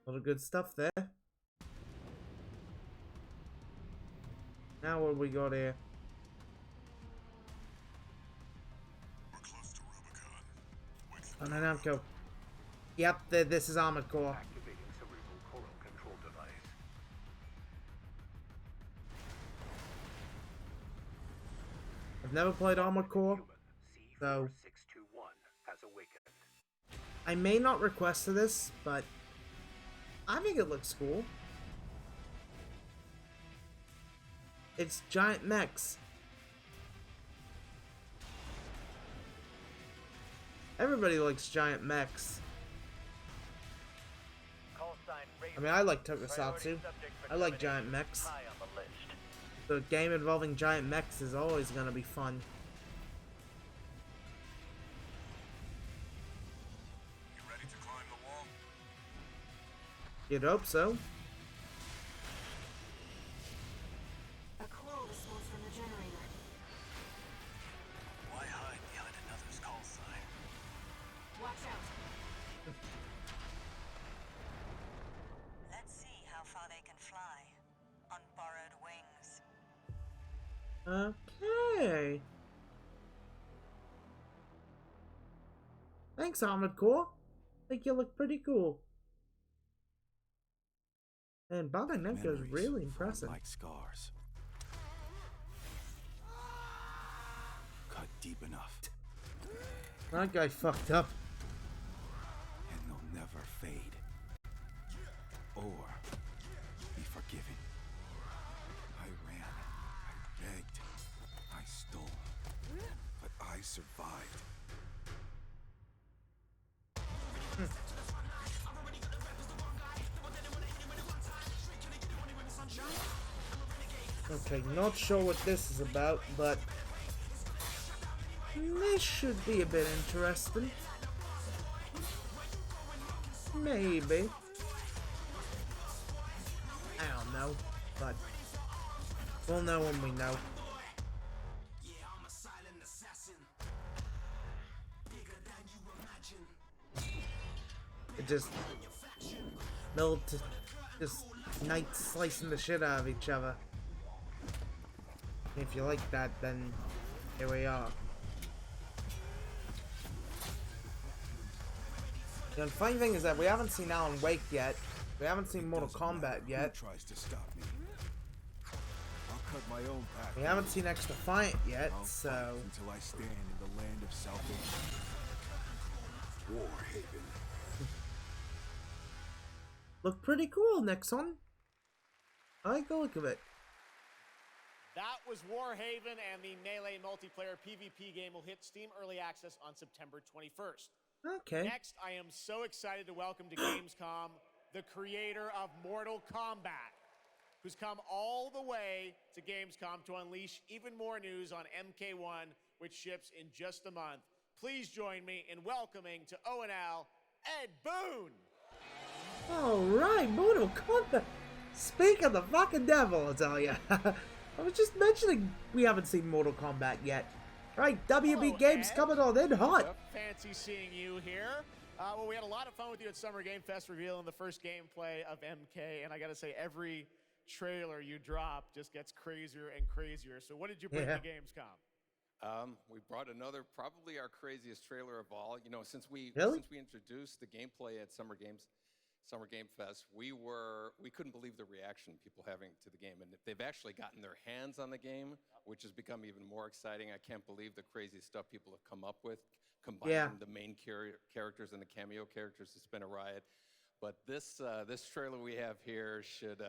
A lot of good stuff there. Now what we got here? Oh, no, Namco. Yep, this is Armored Core. Activating cerebral coral control device. I've never played Armored Core, so has awakened. I may not request for this, but I think it looks cool. It's giant mechs. Everybody likes giant mechs. I mean, I like Tokusatsu. I like giant mechs. So a game involving giant mechs is always gonna be fun. You ready to climb the wall? You'd hope so. A call response from the generator. Why hide behind another's call sign? Watch out. Let's see how far they can fly on borrowed wings. Okay. Thanks, Armored Core. I think you look pretty cool. And Baba Nemco is really impressive. Like scars. Cut deep enough. That guy fucked up. And they'll never fade. Or be forgiven. I ran. I begged. I stole. But I survived. Okay, not sure what this is about, but this should be a bit interesting. Maybe. I don't know, but we'll know when we know. It just just knights slicing the shit out of each other. If you like that, then here we are. The funny thing is that we haven't seen Alan Wake yet. We haven't seen Mortal Kombat yet. Who tries to stop me? I'll cut my own path. We haven't seen X Defiant yet, I'll so fight until I stand in the land of salvation. War Haven. look pretty cool, Nixon. I like the look of it. That was Warhaven, and the Melee multiplayer PvP game will hit Steam Early Access on September 21st. Okay. Next, I am so excited to welcome to Gamescom the creator of Mortal Kombat, who's come all the way to Gamescom to unleash even more news on MK1, which ships in just a month. Please join me in welcoming to ONL, Ed Boon. Alright, Mortal Kombat. Speak of the fucking devil, I tell ya. I was just mentioning we haven't seen Mortal Kombat yet. Right, WB Games Ed. coming on in hot. Fancy seeing you here. Well, we had a lot of fun with you at Summer Game Fest revealing the first gameplay of MK, and I gotta say, every trailer you drop just gets crazier and crazier. So what did you bring to Gamescom? We brought another, probably our craziest trailer of all. You know, since we introduced the gameplay at Summer Game Fest, we couldn't believe the reaction people having to the game, and they've actually gotten their hands on the game, which has become even more exciting. I can't believe the crazy stuff people have come up with, combining the main characters and the cameo characters. It's been a riot. But this trailer we have here should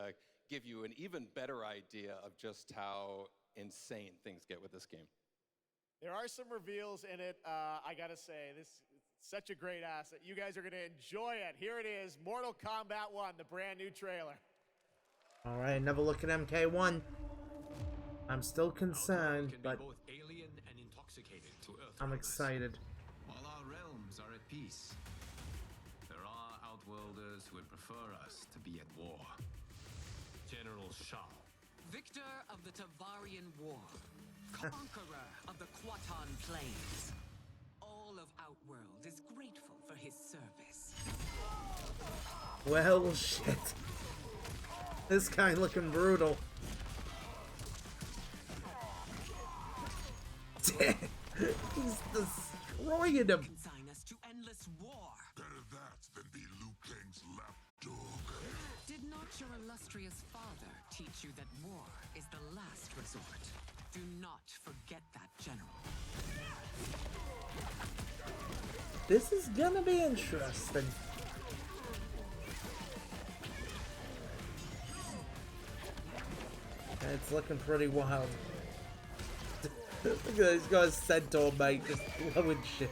give you an even better idea of just how insane things get with this game. There are some reveals in it. I gotta say, this is such a great asset. You guys are gonna enjoy it. Here it is, Mortal Kombat 1, the brand new trailer. All right, never look at MK1. I'm still concerned, but both alien and intoxicated to Earth. I'm excited. All our realms are at peace. There are outworlders who would prefer us to be at war. General Shao, Victor of the Tavarian War, conqueror of the Quatan Plains. All of Outworld is grateful for his service. Well, shit. This guy looking brutal. He's destroying him. Consign us to endless war. Better that than be Liu Kang's lapdog. Did not your illustrious father teach you that war is the last resort? Do not forget that, General. This is gonna be interesting. It's looking pretty wild. Look at this guy's centaur, mate, just blowing shit.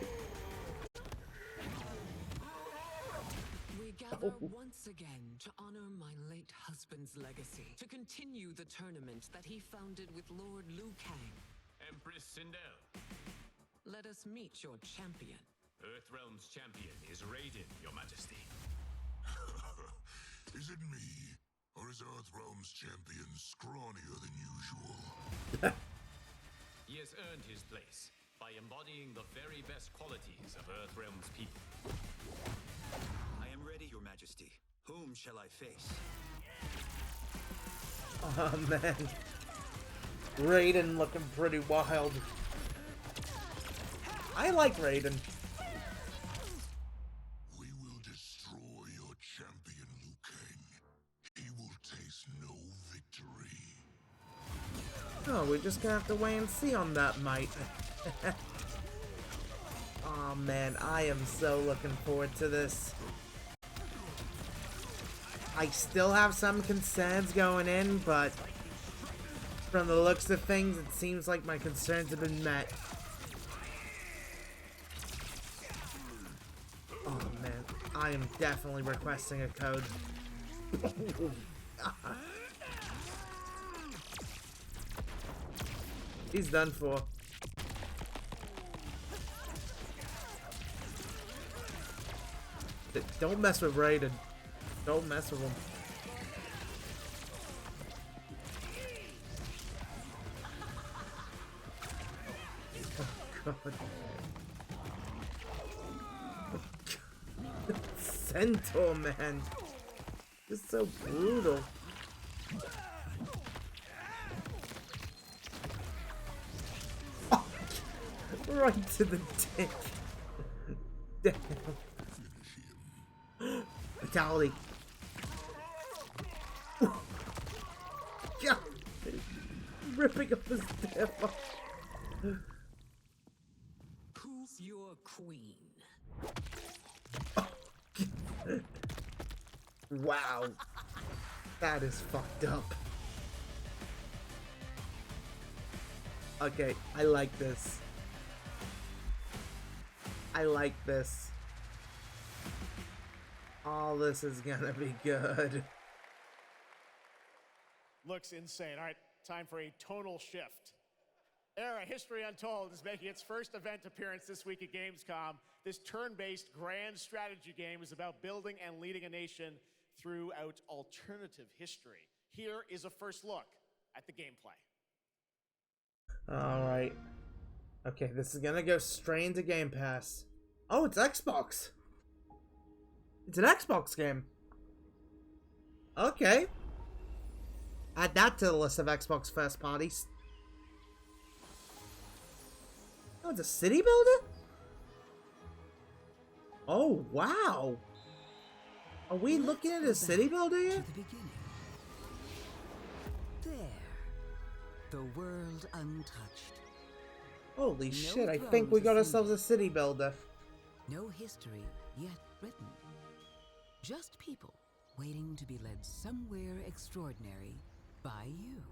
We gather once again to honor my late husband's legacy, to continue the tournament that he founded with Lord Liu Kang. Empress Sindel. Let us meet your champion. Earthrealm's champion is Raiden, Your Majesty. Is it me, or is Earthrealm's champion scrawnier than usual? He has earned his place by embodying the very best qualities of Earthrealm's people. I am ready, Your Majesty. Whom shall I face? Oh man, Raiden looking pretty wild. I like Raiden. We will destroy your champion, Liu Kang. He will taste no victory. Oh, we're just gonna have to wait and see on that, mate. Oh man, I am so looking forward to this. I still have some concerns going in, but from the looks of things, it seems like my concerns have been met. Oh man, I am definitely requesting a code. He's done for. Don't mess with Raiden. Don't mess with him. Oh god. Centaur, man. Just so brutal. Oh, right to the dick. Damn. Fatality. God. Ripping up his damn. Who's your queen? Wow. That is fucked up. Okay, I like this. I like this. All this is gonna be good. Looks insane. All right, time for a tonal shift. Era History Untold is making its first event appearance this week at Gamescom. This turn-based grand strategy game is about building and leading a nation throughout alternative history. Here is a first look at the gameplay. Alright. Okay, this is gonna go straight into Game Pass. Oh, it's Xbox! It's an Xbox game! Okay. Add that to the list of Xbox first parties. Oh, it's a city builder? Oh, wow. Are we looking at a city builder here? There. The world untouched. Holy No shit, I think thrones we got ascended. ourselves a city builder. No history yet written. Just people waiting to be led somewhere extraordinary by you.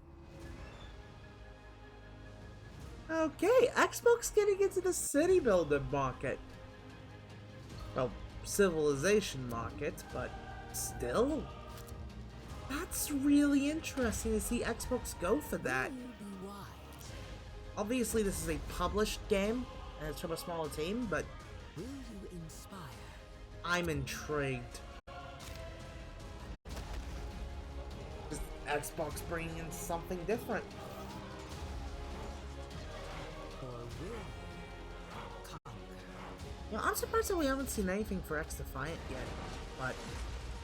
Okay, Xbox getting into the city builder market. Well, civilization market, but still. That's really interesting to see Xbox go for that. Obviously, this is a published game, and it's from a smaller team, but Will you inspire? I'm intrigued. Is Xbox bringing in something different? Or will you conquer? You know, I'm surprised that we haven't seen anything for X Defiant yet, but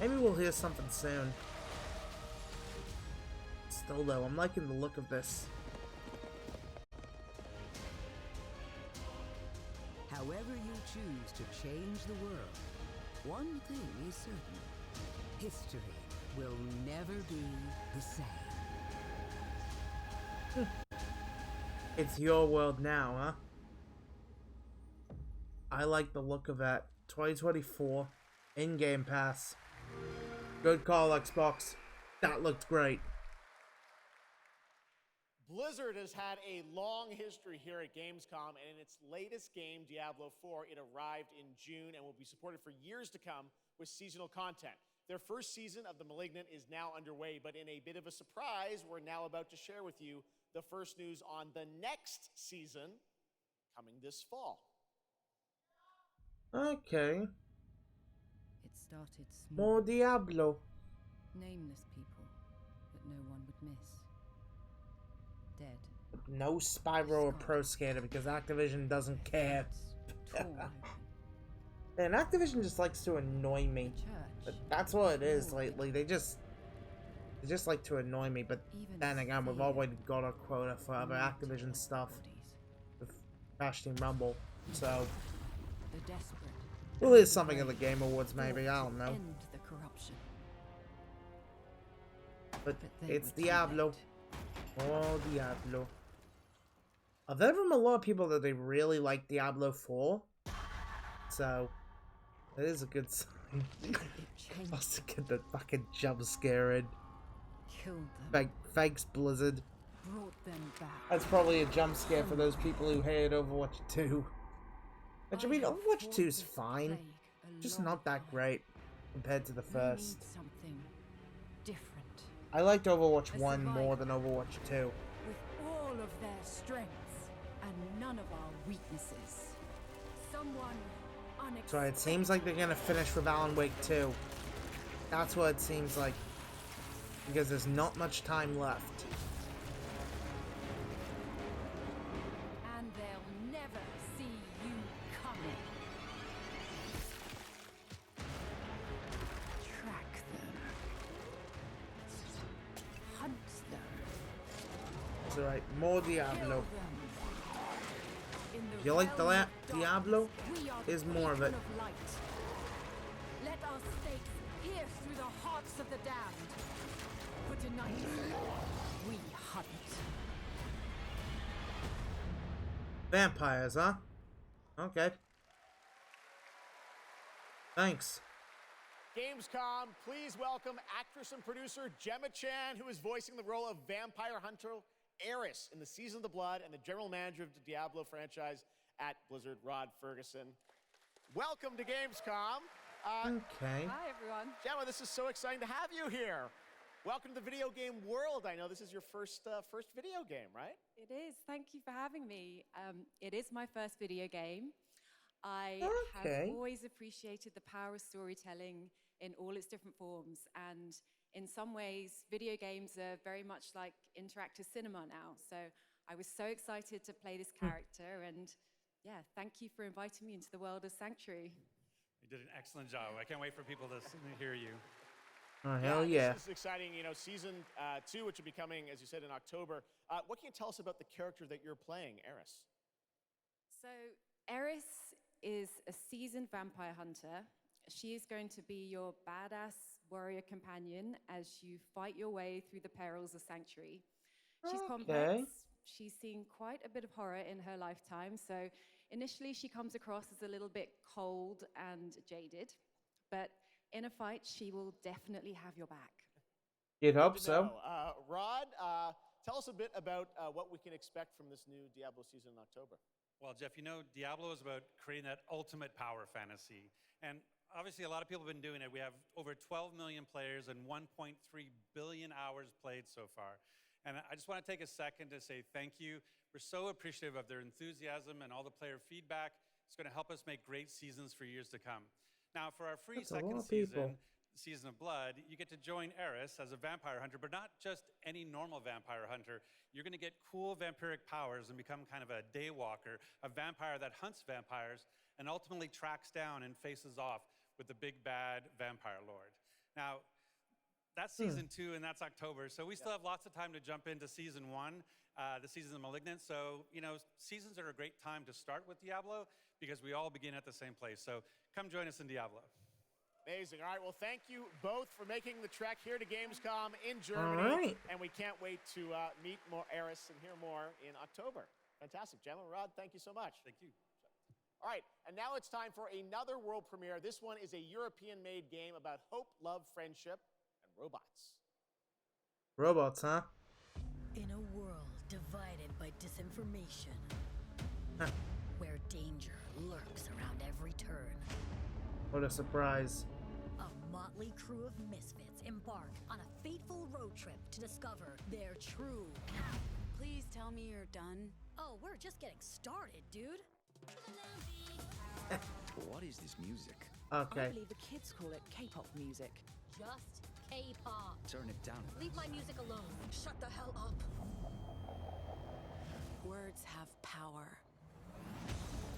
maybe we'll hear something soon. Still though, I'm liking the look of this. However you choose to change the world, one thing is certain. History will never be the same. It's your world now, huh? I like the look of that. 2024 in Game Pass. Good call, Xbox. That looked great. Blizzard has had a long history here at Gamescom, and in its latest game, Diablo 4, it arrived in June and will be supported for years to come with seasonal content. Their first season of The Malignant is now underway, but in a bit of a surprise, we're now about to share with you the first news on the next season coming this fall. Okay. It started small. More Diablo. Nameless people that no one would miss. Dead. No Spyro or Pro Skater because Activision doesn't care. And Activision just likes to annoy me. But that's what it is lately. They just like to annoy me. But then again, we've already got a quota for other Activision stuff with Crash Team Rumble. So well, there's something in the Game Awards, maybe. I don't know. But it's Diablo. Oh, Diablo. I've heard from a lot of people that they really like Diablo 4. So, that is a good sign. Must get the fucking jump scared. Thanks, Blizzard. That's probably a jump scare for those people who hated Overwatch 2. Which, I mean, Overwatch 2 is fine. Just not that great compared to the first. I liked Overwatch 1 more than Overwatch 2. With all of their strengths and none of our weaknesses. Someone unexpected. So it seems like they're gonna finish with Alan Wake 2. That's what it seems like. Because there's not much time left. And they'll never see you coming. Track them. Hunt them. It's alright, more Diablo. You like the Diablo? Here's more of it. Let our stakes pierce through the hearts of the damned. But tonight, we hunt. Vampires, huh? Okay. Thanks. Gamescom, please welcome actress and producer Gemma Chan, who is voicing the role of vampire hunter Eris in the Season of the Blood and the general manager of the Diablo franchise at Blizzard, Rod Ferguson. Welcome to Gamescom. Okay. Hi, everyone. Gemma, this is so exciting to have you here. Welcome to the video game world. I know this is your first video game, right? It is. Thank you for having me. It is my first video game. I have always appreciated the power of storytelling in all its different forms. And in some ways, video games are very much like interactive cinema now. So I was so excited to play this character. And yeah, thank you for inviting me into the world of Sanctuary. You did an excellent job. I can't wait for people to hear you. Oh, hell yeah. This is exciting. You know, season 2, which will be coming, as you said, in October. What can you tell us about the character that you're playing, Eris? So, Eris is a seasoned vampire hunter. She is going to be your badass warrior companion as you fight your way through the perils of Sanctuary. She's complex. She's seen quite a bit of horror in her lifetime. So, initially, she comes across as a little bit cold and jaded. But in a fight, she will definitely have your back. You'd hope so. Rod, tell us a bit about what we can expect from this new Diablo season in October. Well, Jeff, you know, Diablo is about creating that ultimate power fantasy. And obviously, a lot of people have been doing it. We have over 12 million players and 1.3 billion hours played so far. And I just want to take a second to say thank you. We're so appreciative of their enthusiasm and all the player feedback. It's going to help us make great seasons for years to come. Now, for our free second season, Season of Blood, you get to join Eris as a vampire hunter, but not just any normal vampire hunter. You're going to get cool vampiric powers and become kind of a daywalker, a vampire that hunts vampires and ultimately tracks down and faces off with the big bad vampire lord. Now, that's Season 2, and that's October, so we still have lots of time to jump into Season 1, the Season of Malignant. So, you know, seasons are a great time to start with Diablo because we all begin at the same place. So come join us in Diablo. Amazing. All right, well, thank you both for making the trek here to Gamescom in Germany. All right. And we can't wait to meet more Eris and hear more in October. Fantastic. Gentlemen, Rod, thank you so much. Thank you. All right, and now it's time for another world premiere. This one is a European-made game about hope, love, friendship, and robots. Robots, huh? In a world divided by disinformation, where danger lurks around every turn, What a surprise. a motley crew of misfits embark on a fateful road trip to discover their true path. Please tell me you're done. Oh, we're just getting started, dude. What is this music? Okay. I believe the kids call it K-pop music. Just K-pop. Turn it down. Leave my music alone. Shut the hell up. Words have power.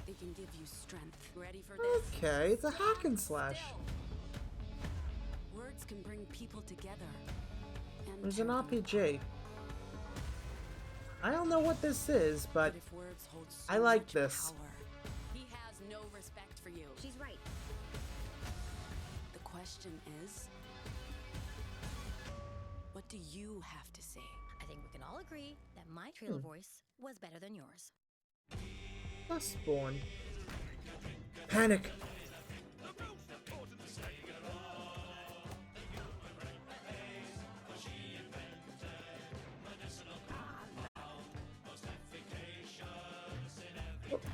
They can give you strength. Ready for this? Okay, it's a hack and slash. Words can bring people together. And There's an tear them RPG. I don't know what this is, but if words hold so I like much this. power, he has no respect for you. She's right. The question is, what do you have to say? I think we can all agree that my trailer voice was better than yours. Spawn. Panic.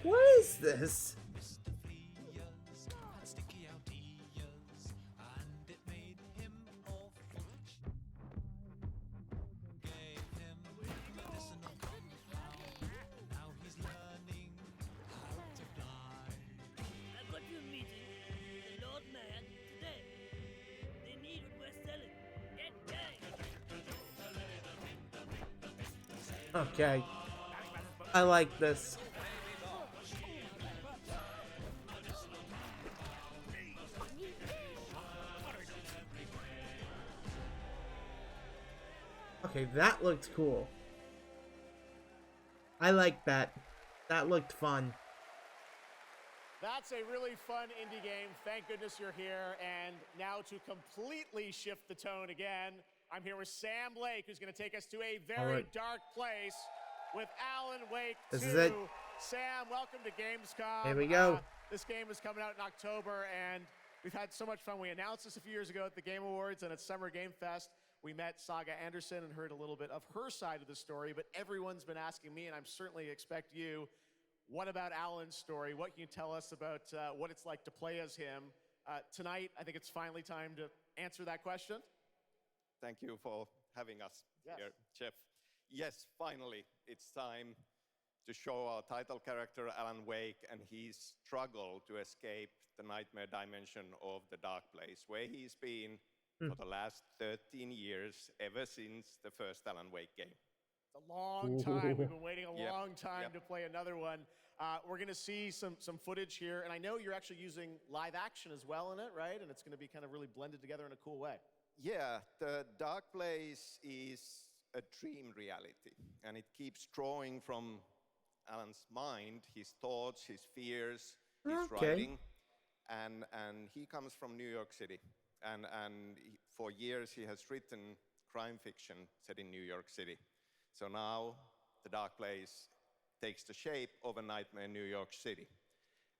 What is this? I've got you a meeting with the Lord Mayor today. They need what we're selling. Get Okay. I like this. Okay, that looked cool. I like that. That looked fun. That's a really fun indie game. Thank goodness you're here. And now to completely shift the tone again, I'm here with Sam Lake, who's going to take us to a very dark place with Alan Wake 2. This is it. Sam, welcome to Gamescom. Here we go. This game is coming out in October, and we've had so much fun. We announced this a few years ago at the Game Awards and at Summer Game Fest. We met Saga Anderson and heard a little bit of her side of the story, but everyone's been asking me, and I'm certainly expect you, what about Alan's story? What can you tell us about what it's like to play as him? Tonight, I think it's finally time to answer that question. Thank you for having us here, Jeff. Yes, finally, it's time to show our title character, Alan Wake, and his struggle to escape the nightmare dimension of the dark place, where he's been for the last 13 years, ever since the first Alan Wake game. It's a long time. We've been waiting a long time to play another one. We're going to see some footage here, and I know you're actually using live action as well in it, right? And it's going to be kind of really blended together in a cool way. Yeah, the Dark Place is a dream reality, and it keeps drawing from Alan's mind, his thoughts, his fears, his writing, and he comes from New York City, and for years he has written crime fiction set in New York City. So now the Dark Place takes the shape of a nightmare in New York City.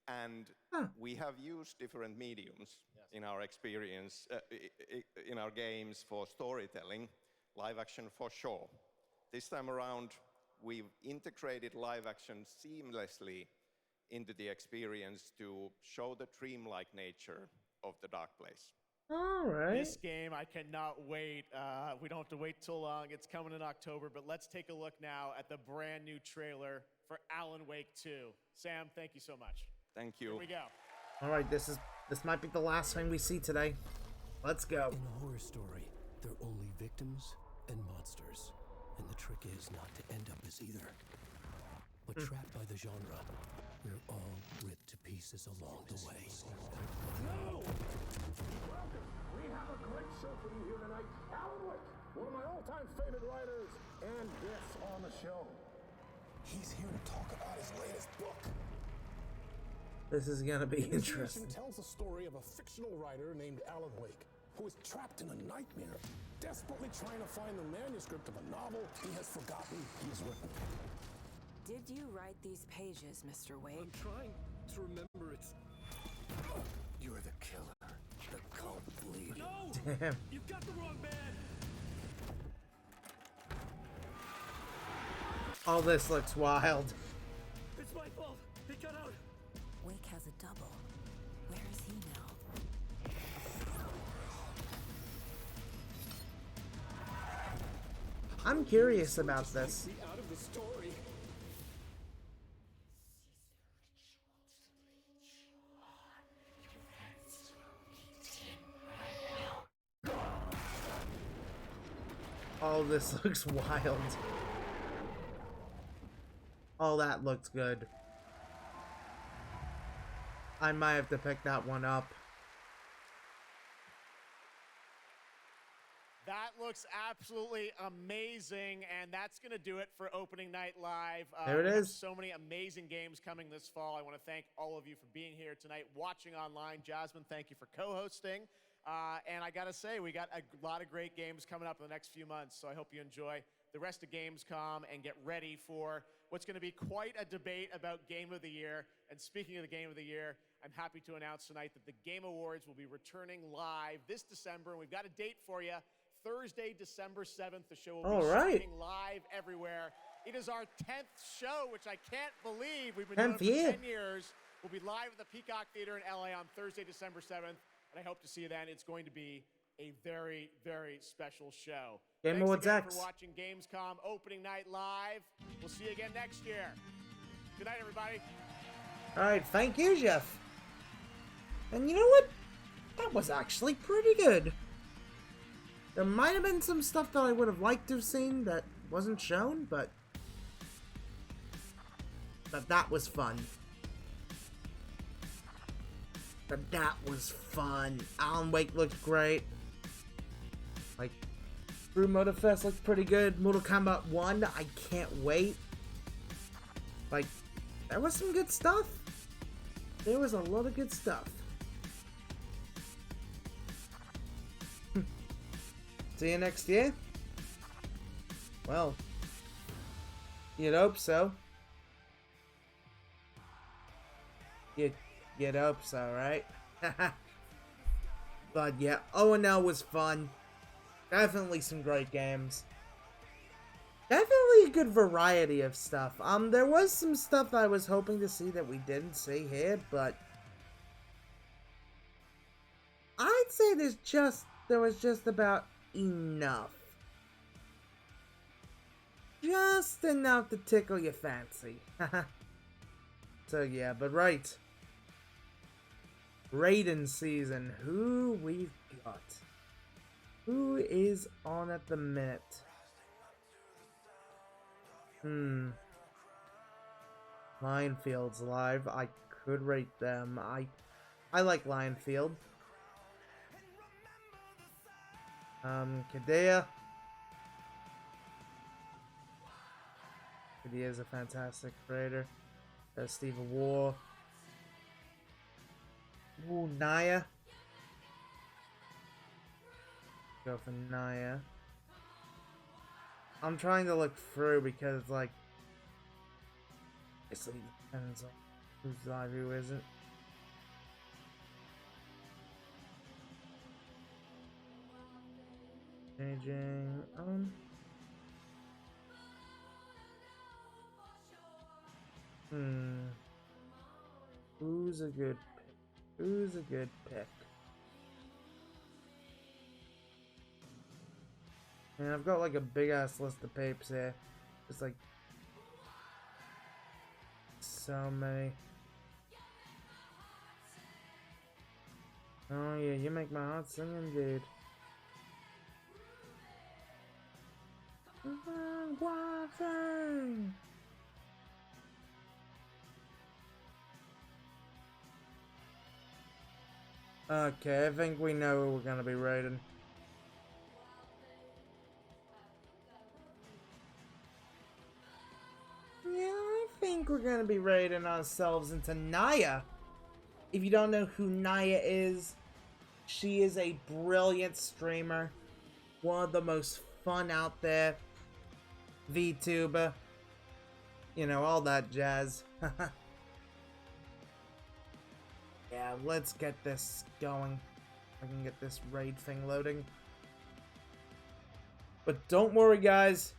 And we have used different mediums in our experience, in our games for storytelling, live action for sure. This time around, we've integrated live action seamlessly into the experience to show the dreamlike nature of the Dark Place. All right. This game, I cannot wait. We don't have to wait too long. It's coming in October, but let's take a look now at the brand new trailer for Alan Wake 2. Sam, thank you so much. Thank you. Here we go. All right, this might be the last thing we see today. Let's go. In a horror story, there are only victims and monsters, and the trick is not to end up as either. But trapped by the genre, we're all ripped to pieces along the way. No! Welcome! We have a great show for you here tonight. Alan Wake, one of my all-time favorite writers, and guests on the show. He's here to talk about his latest book. This is gonna be interesting. It tells the story of a fictional writer named Alan Wake, who is trapped in a nightmare, desperately trying to find the manuscript of a novel he has forgotten he's written. Did you write these pages, Mr. Wake? I'm trying to remember it. You're the killer, the cult leader. No! Damn. You've got the wrong man! All this looks wild. It's my fault. He got out. Wake has a double. Where is he now? I'm curious about this. Out of the story. Oh, this looks wild. Oh, that looks good. I might have to pick that one up. That looks absolutely amazing, and that's going to do it for Opening Night Live. There it is. So many amazing games coming this fall. I want to thank all of you for being here tonight, watching online. Jasmine, thank you for co-hosting. And I got to say, we got a lot of great games coming up in the next few months, so I hope you enjoy the rest of Gamescom and get ready for what's going to be quite a debate about Game of the Year. And speaking of the Game of the Year, I'm happy to announce tonight that the Game Awards will be returning live this December, and we've got a date for you. Thursday, December 7th, the show will be streaming live everywhere. It is our 10th show, which I can't believe. We've been doing it for 10 years. We'll be live at the Peacock Theater in LA on Thursday, December 7th, and I hope to see you then. It's going to be a very, very special show. Game Awards Thanks again X. for watching Gamescom Opening Night Live. We'll see you again next year. Good night, everybody. All right, thank you, Jeff. And you know what? That was actually pretty good. There might have been some stuff that I would have liked to have seen that wasn't shown, but that was fun. That was fun. Alan Wake looked great. Like, Brew Motorfest looked pretty good. Mortal Kombat 1, I can't wait. Like, there was some good stuff. There was a lot of good stuff. See you next year? Well, you'd hope so. You'd hope so, right? But yeah, ONL was fun. Definitely some great games. Definitely a good variety of stuff. There was some stuff I was hoping to see that we didn't see here, but I'd say there was just about enough. Just enough to tickle your fancy. So yeah, but right. Raiden season. Who we've got? Who is on at the minute? Lionfield's live. I could rate them. I like Lionfield. Kadea. Kadea is a fantastic creator. Steve of War. Ooh, Naya. Go for Naya. I'm trying to look through because, like, it depends on who's live, who isn't. Changing. Who's a good pick? Who's a good pick? And I've got like a big ass list of papes here. It's like so many. Oh yeah, you make my heart sing indeed. Okay, I think we know who we're gonna be raiding. Yeah, I think we're gonna be raiding ourselves into Naya. If you don't know who Naya is, she is a brilliant streamer. One of the most fun out there. VTuber. You know, all that jazz. Yeah, let's get this going. I can get this raid thing loading. But don't worry, guys.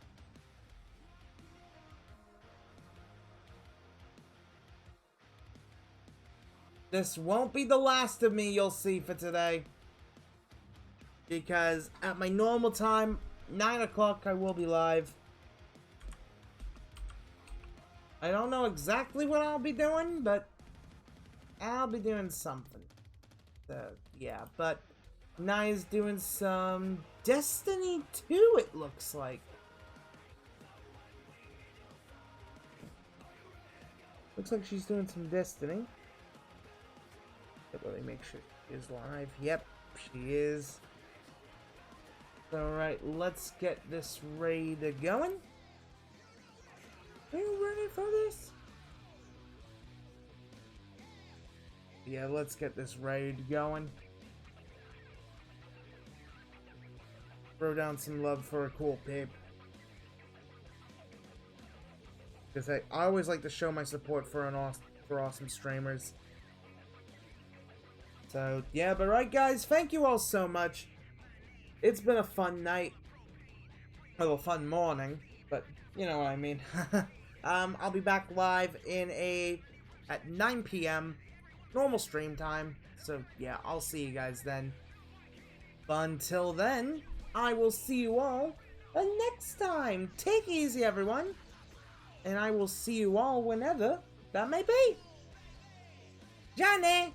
This won't be the last of me you'll see for today. Because at my normal time, 9 o'clock, I will be live. I don't know exactly what I'll be doing, but I'll be doing something. Yeah, but Naya's doing some Destiny 2, it looks like. Looks like she's doing some Destiny. Let me make sure she is live. Yep, she is. Alright, let's get this raid going. Are you ready for this? Yeah, let's get this raid going. Throw down some love for a cool pip. Because I always like to show my support for awesome streamers. So, yeah, but right, guys, thank you all so much. It's been a fun night. Well, a fun morning, but you know what I mean. I'll be back live at 9 p.m. normal stream time. So, yeah, I'll see you guys then. But until then, I will see you all next time. Take it easy, everyone. And I will see you all whenever that may be. Johnny!